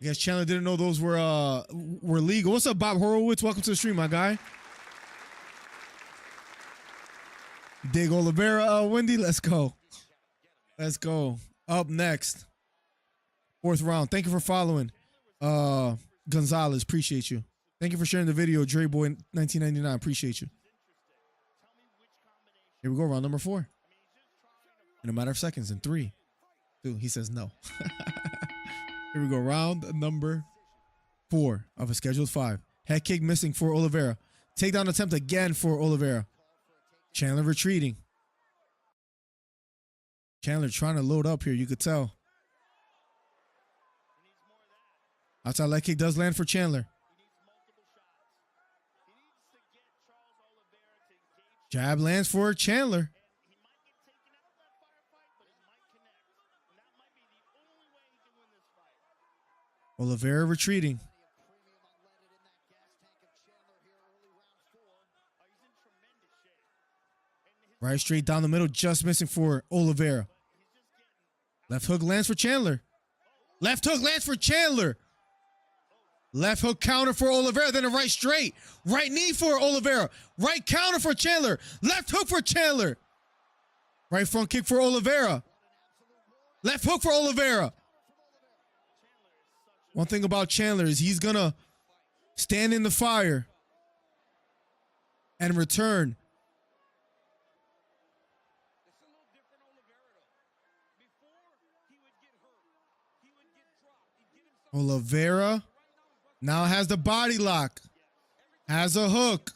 I guess Chandler didn't know those were legal. What's up, Bob Horowitz? Welcome to the stream, my guy. Dig Oliveira, Wendy. Let's go. Let's go. Up next. 4th round. Thank you for following. Gonzalez, appreciate you. Thank you for sharing the video, Dre Boy 1999. Appreciate you. Here we go, round number 4. In a matter of seconds, in 3, 2. He says no. Here we go, round number 4 of a scheduled 5. Head kick missing for Oliveira. Takedown attempt again for Oliveira. Chandler retreating. Chandler trying to load up here, you could tell. Outside leg kick does land for Chandler. Jab lands for Chandler. Oliveira retreating. Right straight down the middle, just missing for Oliveira. Left hook lands for Chandler. Left hook lands for Chandler. Left hook counter for Oliveira, then a right straight. Right knee for Oliveira. Right counter for Chandler. Left hook for Chandler. Right front kick for Oliveira. Left hook for Oliveira. One thing about Chandler is he's going to stand in the fire and return. Oliveira now has the body lock, has a hook,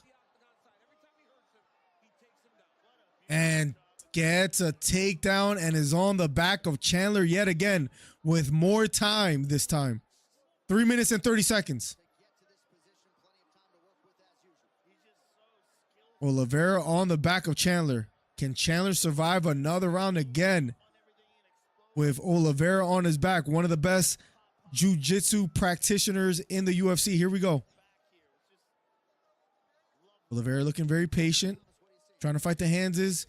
and gets a takedown and is on the back of Chandler yet again with more time this time. 3 minutes and 30 seconds. Oliveira on the back of Chandler. Can Chandler survive another round again with Oliveira on his back? One of the best jiu-jitsu practitioners in the UFC. Here we go. Oliveira looking very patient. Trying to fight the hands is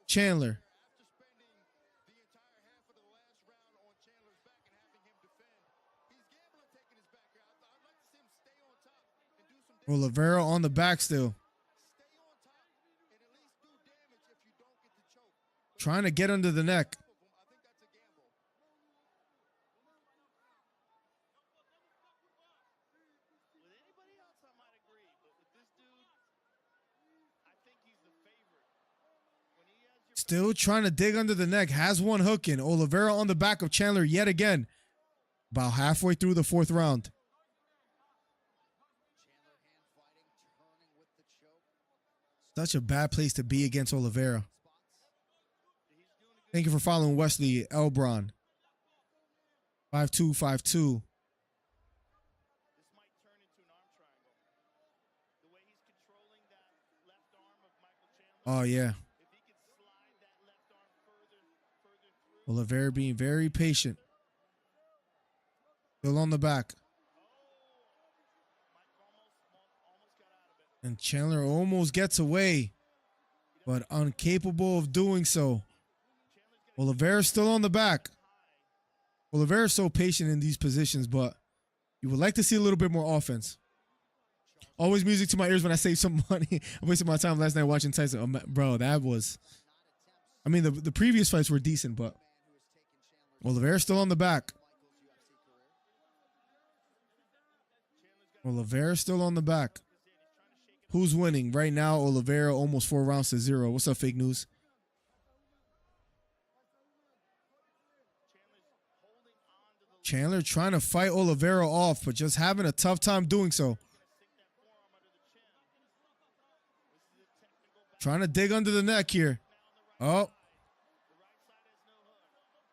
Chandler. Oliveira on the back still. Trying to get under the neck. Still trying to dig under the neck. Has one hook in. Oliveira on the back of Chandler yet again. About halfway through the 4th round. Such a bad place to be against Oliveira. Thank you for following Wesley Elbron. 5'2", 5'2". Oh, yeah. Oliveira being very patient. Still on the back. And Chandler almost gets away, but incapable of doing so. Oliveira's still on the back. Oliveira's so patient in these positions, but you would like to see a little bit more offense. Always music to my ears when I save some money. I wasted my time last night watching Tyson. Bro, that was... I mean, the previous fights were decent, but Oliveira's still on the back. Oliveira's still on the back. Who's winning? Right now, Oliveira almost 4 rounds to 0. What's up, fake news? Chandler trying to fight Oliveira off, but just having a tough time doing so. Trying to dig under the neck here. Oh.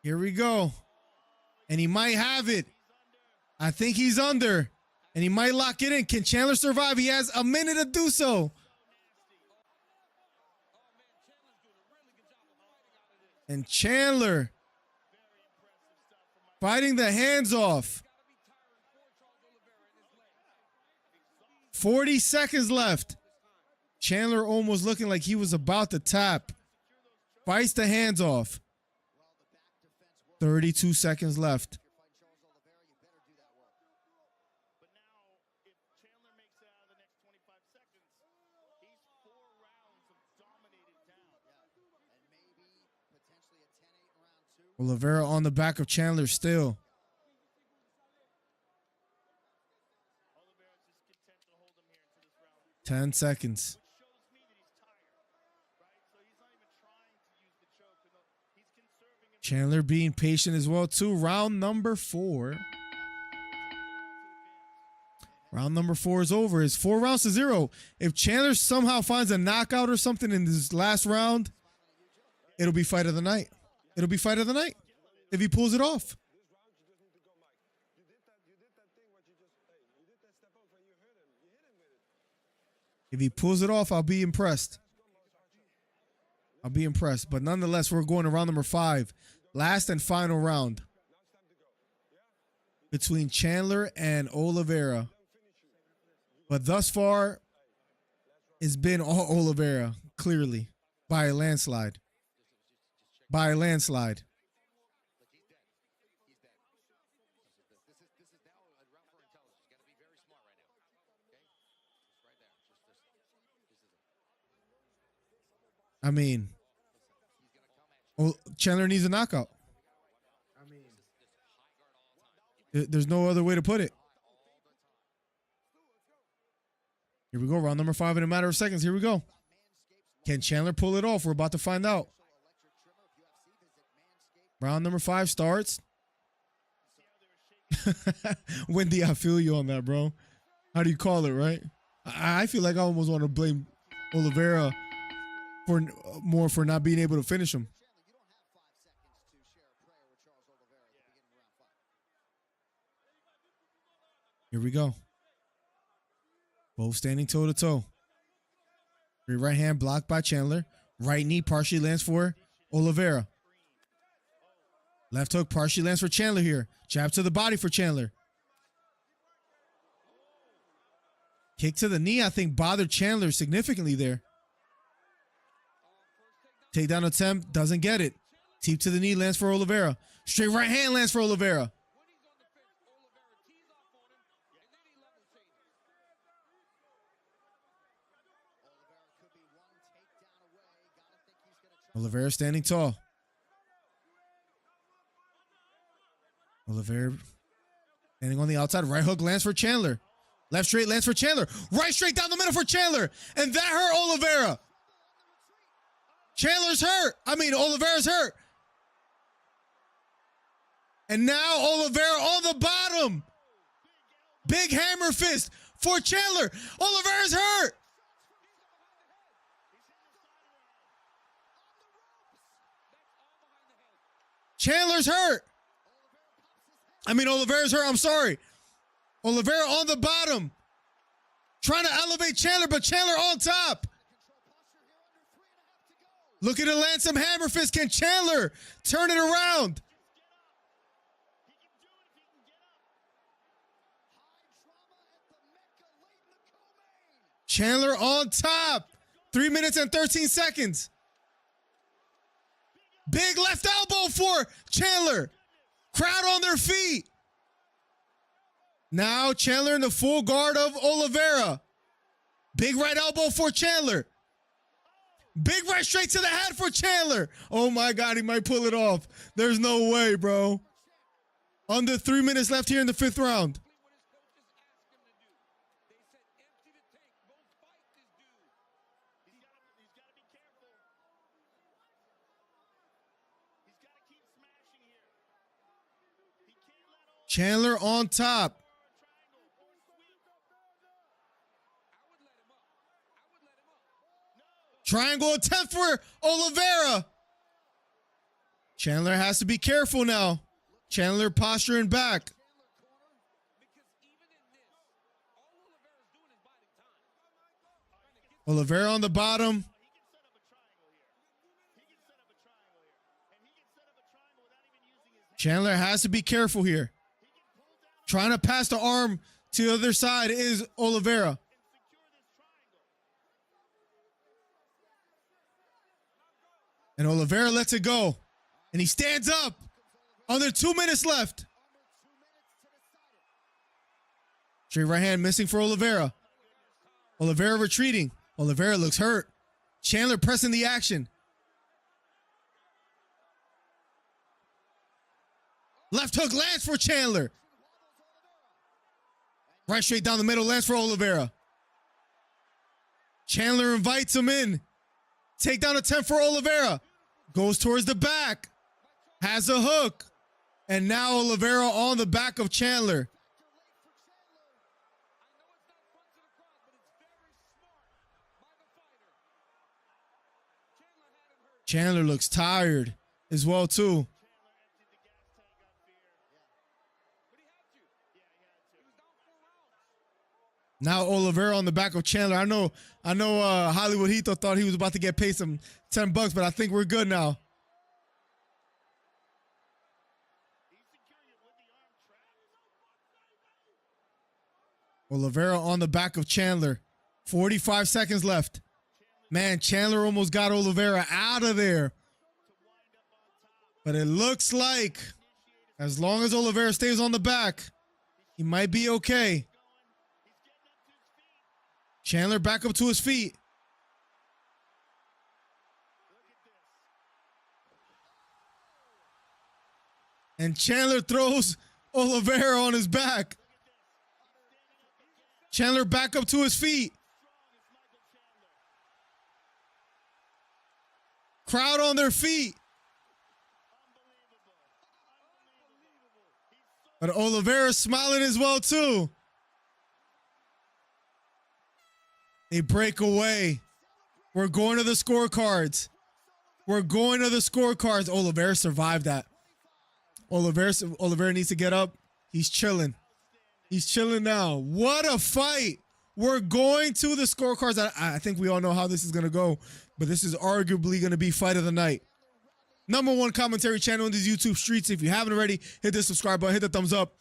Here we go. And he might have it. I think he's under. And he might lock it in. Can Chandler survive? He has a minute to do so. And Chandler fighting the hands off. 40 seconds left. Chandler almost looking like he was about to tap. Fights the hands off. 32 seconds left. Oliveira on the back of Chandler still. Ten seconds. Chandler being patient as well too. Round number 4. Round number 4 is over. It's 4 rounds to 0. If Chandler somehow finds a knockout or something in this last round, it'll be fight of the night. It'll be fight of the night if he pulls it off. If he pulls it off, I'll be impressed. I'll be impressed. But nonetheless, we're going to round number 5. Last and final round between Chandler and Oliveira. But thus far, it's been all Oliveira, clearly, by a landslide. By a landslide. I mean, Chandler needs a knockout. I mean, there's no other way to put it. Here we go. Round number 5 in a matter of seconds. Here we go. Can Chandler pull it off? We're about to find out. Round number 5 starts. Wendy, I feel you on that, bro. How do you call it, right? I feel like I almost want to blame Oliveira for not being able to finish him. Here we go. Both standing toe to toe. Right hand blocked by Chandler. Right knee partially lands for Oliveira. Left hook partially lands for Chandler here. Jab to the body for Chandler. Kick to the knee, I think, bothered Chandler significantly there. Takedown attempt, doesn't get it. Teep to the knee lands for Oliveira. Straight right hand lands for Oliveira. Oliveira standing tall. Oliveira standing on the outside. Right hook lands for Chandler. Left straight lands for Chandler. Right straight down the middle for Chandler. And that hurt Oliveira. Chandler's hurt. I mean, Oliveira's hurt. And now Oliveira on the bottom. Big hammer fist for Chandler. Oliveira's hurt. Chandler's hurt. Oliveira's hurt. I'm sorry. Oliveira on the bottom. Trying to elevate Chandler, but Chandler on top. Looking to land some hammer fist. Can Chandler turn it around? Chandler on top. 3 minutes and 13 seconds. Big left elbow for Chandler. Crowd on their feet. Now Chandler in the full guard of Oliveira. Big right elbow for Chandler. Big right straight to the head for Chandler. Oh my God, he might pull it off. There's no way, bro. Under 3 minutes left here in the 5th round. Chandler on top. Triangle attempt for Oliveira. Chandler has to be careful now. Chandler posturing back. Oliveira on the bottom. Chandler has to be careful here. Trying to pass the arm to the other side is Oliveira. And Oliveira lets it go. And he stands up. Under 2 minutes left. Straight right hand missing for Oliveira. Oliveira retreating. Oliveira looks hurt. Chandler pressing the action. Left hook lands for Chandler. Right straight down the middle lands for Oliveira. Chandler invites him in. Takedown attempt for Oliveira. Goes towards the back. Has a hook. And now Oliveira on the back of Chandler. Chandler looks tired as well, too. Now Oliveira on the back of Chandler. I know Hollywood Hito thought he was about to get paid some $10, but I think we're good now. Oliveira on the back of Chandler. 45 seconds left. Man, Chandler almost got Oliveira out of there. But it looks like as long as Oliveira stays on the back, he might be okay. Chandler back up to his feet. And Chandler throws Oliveira on his back. Chandler back up to his feet. Crowd on their feet. But Oliveira's smiling as well, too. They break away. We're going to the scorecards. We're going to the scorecards. Oliveira survived that. Oliveira needs to get up. He's chilling. He's chilling now. What a fight. We're going to the scorecards. I think we all know how this is going to go, but this is arguably going to be fight of the night. #1 commentary channel in these YouTube streets. If you haven't already, hit the subscribe button, hit the thumbs up.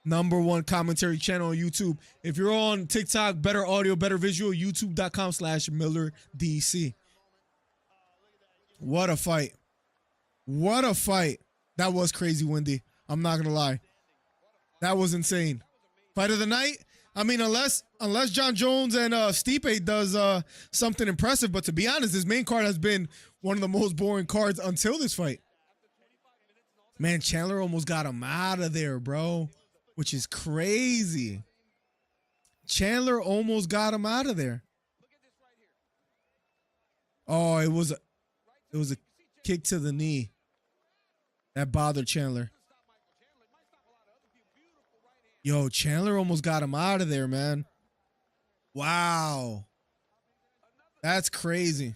#1 commentary channel on YouTube. If you're on TikTok, better audio, better visual, youtube.com/MillerDC. What a fight. What a fight. That was crazy, Wendy. I'm not going to lie. That was insane. Fight of the night? I mean, unless John Jones and Stipe does something impressive, but to be honest, this main card has been one of the most boring cards until this fight. Man, Chandler almost got him out of there, bro, which is crazy. Chandler almost got him out of there. Oh, it was a kick to the knee that bothered Chandler. Yo, Chandler almost got him out of there, man. Wow. That's crazy.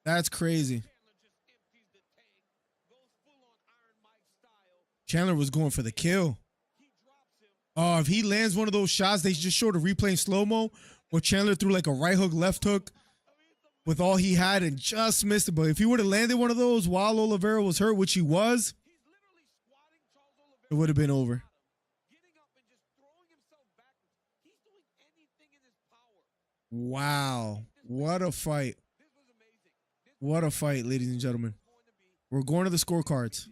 That's crazy. Chandler was going for the kill. Oh, if he lands one of those shots, they just showed a replay in slow-mo where Chandler threw like a right hook, left hook with all he had and just missed it. But if he would have landed one of those while Oliveira was hurt, which he was, it would have been over. Wow. What a fight. What a fight, ladies and gentlemen. We're going to the scorecards.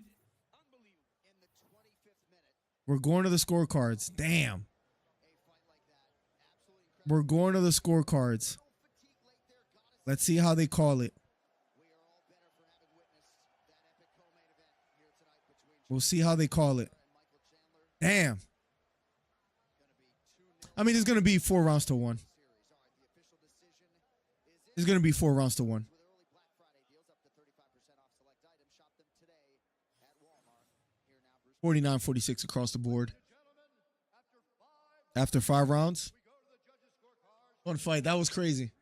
We're going to the scorecards. Damn. We're going to the scorecards. Let's see how they call it. We'll see how they call it. Damn. I mean, it's going to be 4 rounds to 1. It's going to be 4 rounds to 1. 49-46 across the board. After 5 rounds. One fight. That was crazy.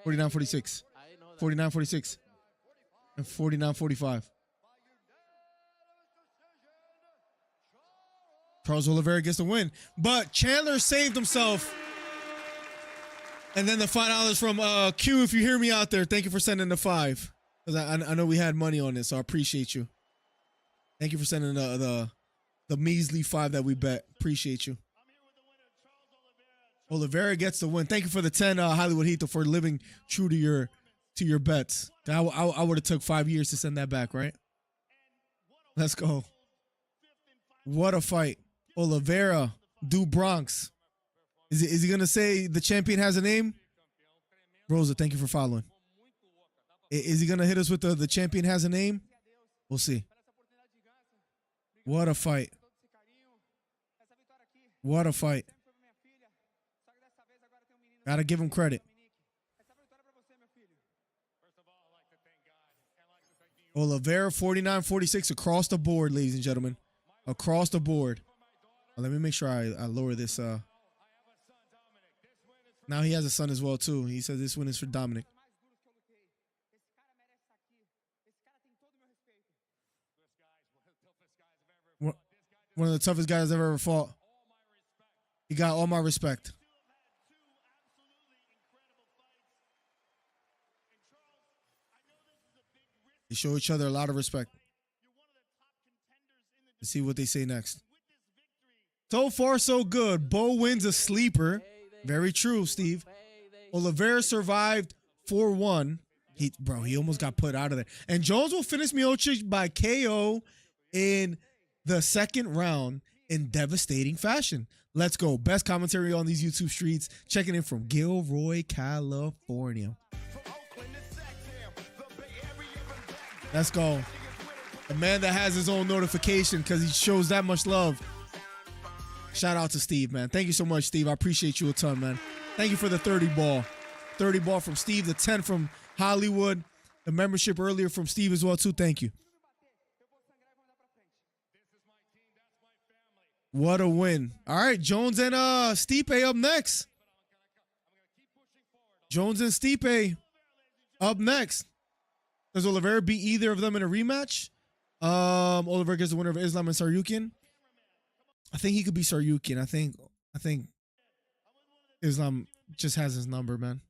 49-46. 49-46. And 49-45. Charles Oliveira gets the win. But Chandler saved himself. And then the $5 from Q, if you hear me out there, thank you for sending the 5. Because I know we had money on this, so I appreciate you. Thank you for sending the measly 5 that we bet. Appreciate you. Oliveira gets the win. Thank you for the 10, Hollywood Hito, for living true to your bets. I would have took 5 years to send that back, right? Let's go. What a fight. Oliveira, do Bronx. Is he going to say the champion has a name? Rosa, thank you for following. Is he going to hit us with the champion has a name? We'll see. What a fight. What a fight. Gotta give him credit. Oliveira 49-46 across the board, ladies and gentlemen. Across the board. Let me make sure I lower this. Now he has a son as well, too. He says this win is for Dominic. One of the toughest guys I've ever fought. He got all my respect. They show each other a lot of respect. Let's see what they say next. So far, so good. Bo wins a sleeper. Very true, Steve. Oliveira survived 4-1. He almost got put out of there. And Jones will finish Miocic by KO in the second round in devastating fashion. Let's go. Best commentary on these YouTube streets. Checking in from Gilroy, California. Let's go. A man that has his own notification because he shows that much love. Shout out to Steve, man. Thank you so much, Steve. I appreciate you a ton, man. Thank you for the 30 ball. 30 ball from Steve, the 10 from Hollywood, the membership earlier from Steve as well, too. Thank you. What a win. All right, Jones and Stipe up next. Jones and Stipe up next. Does Oliveira beat either of them in a rematch? Oliveira gets the winner of Islam and Saryukin. I think he could be Saryukin. I think Islam just has his number, man.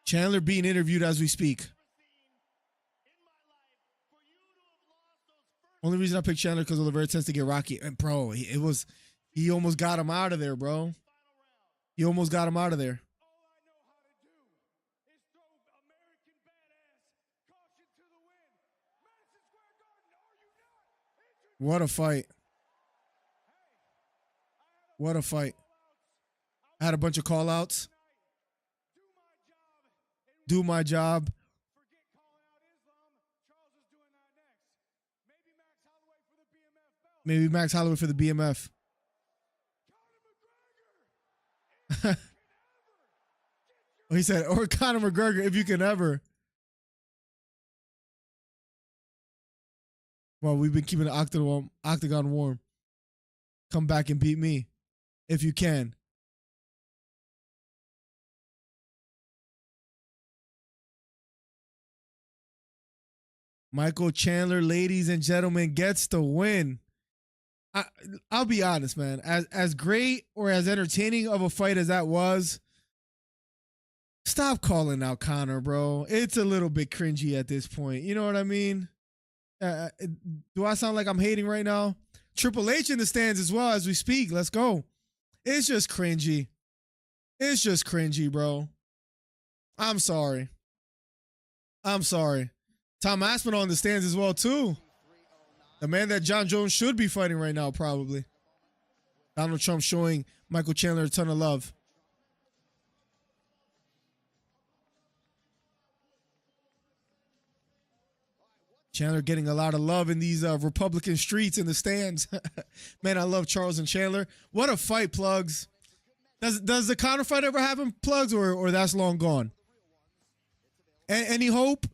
Chandler being interviewed as we speak. Only reason I picked Chandler because Oliveira tends to get rocky. And bro, he almost got him out of there, bro. He almost got him out of there. What a fight. What a fight. I had a bunch of call outs. Do my job. Maybe Max Holloway for the BMF. Oh, he said, or Conor McGregor, if you can ever. Well, we've been keeping the octagon warm. Come back and beat me, if you can. Michael Chandler, ladies and gentlemen, gets the win. I'll be honest, man. As great or as entertaining of a fight as that was, stop calling out Conor, bro. It's a little bit cringy at this point. You know what I mean? Do I sound like I'm hating right now? Triple H in the stands as well as we speak. Let's go. It's just cringy. It's just cringy, bro. I'm sorry. I'm sorry. Tom Aspinall in the stands as well, too. The man that John Jones should be fighting right now, probably. Donald Trump showing Michael Chandler a ton of love. Chandler getting a lot of love in these Republican streets in the stands. Man, I love Charles and Chandler. What a fight, Plugs. Does the Conor fight ever happen, Plugs, or that's long gone? Any hope?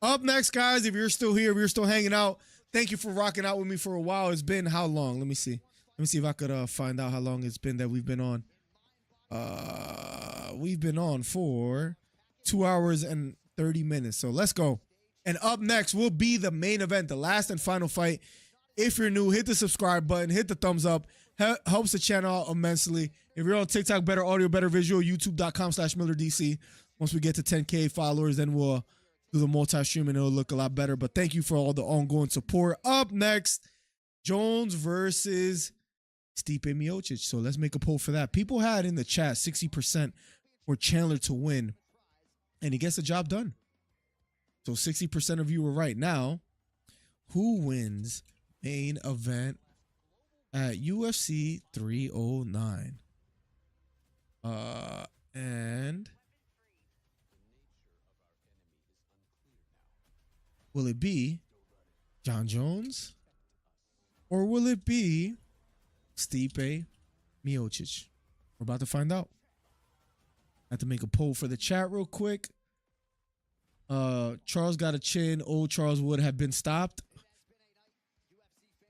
Up next, guys, if you're still here, if you're still hanging out, thank you for rocking out with me for a while. It's been how long? Let me see. Let me see if I could find out how long it's been that we've been on. We've been on for 2 hours and 30 minutes. So let's go. And up next will be the main event, the last and final fight. If you're new, hit the subscribe button, hit the thumbs up. Helps the channel out immensely. If you're on TikTok, better audio, better visual, youtube.com/MillerDC. Once we get to 10K followers, then we'll do the multi-stream and it'll look a lot better. But thank you for all the ongoing support. Up next, Jones versus Stipe Miocic. So let's make a poll for that. People had in the chat 60% for Chandler to win, and he gets the job done. So 60% of you were right. Now, who wins main event at UFC 309? And will it be John Jones or will it be Stipe Miocic? We're about to find out. I have to make a poll for the chat real quick. Charles got a chin. Old Charles would have been stopped.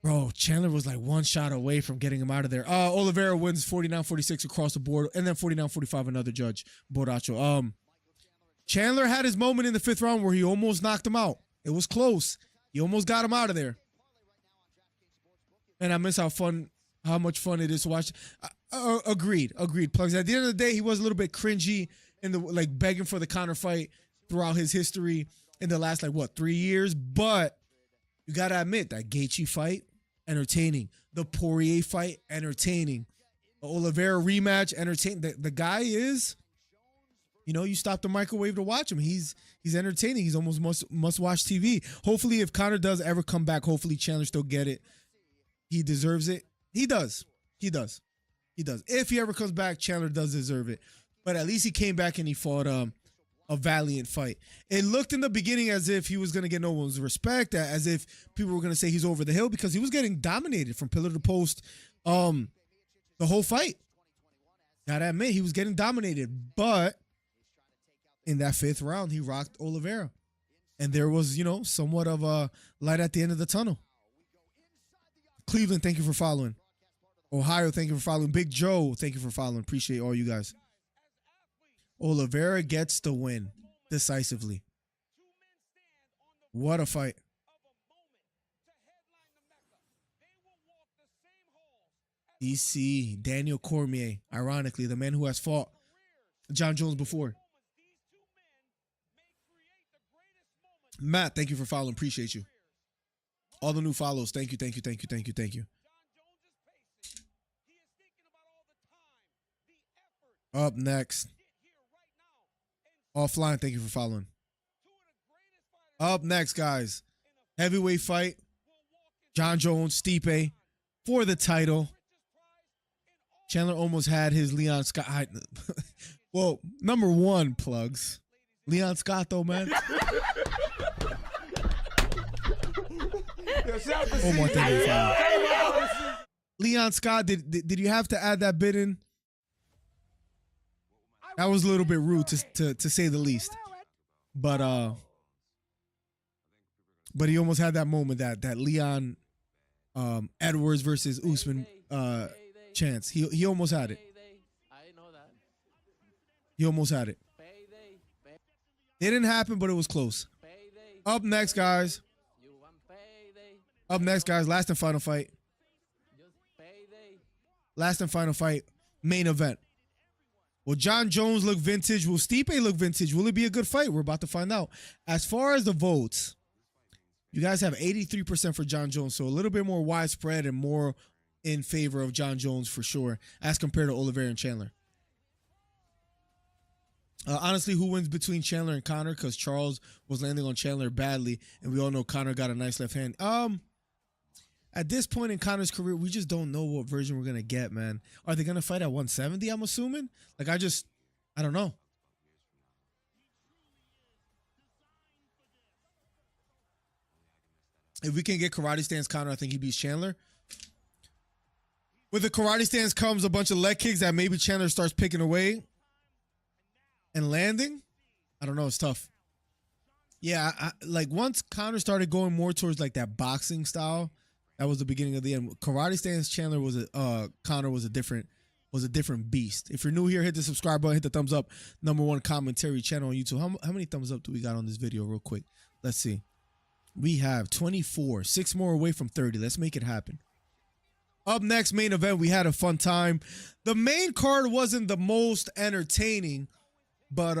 Bro, Chandler was like one shot away from getting him out of there. Oliveira wins 49-46 across the board, and then 49-45 another judge, Boracho. Chandler had his moment in the 5th round where he almost knocked him out. It was close. He almost got him out of there. And I miss how much fun it is to watch. Agreed. Plugs. At the end of the day, he was a little bit cringy in the begging for the Conor fight throughout his history in the last 3 years. But you gotta admit that Gaethje fight, entertaining. The Poirier fight, entertaining. The Oliveira rematch, entertaining. The guy is, you stop the microwave to watch him. He's entertaining. He's almost must watch TV. Hopefully, if Conor does ever come back, hopefully Chandler still get it. He deserves it. He does. If he ever comes back, Chandler does deserve it. But at least he came back and he fought a valiant fight. It looked in the beginning as if he was going to get no one's respect, as if people were going to say he's over the hill because he was getting dominated from pillar to post the whole fight. Gotta admit, he was getting dominated. But in that 5th round, he rocked Oliveira. And there was, somewhat of a light at the end of the tunnel. Cleveland, thank you for following. Ohio, thank you for following. Big Joe, thank you for following. Appreciate all you guys. Oliveira gets the win decisively. What a fight. DC, Daniel Cormier, ironically, the man who has fought John Jones before. Matt, thank you for following. Appreciate you. All the new follows. Thank you. Up next. Offline, thank you for following. Up next, guys. Heavyweight fight. John Jones, Stipe for the title. Chandler almost had his Leon Scott. Well, number one, Plugs. Leon Scott, though, man. One more thing. Leon Scott, did you have to add that bit in? That was a little bit rude to say the least. But he almost had that moment that Leon Edwards versus Usman chance. He almost had it. He almost had it. It didn't happen, but it was close. Up next, guys. Last and final fight. Main event. Will John Jones look vintage? Will Stipe look vintage? Will it be a good fight? We're about to find out. As far as the votes, you guys have 83% for John Jones, so a little bit more widespread and more in favor of John Jones for sure, as compared to Oliveira and Chandler. Honestly, who wins between Chandler and Conor? Because Charles was landing on Chandler badly, and we all know Conor got a nice left hand. At this point in Conor's career, we just don't know what version we're gonna get, man. Are they gonna fight at 170? I'm assuming. Like, I don't know. If we can get karate stance Conor, I think he beats Chandler. With the karate stance comes a bunch of leg kicks that maybe Chandler starts picking away and landing. I don't know. It's tough. Yeah, like once Conor started going more towards like that boxing style, that was the beginning of the end. Karate stance Chandler was Conor was a different beast. If you're new here, hit the subscribe button, hit the thumbs up. #1 commentary channel on YouTube. How many thumbs up do we got on this video real quick? Let's see. We have 24, 6 more away from 30. Let's make it happen. Up next, main event. We had a fun time. The main card wasn't the most entertaining, but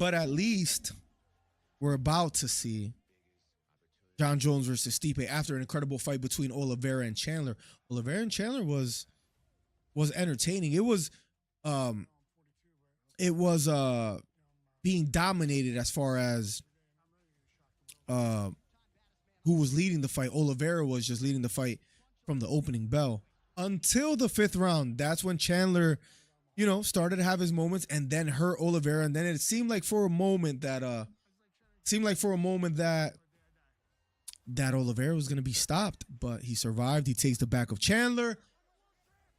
at least we're about to see John Jones versus Stipe after an incredible fight between Oliveira and Chandler. Oliveira and Chandler was entertaining. It was being dominated as far as who was leading the fight. Oliveira was just leading the fight from the opening bell until the 5th round. That's when Chandler, started to have his moments and then hurt Oliveira. And then it seemed like for a moment that Oliveira was going to be stopped, but he survived. He takes the back of Chandler.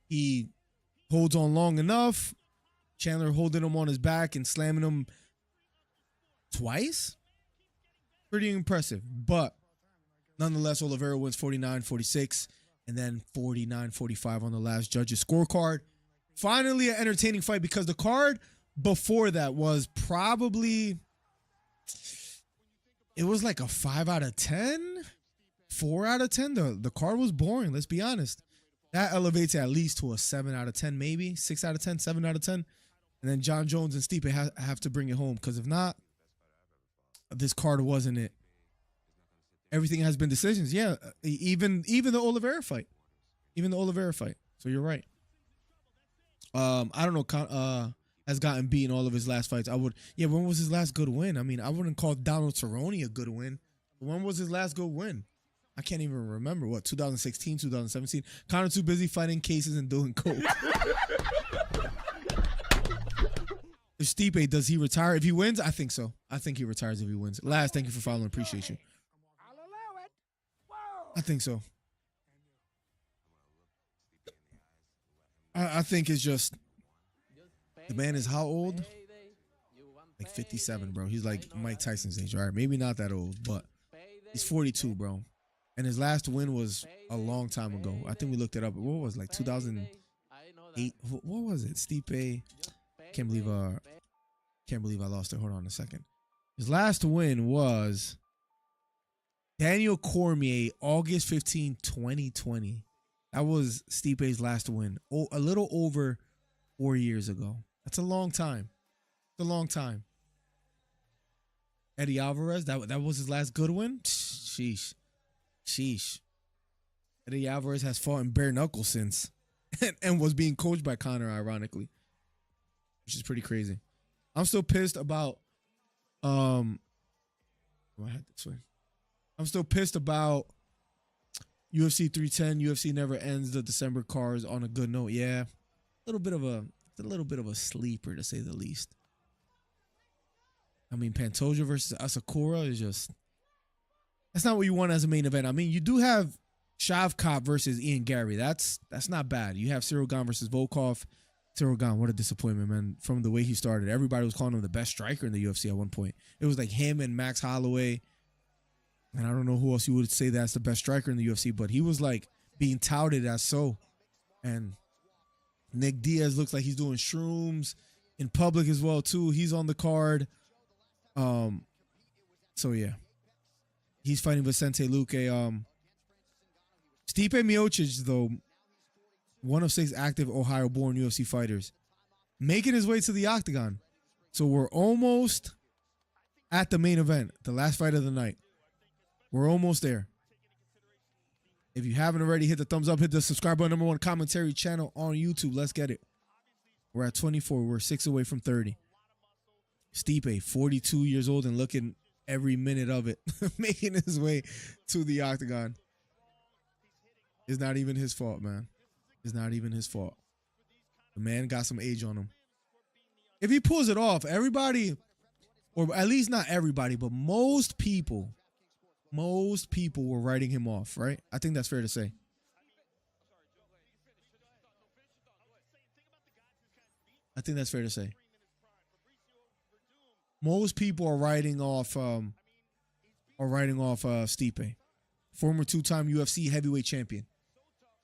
He holds on long enough. Chandler holding him on his back and slamming him twice. Pretty impressive, but nonetheless, Oliveira wins 49-46 and then 49-45 on the last judge's scorecard. Finally, an entertaining fight because the card before that was probably, it was like a 5 out of 10, 4 out of 10. The card was boring, let's be honest. That elevates at least to a 7 out of 10, maybe 6 out of 10, 7 out of 10. And then John Jones and Stipe have to bring it home because if not, this card wasn't it. Everything has been decisions. Yeah, even the Oliveira fight. So you're right. I don't know. Has gotten beaten all of his last fights. When was his last good win? I mean, I wouldn't call Donald Cerrone a good win. When was his last good win? I can't even remember. What, 2016, 2017? Conor too busy fighting cases and doing coke. If Stipe, does he retire? If he wins, I think so. I think he retires if he wins. Last, thank you for following. Appreciate you. I think so. I think it's just, the man is how old? Like 57, bro. He's like Mike Tyson's age, all right? Maybe not that old, but he's 42, bro. And his last win was a long time ago. I think we looked it up. What was it, like 2008? What was it? Stipe. Can't believe I lost it. Hold on a second. His last win was Daniel Cormier, August 15, 2020. That was Stipe's last win. A little over 4 years ago. That's a long time. It's a long time. Eddie Alvarez, that was his last good win? Sheesh. Eddie Alvarez has fought in bare knuckles since and was being coached by Conor, ironically, which is pretty crazy. I'm still pissed about I'm still pissed about UFC 310. UFC never ends the December cards on a good note. Yeah, a little bit of a sleeper to say the least. I mean, Pantoja versus Asakura is just, that's not what you want as a main event. I mean, you do have Shavkat versus Ian Gary. That's not bad. You have Cyril Gane versus Volkov. Ciryl Gane, what a disappointment, man. From the way he started, everybody was calling him the best striker in the UFC at one point. It was like him and Max Holloway. And I don't know who else you would say that's the best striker in the UFC, but he was like being touted as so. And Nick Diaz looks like he's doing shrooms in public as well, too. He's on the card. So yeah. He's fighting Vicente Luque. Stipe Miocic, though, one of 6 active Ohio-born UFC fighters, making his way to the octagon. So we're almost at the main event, the last fight of the night. We're almost there. If you haven't already, hit the thumbs up, hit the subscribe button, #1 commentary channel on YouTube. Let's get it. We're at 24. We're 6 away from 30. Stipe, 42 years old and looking every minute of it, making his way to the octagon. It's not even his fault, man. It's not even his fault. The man got some age on him. If he pulls it off, everybody, or at least not everybody, but most people were writing him off, right? I think that's fair to say. I think that's fair to say. Most people are writing off Stipe, former 2-time UFC heavyweight champion.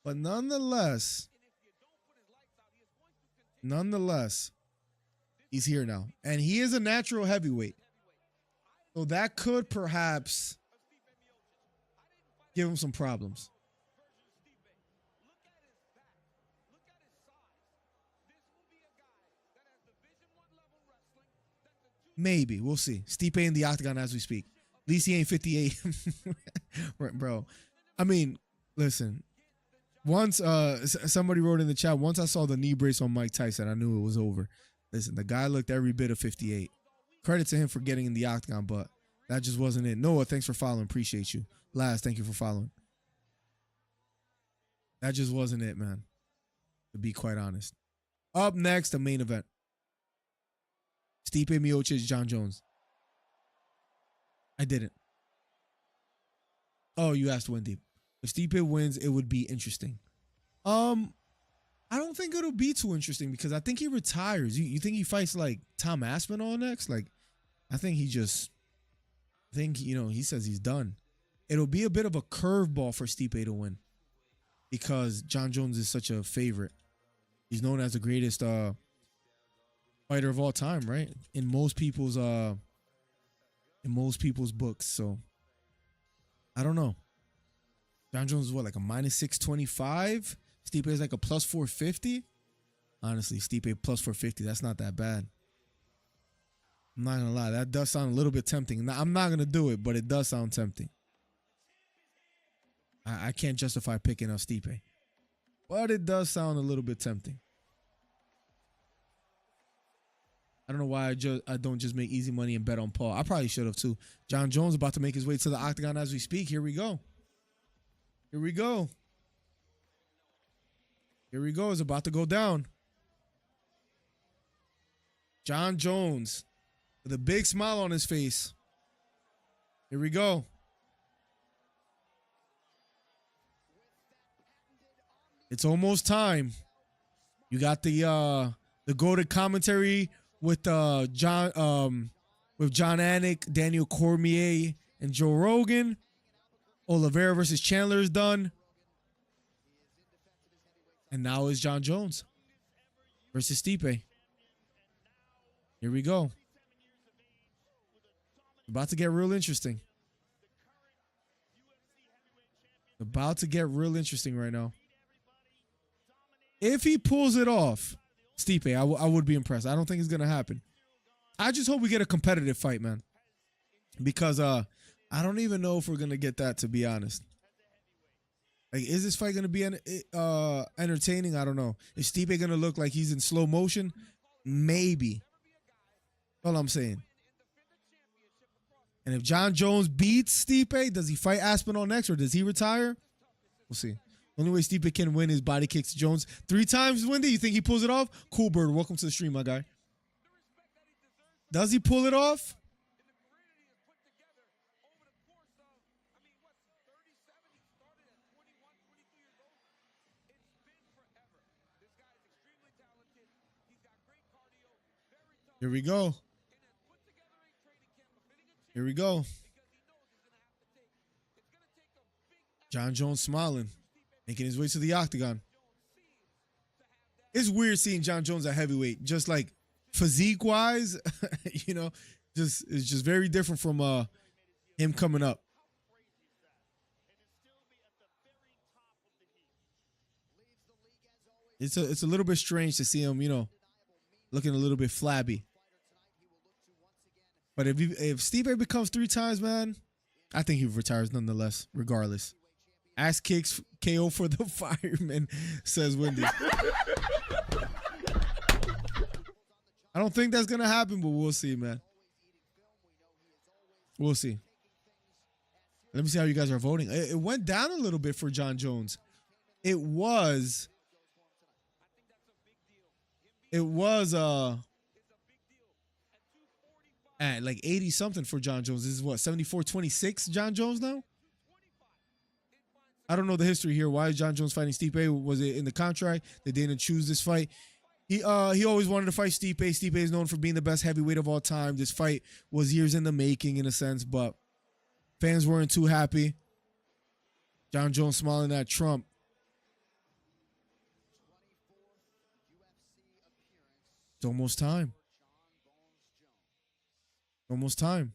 But nonetheless, he's here now. And he is a natural heavyweight. So that could perhaps give him some problems. Maybe. We'll see. Stipe in the octagon as we speak. At least he ain't 58. Bro. I mean, listen. Once somebody wrote in the chat, once I saw the knee brace on Mike Tyson, I knew it was over. Listen, the guy looked every bit of 58. Credit to him for getting in the octagon, but that just wasn't it. Noah, thanks for following. Appreciate you. Laz, thank you for following. That just wasn't it, man. To be quite honest. Up next, the main event. Stipe Miocic, John Jones. I didn't. Oh, you asked Wendy. If Stipe wins, it would be interesting. I don't think it'll be too interesting because I think he retires. You think he fights like Tom Aspinall next? Like, I think he says he's done. It'll be a bit of a curveball for Stipe to win because John Jones is such a favorite. He's known as the greatest fighter of all time, right? In most people's books. So I don't know. John Jones is what, like a -625? Stipe is like a +450? Honestly, Stipe +450, that's not that bad. I'm not gonna lie, that does sound a little bit tempting. Now, I'm not gonna do it, but it does sound tempting. I can't justify picking up Stipe, but it does sound a little bit tempting. I don't know why I don't just make easy money and bet on Paul. I probably should have too. John Jones about to make his way to the octagon as we speak. Here we go. Here we go. Here we go. It's about to go down. John Jones with a big smile on his face. Here we go. It's almost time. You got the goated commentary with John Anik, Daniel Cormier, and Joe Rogan. Oliveira versus Chandler is done. And now it's John Jones versus Stipe. Here we go. About to get real interesting. About to get real interesting right now. If he pulls it off, Stipe, I would be impressed. I don't think it's going to happen. I just hope we get a competitive fight, man. Because I don't even know if we're going to get that, to be honest. Like, is this fight going to be entertaining? I don't know. Is Stipe going to look like he's in slow motion? Maybe. All I'm saying. And if John Jones beats Stipe, does he fight Aspinall next or does he retire? We'll see. The only way Stipe can win is body kicks Jones 3 times. Wendy, you think he pulls it off? Cool bird. Welcome to the stream, my guy. Does he pull it off? Here we go. Here we go. John Jones smiling, making his way to the octagon. It's weird seeing John Jones at heavyweight, just like physique-wise, you know, it's just very different from him coming up. It's a little bit strange to see him, you know, looking a little bit flabby. But if Stipe becomes 3 times, man, I think he retires nonetheless, regardless. Ass kicks KO for the fireman, says Wendy. I don't think that's going to happen, but we'll see, man. We'll see. Let me see how you guys are voting. It went down a little bit for John Jones. It was at like 80 something for John Jones. This is what, 74-26 John Jones now? I don't know the history here. Why is John Jones fighting Stipe? Was it in the contract? They didn't choose this fight. He always wanted to fight Stipe. Stipe is known for being the best heavyweight of all time. This fight was years in the making in a sense, but fans weren't too happy. John Jones smiling at Trump. It's almost time. Almost time.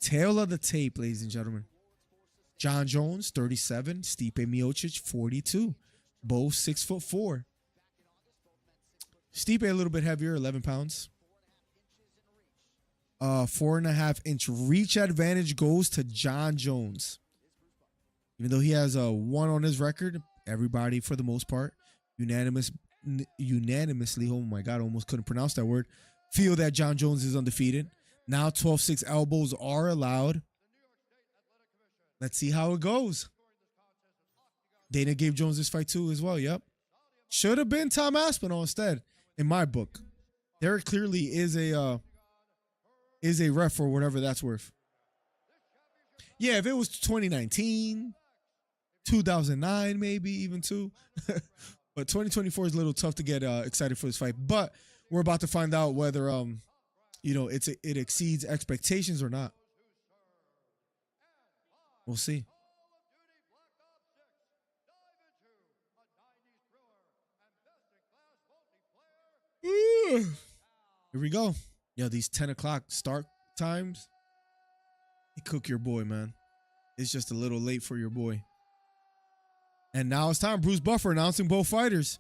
Tail of the tape, ladies and gentlemen. John Jones, 37. Stipe Miocic, 42. Both 6'4". Stipe a little bit heavier, 11 pounds. 4.5-inch reach advantage goes to John Jones. Even though he has a 1 on his record, everybody for the most part unanimously, oh my God, I almost couldn't pronounce that word, feel that John Jones is undefeated. Now 12-6 elbows are allowed. Let's see how it goes. Dana gave Jones this fight too as well. Yep. Should have been Tom Aspinall instead, in my book. There clearly is a ref for whatever that's worth. Yeah, if it was 2019, 2009, maybe even too. But 2024 is a little tough to get excited for this fight. But we're about to find out whether you know, it exceeds expectations or not. We'll see. Here we go. Yo, these 10 o'clock start times, they cook your boy, man. It's just a little late for your boy. And now it's time. Bruce Buffer announcing both fighters.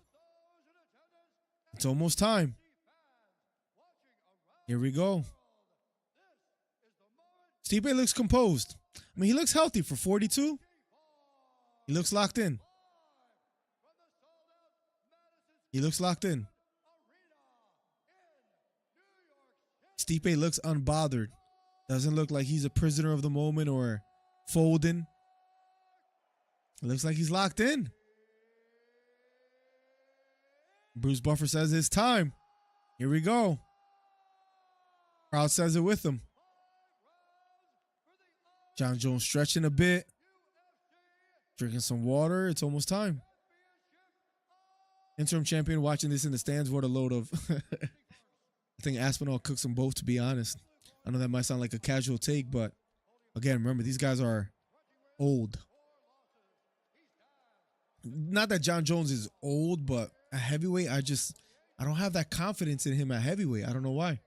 It's almost time. Here we go. Stipe looks composed. I mean, he looks healthy for 42. He looks locked in. He looks locked in. Stipe looks unbothered. Doesn't look like he's a prisoner of the moment or folding. It looks like he's locked in. Bruce Buffer says it's time. Here we go. Crowd says it with him. John Jones stretching a bit. Drinking some water. It's almost time. Interim champion watching this in the stands. What a load of... I think Aspinall cooks them both, to be honest. I know that might sound like a casual take, but again, remember, these guys are old. Not that John Jones is old, but at heavyweight, I don't have that confidence in him at heavyweight. I don't know why.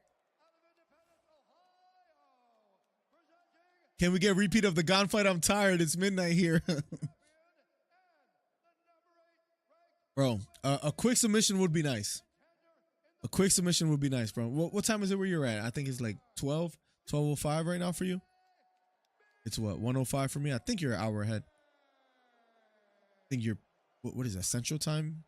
Can we get a repeat of the Gone fight? I'm tired. It's midnight here. Bro, a quick submission would be nice. A quick submission would be nice, bro. What time is it where you're at? I think it's like 12:05 right now for you. It's what, 1:05 for me? I think you're an hour ahead. I think you're, what is that, Central Time?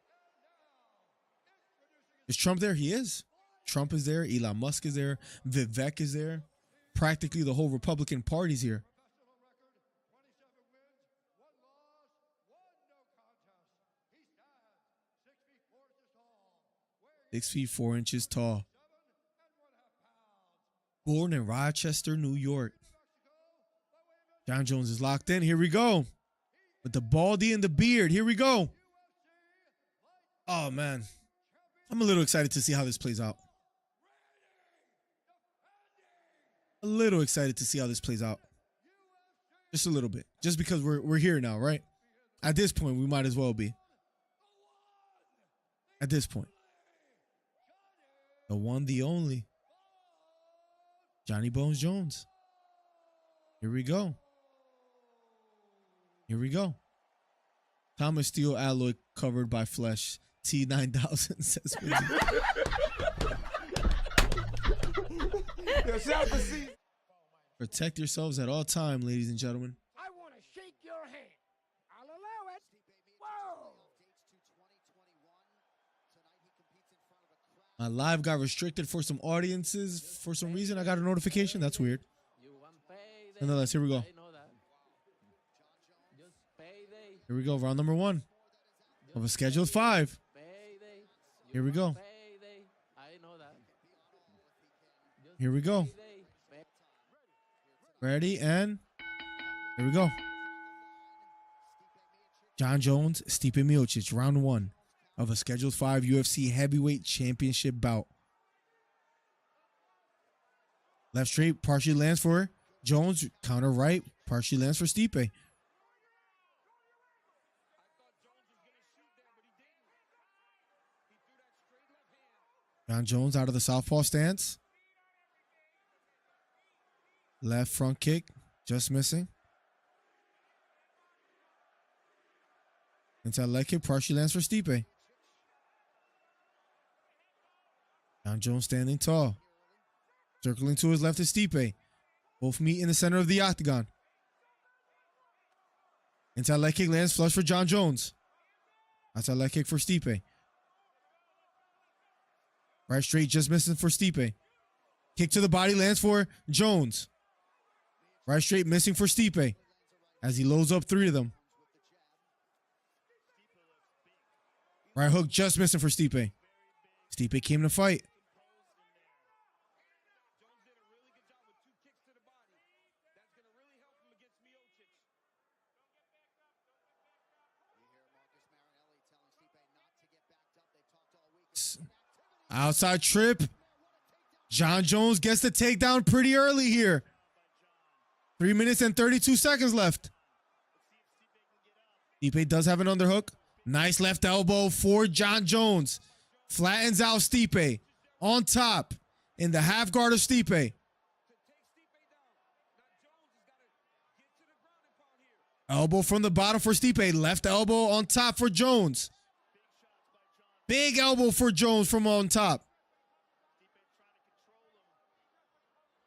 Is Trump there? He is. Trump is there. Elon Musk is there. Vivek is there. Practically the whole Republican Party's here. 6 feet 4 inches tall. Born in Rochester, New York. John Jones is locked in. Here we go. With the baldy and the beard. Here we go. Oh, man. I'm a little excited to see how this plays out. A little excited to see how this plays out. Just a little bit. Just because we're here now, right? At this point, we might as well be. At this point. The one, the only. Johnny Bones Jones. Here we go. Here we go. Thomas Steel alloy covered by flesh. T9000 says. Protect yourselves at all time, ladies and gentlemen. I want to shake your hand. I'll allow it. Whoa! My live got restricted for some audiences. For some reason, I got a notification. That's weird. Nonetheless, here we go. Here we go. Round number 1 of a scheduled 5. Here we go. Here we go. Ready, and here we go. John Jones, Stipe Miocic, round 1 of a scheduled 5 UFC heavyweight championship bout. Left straight, partially lands for Jones. Counter right, partially lands for Stipe. John Jones out of the southpaw stance. Left front kick, just missing. Inside leg kick, partially lands for Stipe. John Jones standing tall. Circling to his left is Stipe. Both meet in the center of the octagon. Inside leg kick lands flush for John Jones. Outside leg kick for Stipe. Right straight, just missing for Stipe. Kick to the body lands for Jones. Right straight, missing for Stipe as he loads up 3 of them. Right hook, just missing for Stipe. Stipe came to fight. Outside trip. John Jones gets the takedown pretty early here. 3 minutes and 32 seconds left. Stipe does have an underhook. Nice left elbow for John Jones. Flattens out Stipe. On top in the half guard of Stipe. Elbow from the bottom for Stipe. Left elbow on top for Jones. Big elbow for Jones from on top.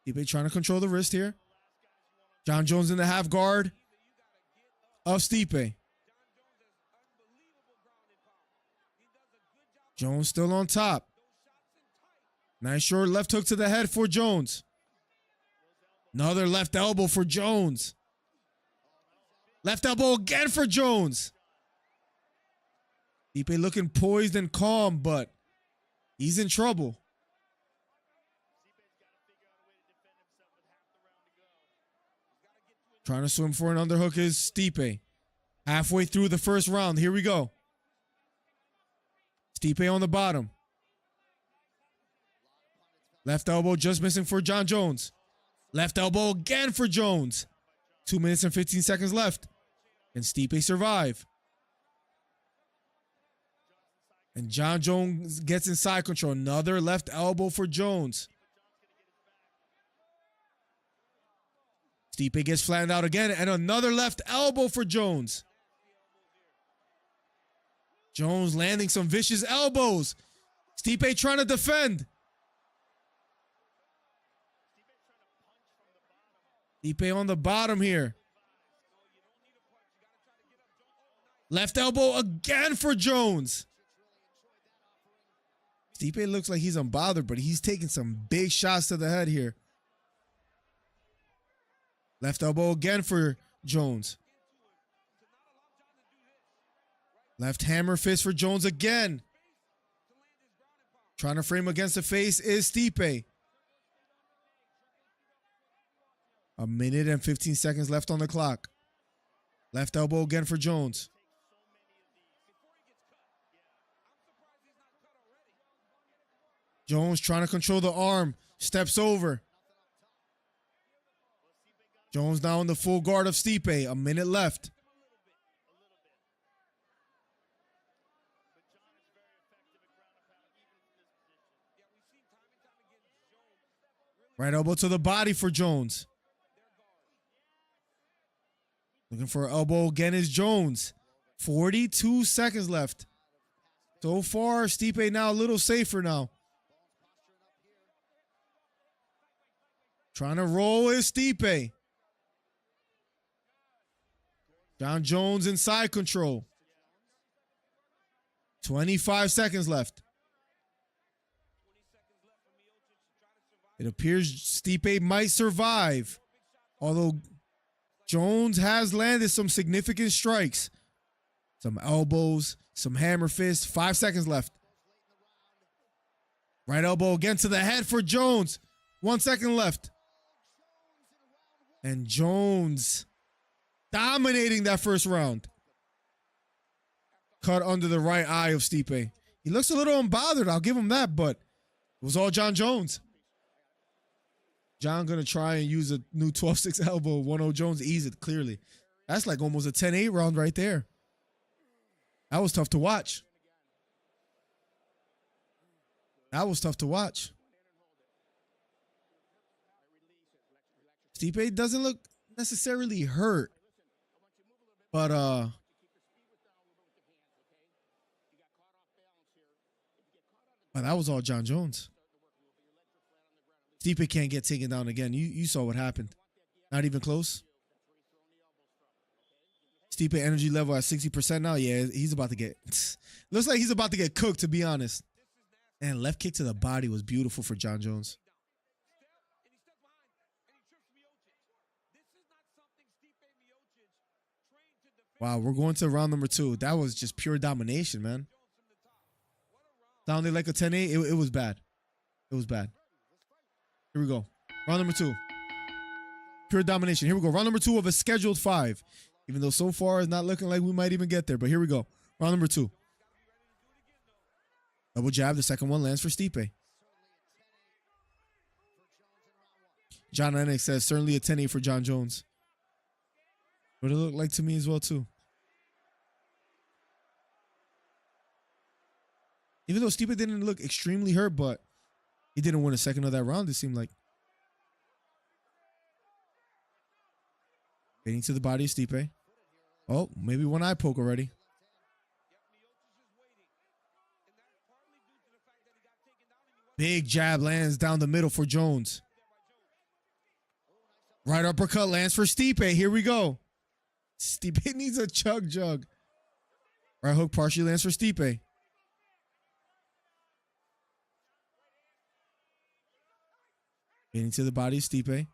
Stipe trying to control the wrist here. John Jones in the half guard of Stipe. Jones still on top. Nice short left hook to the head for Jones. Another left elbow for Jones. Left elbow again for Jones. Stipe looking poised and calm, but he's in trouble. Trying to swim for an underhook is Stipe. Halfway through the first round. Here we go. Stipe on the bottom. Left elbow just missing for John Jones. Left elbow again for Jones. 2 minutes and 15 seconds left. Can Stipe survive? And John Jones gets inside control. Another left elbow for Jones. Stipe gets flattened out again. And another left elbow for Jones. Jones landing some vicious elbows. Stipe trying to defend. Stipe on the bottom here. Left elbow again for Jones. Stipe looks like he's unbothered, but he's taking some big shots to the head here. Left elbow again for Jones. Left hammer fist for Jones again. Trying to frame against the face is Stipe. 1 minute and 15 seconds left on the clock. Left elbow again for Jones. Jones trying to control the arm. Steps over. Jones now in the full guard of Stipe. A minute left. Right elbow to the body for Jones. Looking for an elbow again is Jones. 42 seconds left. So far, Stipe now a little safer now. Trying to roll is Stipe. John Jones in side control. 25 seconds left. It appears Stipe might survive, although Jones has landed some significant strikes. Some elbows, some hammer fists. 5 seconds left. Right elbow again to the head for Jones. 1 second left. And Jones dominating that first round. Cut under the right eye of Stipe. He looks a little unbothered, I'll give him that, but it was all John Jones. John gonna try and use a new 12-6 elbow. 1-0 Jones ease it clearly. That's like almost a 10-8 round right there. That was tough to watch. That was tough to watch. Stipe doesn't look necessarily hurt, but that was all John Jones. Stipe can't get taken down again. You saw what happened. Not even close. Stipe energy level at 60% now. Yeah, he's about to get... Looks like he's about to get cooked, to be honest. And left kick to the body was beautiful for John Jones. Wow, we're going to round number 2. That was just pure domination, man. Sounded like a 10-8. It was bad. It was bad. Here we go. Round number 2. Pure domination. Here we go. Round number 2 of a scheduled 5. Even though so far it's not looking like we might even get there. But here we go. Round number 2. Double jab. The second one lands for Stipe. John Ennick says certainly a 10-8 for John Jones. What it looked like to me as well, too. Even though Stipe didn't look extremely hurt, but he didn't win a second of that round, it seemed like. Getting to the body of Stipe. Oh, maybe one eye poke already. Big jab lands down the middle for Jones. Right uppercut lands for Stipe. Here we go. Stipe needs a chug jug. Right hook partially lands for Stipe. Getting to the body of Stipe.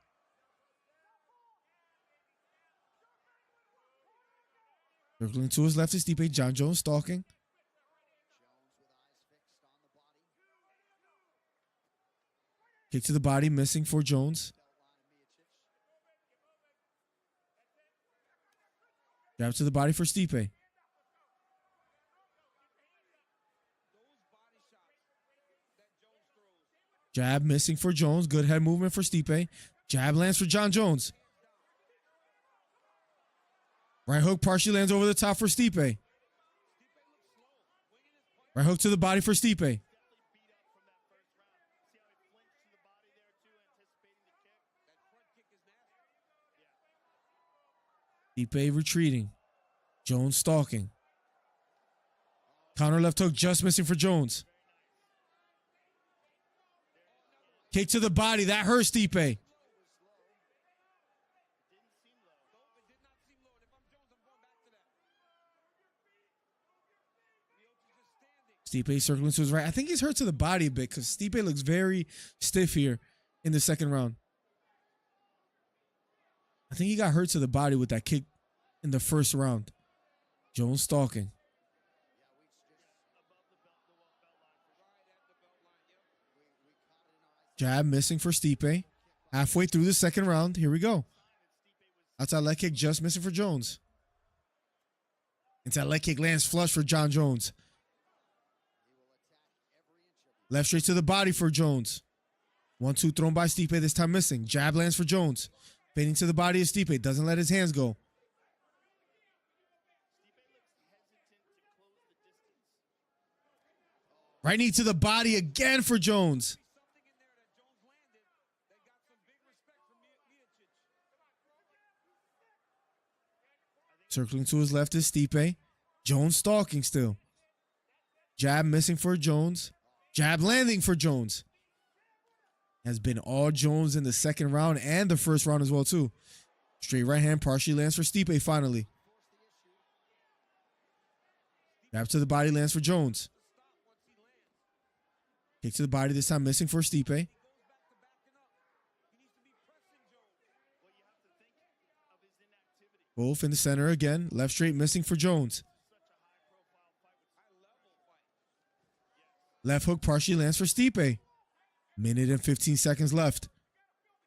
Circling to his left is Stipe. John Jones stalking. Kick to the body, missing for Jones. Jab to the body for Stipe. Jab missing for Jones. Good head movement for Stipe. Jab lands for John Jones. Right hook partially lands over the top for Stipe. Right hook to the body for Stipe. Stipe retreating. Jones stalking. Counter left hook just missing for Jones. Kick to the body. That hurts Stipe. Stipe circling to his right. I think he's hurt to the body a bit because Stipe looks very stiff here in the second round. I think he got hurt to the body with that kick in the first round. Jones stalking. Jab missing for Stipe. Halfway through the second round. Here we go. Outside leg kick just missing for Jones. Inside leg kick lands flush for John Jones. Left straight to the body for Jones. 1-2 thrown by Stipe, this time missing. Jab lands for Jones. Fading to the body of Stipe. Doesn't let his hands go. Right knee to the body again for Jones. Circling to his left is Stipe. Jones stalking still. Jab missing for Jones. Jab landing for Jones. Has been all Jones in the second round and the first round as well too. Straight right hand partially lands for Stipe finally. Jab to the body lands for Jones. Kick to the body this time missing for Stipe. Both in the center again. Left straight missing for Jones. Left hook partially lands for Stipe. Minute and 15 seconds left.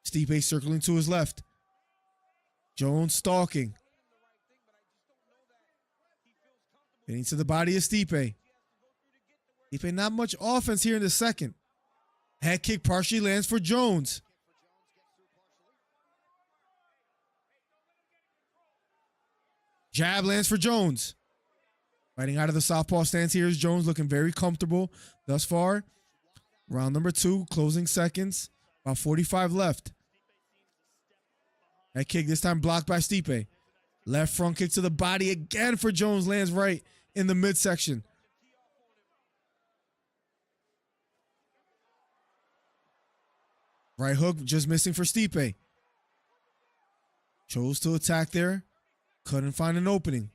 Stipe circling to his left. Jones stalking. Getting to the body of Stipe. Stipe not much offense here in the second. Head kick partially lands for Jones. Jab lands for Jones. Fighting out of the southpaw stance here is Jones, looking very comfortable thus far. Round number 2, closing seconds. About 45 left. That kick this time blocked by Stipe. Left front kick to the body again for Jones. Lands right in the midsection. Right hook just missing for Stipe. Chose to attack there. Couldn't find an opening.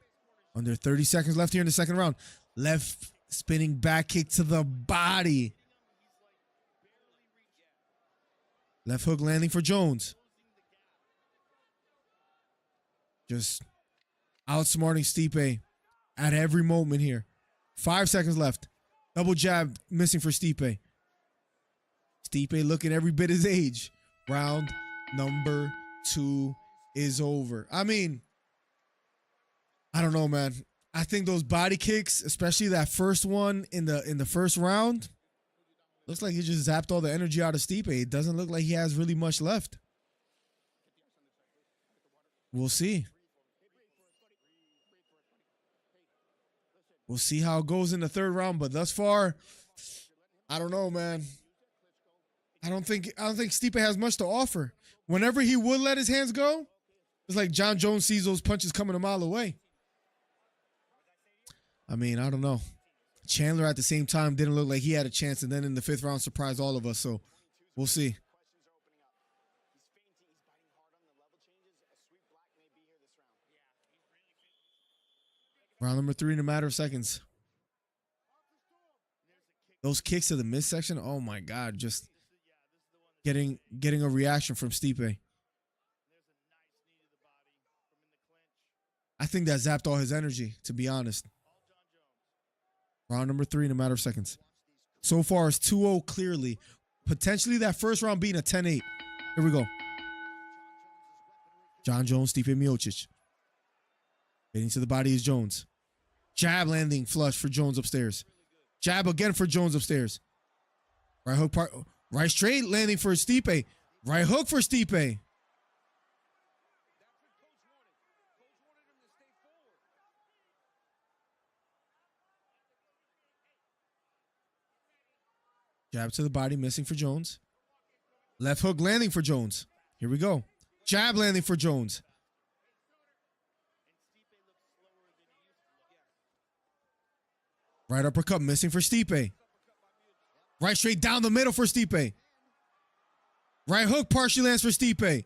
Under 30 seconds left here in the second round. Left spinning back kick to the body. Left hook landing for Jones. Just outsmarting Stipe at every moment here. 5 seconds left. Double jab missing for Stipe. Stipe looking every bit his age. Round number 2 is over. I mean, I don't know, man. I think those body kicks, especially that first one in the first round, looks like he just zapped all the energy out of Stipe. It doesn't look like he has really much left. We'll see. We'll see how it goes in the third round, but thus far, I don't know, man. I don't think Stipe has much to offer. Whenever he would let his hands go, it's like John Jones sees those punches coming a mile away. I mean, I don't know. Chandler at the same time didn't look like he had a chance, and then in the 5th round surprised all of us. So we'll see. Round number 3 in a matter of seconds. Those kicks to the midsection, oh my God, just getting a reaction from Stipe. I think that zapped all his energy, to be honest. Round number 3 in a matter of seconds. So far, it's 2-0 clearly. Potentially that first round being a 10-8. Here we go. John Jones, Stipe Miocic. Getting to the body is Jones. Jab landing flush for Jones upstairs. Jab again for Jones upstairs. Right hook part, right straight landing for Stipe. Right hook for Stipe. Jab to the body, missing for Jones. Left hook landing for Jones. Here we go. Jab landing for Jones. Right uppercut missing for Stipe. Right straight down the middle for Stipe. Right hook partially lands for Stipe.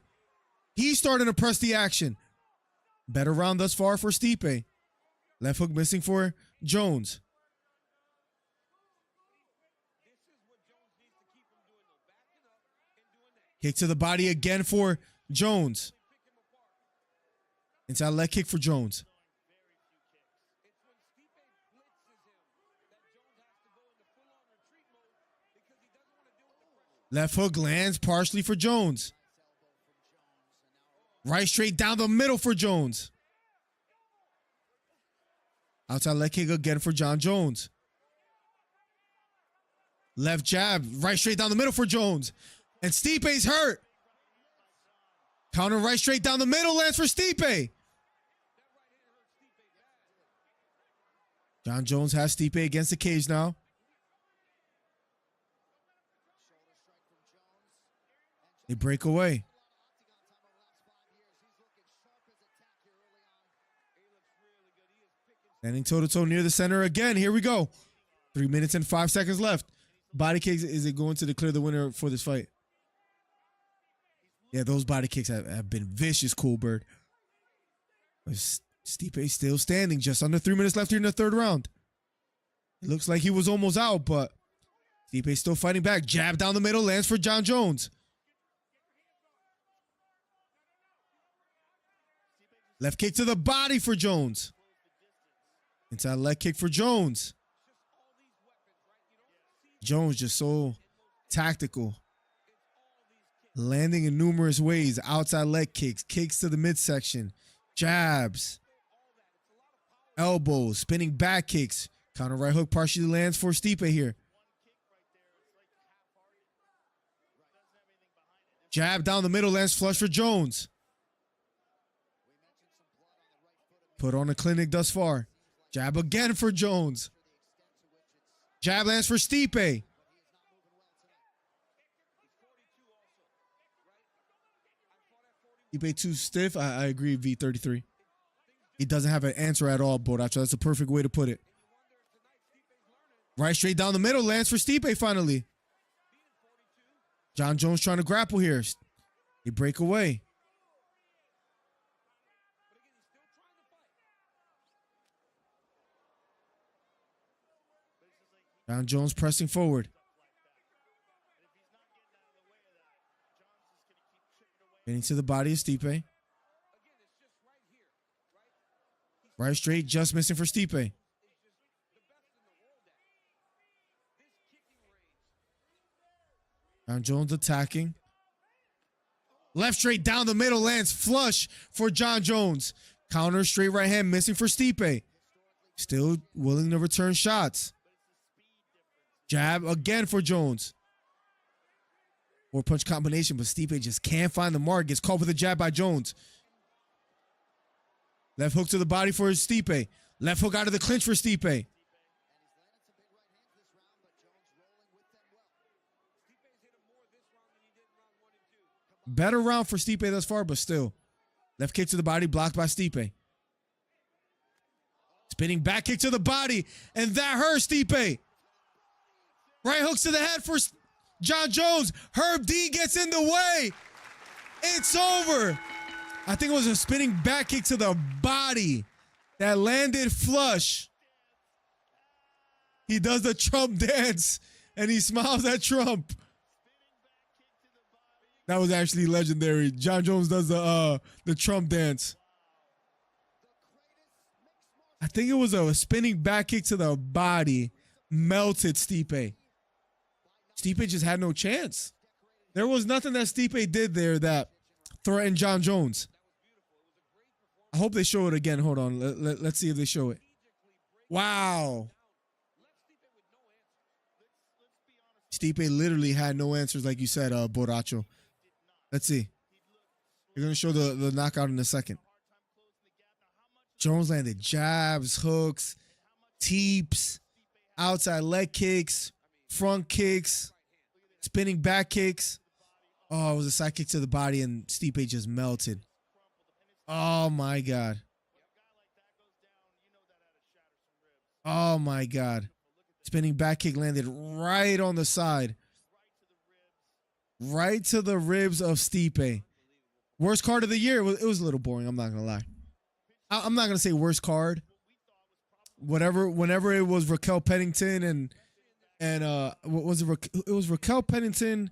He's starting to press the action. Better round thus far for Stipe. Left hook missing for Jones. Kick to the body again for Jones. Inside leg kick for Jones. Left hook lands partially for Jones. Right straight down the middle for Jones. Outside leg kick again for John Jones. Left jab, right straight down the middle for Jones. And Stipe's hurt. Counter right straight down the middle, lands for Stipe. John Jones has Stipe against the cage now. They break away. Standing toe-to-toe near the center again. Here we go. 3 minutes and 5 seconds left. Body kicks, is it going to declare the winner for this fight? Yeah, those body kicks have been vicious, Cool Bird. Stipe still standing. Just under 3 minutes left here in the third round. It looks like he was almost out, but Stipe still fighting back. Jab down the middle, lands for John Jones. Left kick to the body for Jones. Inside leg kick for Jones. Jones just so tactical. Landing in numerous ways. Outside leg kicks. Kicks to the midsection. Jabs. Elbows. Spinning back kicks. Counter right hook partially lands for Stipe here. Jab down the middle lands flush for Jones. Put on a clinic thus far. Jab again for Jones. Jab lands for Stipe. Stipe too stiff. I agree, V33. He doesn't have an answer at all, Boracho. That's a perfect way to put it. Right straight down the middle lands for Stipe finally. John Jones trying to grapple here. They break away. John Jones pressing forward. Getting to the body of Stipe. Right straight, just missing for Stipe. John Jones attacking. Left straight down the middle lands flush for John Jones. Counter straight right hand missing for Stipe. Still willing to return shots. Jab again for Jones. 4-punch combination, but Stipe just can't find the mark. Gets caught with a jab by Jones. Left hook to the body for Stipe. Left hook out of the clinch for Stipe. Better round for Stipe thus far, but still. Left kick to the body, blocked by Stipe. Spinning back kick to the body, and that hurts Stipe. Right hooks to the head for John Jones. Herb Dean gets in the way. It's over. I think it was a spinning back kick to the body that landed flush. He does the Trump dance, and he smiles at Trump. That was actually legendary. John Jones does the Trump dance. I think it was a spinning back kick to the body. Melted Stipe. Stipe just had no chance. There was nothing that Stipe did there that threatened John Jones. I hope they show it again. Hold on. Let's see if they show it. Wow. Stipe literally had no answers, like you said, Boracho. Let's see. You're going to show the knockout in a second. Jones landed jabs, hooks, teeps, outside leg kicks, front kicks, spinning back kicks. Oh, it was a side kick to the body, and Stipe just melted. Oh, my God. Oh, my God. Spinning back kick landed right on the side. Right to the ribs of Stipe. Worst card of the year. It was a little boring. I'm not going to lie. I'm not going to say worst card. Whenever it was Raquel Pennington and what was it? It was Raquel Pennington.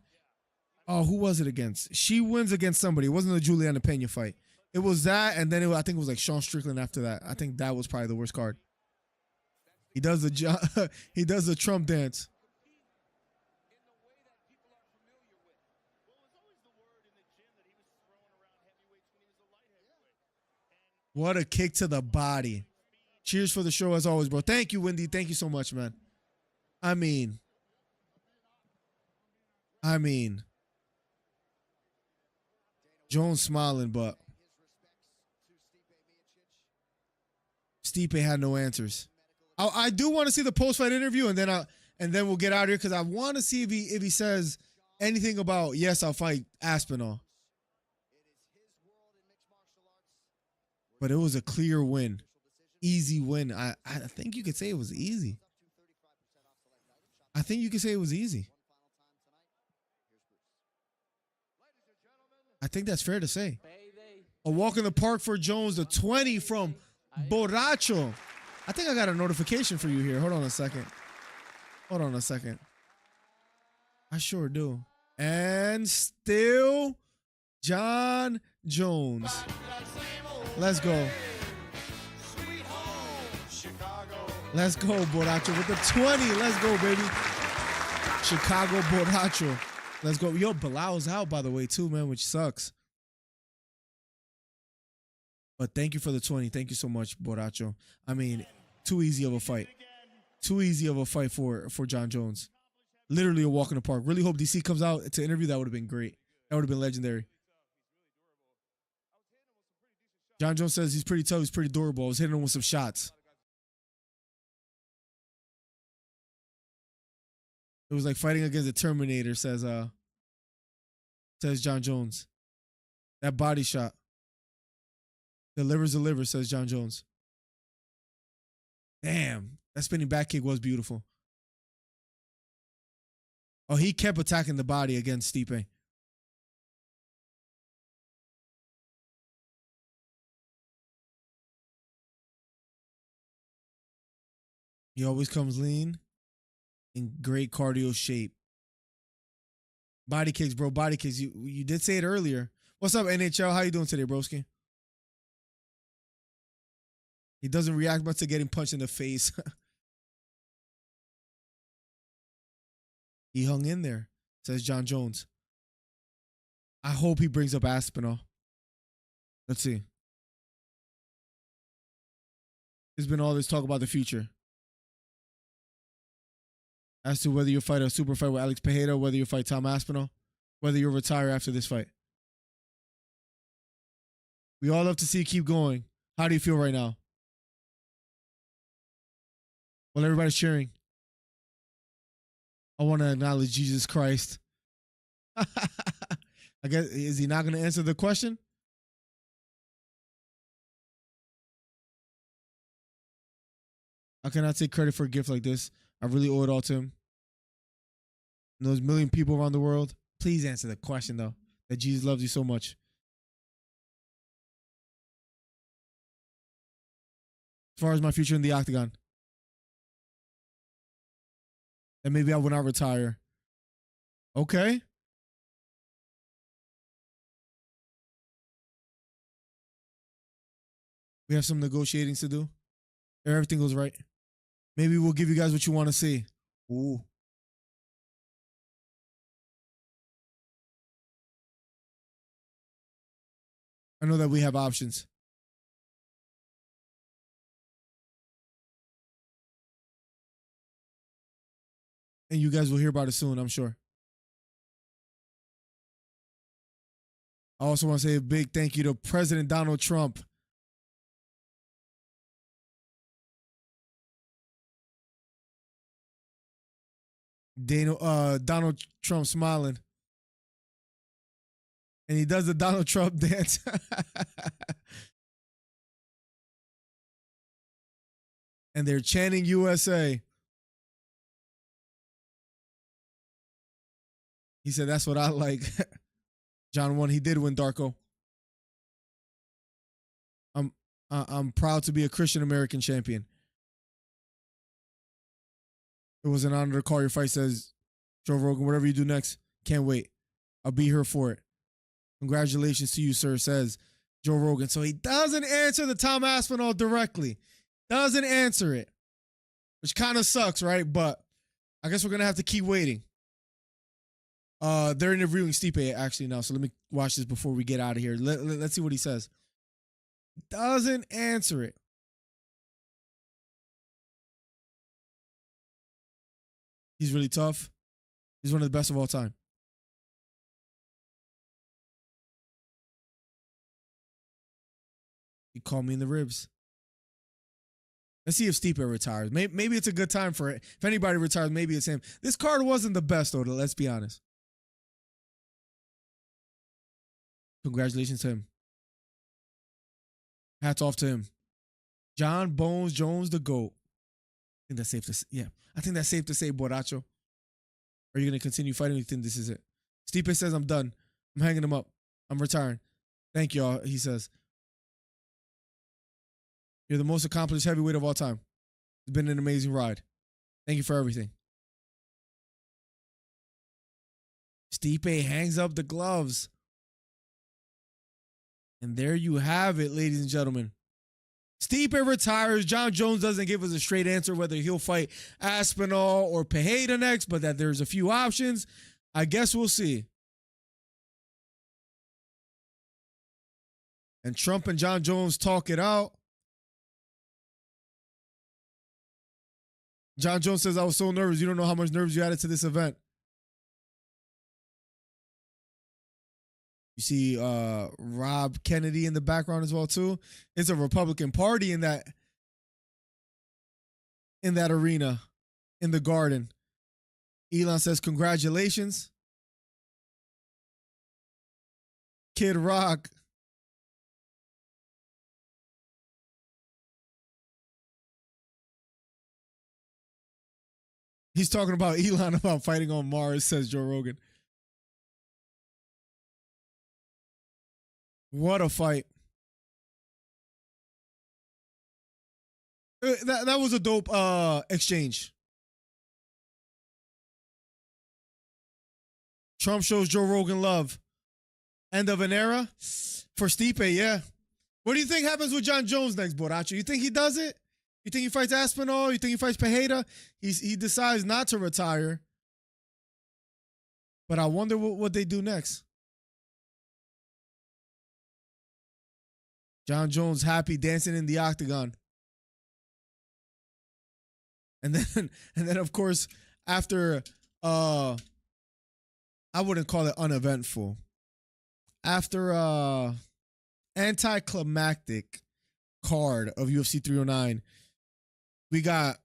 Oh, who was it against? She wins against somebody. It wasn't the Juliana Pena fight. It was that, and then I think it was like Sean Strickland after that. I think that was probably the worst card. He does the Trump dance. What a kick to the body. Cheers for the show as always, bro. Thank you, Wendy. Thank you so much, man. I mean, I mean, Jones smiling, but Stipe had no answers. I do want to see the post-fight interview, and then we'll get out of here because I want to see if he says anything about, yes, I'll fight Aspinall. But it was a clear win. Easy win. I think you could say it was easy. I think you could say it was easy. I think that's fair to say. A walk in the park for Jones, the 20 from Borracho. I think I got a notification for you here. Hold on a second. I sure do. And still John Jones. Let's go. Let's go, Borracho. With the 20. Let's go, baby. Chicago Borracho. Let's go. Yo, Bilal's out, by the way, too, man, which sucks. But thank you for the 20. Thank you so much, Borracho. I mean, too easy of a fight. Too easy of a fight for John Jones. Literally a walk in the park. Really hope DC comes out to interview. That would have been great. That would have been legendary. John Jones says he's pretty tough. He's pretty durable. I was hitting him with some shots. It was like fighting against the Terminator, says John Jones. That body shot. Delivers the liver, says John Jones. Damn. That spinning back kick was beautiful. Oh, he kept attacking the body against Stipe. He always comes lean, in great cardio shape. Body kicks, bro. Body kicks. You did say it earlier. What's up, NHL? How you doing today, broski? He doesn't react much to getting punched in the face. He hung in there, says John Jones. I hope he brings up Aspinall. Let's see. There's been all this talk about the future. As to whether you fight a super fight with Alex Pereira, whether you fight Tom Aspinall, whether you retire after this fight. We all love to see you keep going. How do you feel right now? Well, everybody's cheering. I want to acknowledge Jesus Christ. I guess, is he not going to answer the question? I cannot take credit for a gift like this. I really owe it all to him. And those million people around the world, please answer the question, though, that Jesus loves you so much. As far as my future in the octagon, then maybe I will not retire. Okay. We have some negotiating to do. If everything goes right. Maybe we'll give you guys what you want to see. Ooh. I know that we have options. And you guys will hear about it soon, I'm sure. I also want to say a big thank you to President Donald Trump. Donald Trump smiling. And he does the Donald Trump dance. And they're chanting USA. He said, that's what I like. John won. He did win, Darko. I'm proud to be a Christian American champion. It was an honor to call your fight, says Joe Rogan. Whatever you do next, can't wait. I'll be here for it. Congratulations to you, sir, says Joe Rogan. So he doesn't answer the Tom Aspinall directly. Doesn't answer it. Which kind of sucks, right? But I guess we're going to have to keep waiting. They're interviewing Stipe actually now, so let me watch this before we get out of here. Let's see what he says. Doesn't answer it. He's really tough. He's one of the best of all time. He called me in the ribs. Let's see if Stipe retires. Maybe it's a good time for it. If anybody retires, maybe it's him. This card wasn't the best, though, let's be honest. Congratulations to him. Hats off to him. John Bones Jones, the GOAT. I think that's safe to say. Yeah, I think that's safe to say, Borracho. Are you going to continue fighting? Or you think this is it? Stipe says, I'm done. I'm hanging him up. I'm retiring. Thank y'all, he says. You're the most accomplished heavyweight of all time. It's been an amazing ride. Thank you for everything. Stipe hangs up the gloves. And there you have it, ladies and gentlemen. Stipe retires. John Jones doesn't give us a straight answer whether he'll fight Aspinall or Pereira next, but that there's a few options. I guess we'll see. And Trump and John Jones talk it out. John Jones says, I was so nervous. You don't know how much nerves you added to this event. You see Rob Kennedy in the background as well, too. It's a Republican Party in that arena, in the garden. Elon says, congratulations. Kid Rock. He's talking about Elon about fighting on Mars, says Joe Rogan. What a fight. That was a dope exchange. Trump shows Joe Rogan love. End of an era for Stipe, yeah. What do you think happens with John Jones next, Borracho? You think he does it? You think he fights Aspinall? You think he fights Pereira? He decides not to retire. But I wonder what they do next. John Jones happy dancing in the octagon. And then of course, after I wouldn't call it uneventful. After anticlimactic card of UFC 309, we got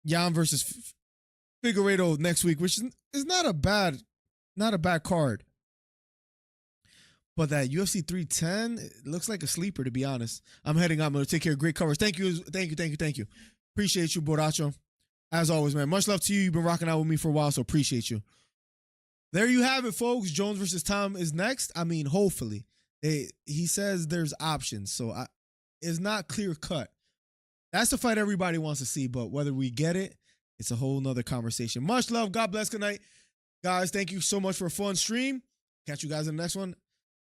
Jan versus Figueiredo next week, which is not a bad card. But that UFC 310 it looks like a sleeper, to be honest. I'm heading out. I'm going to take care of great coverage. Thank you. Appreciate you, Borracho. As always, man. Much love to you. You've been rocking out with me for a while, so appreciate you. There you have it, folks. Jones versus Tom is next. I mean, hopefully. He says there's options, so it's not clear cut. That's the fight everybody wants to see, but whether we get it, it's a whole nother conversation. Much love. God bless. Good night. Guys, thank you so much for a fun stream. Catch you guys in the next one.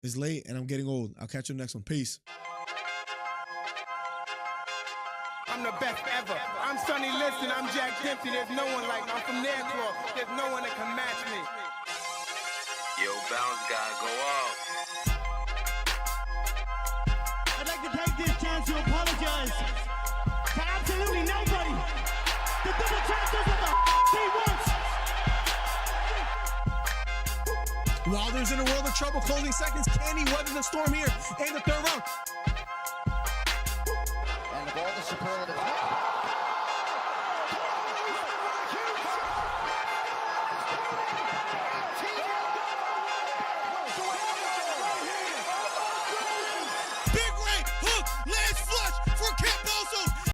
It's late and I'm getting old. I'll catch you in the next one. Peace. I'm the best ever. I'm Sonny Liston. I'm Jack Dempsey. There's no one like me. I'm from Nairclaw. There's no one that can match me. Yo, bounce guy, go off. I'd like to take this chance to apologize to absolutely nobody. The double champ does what the he wants. Wilder's in a world of trouble, closing seconds. Can he weather the storm here in the third round? And of all the superlative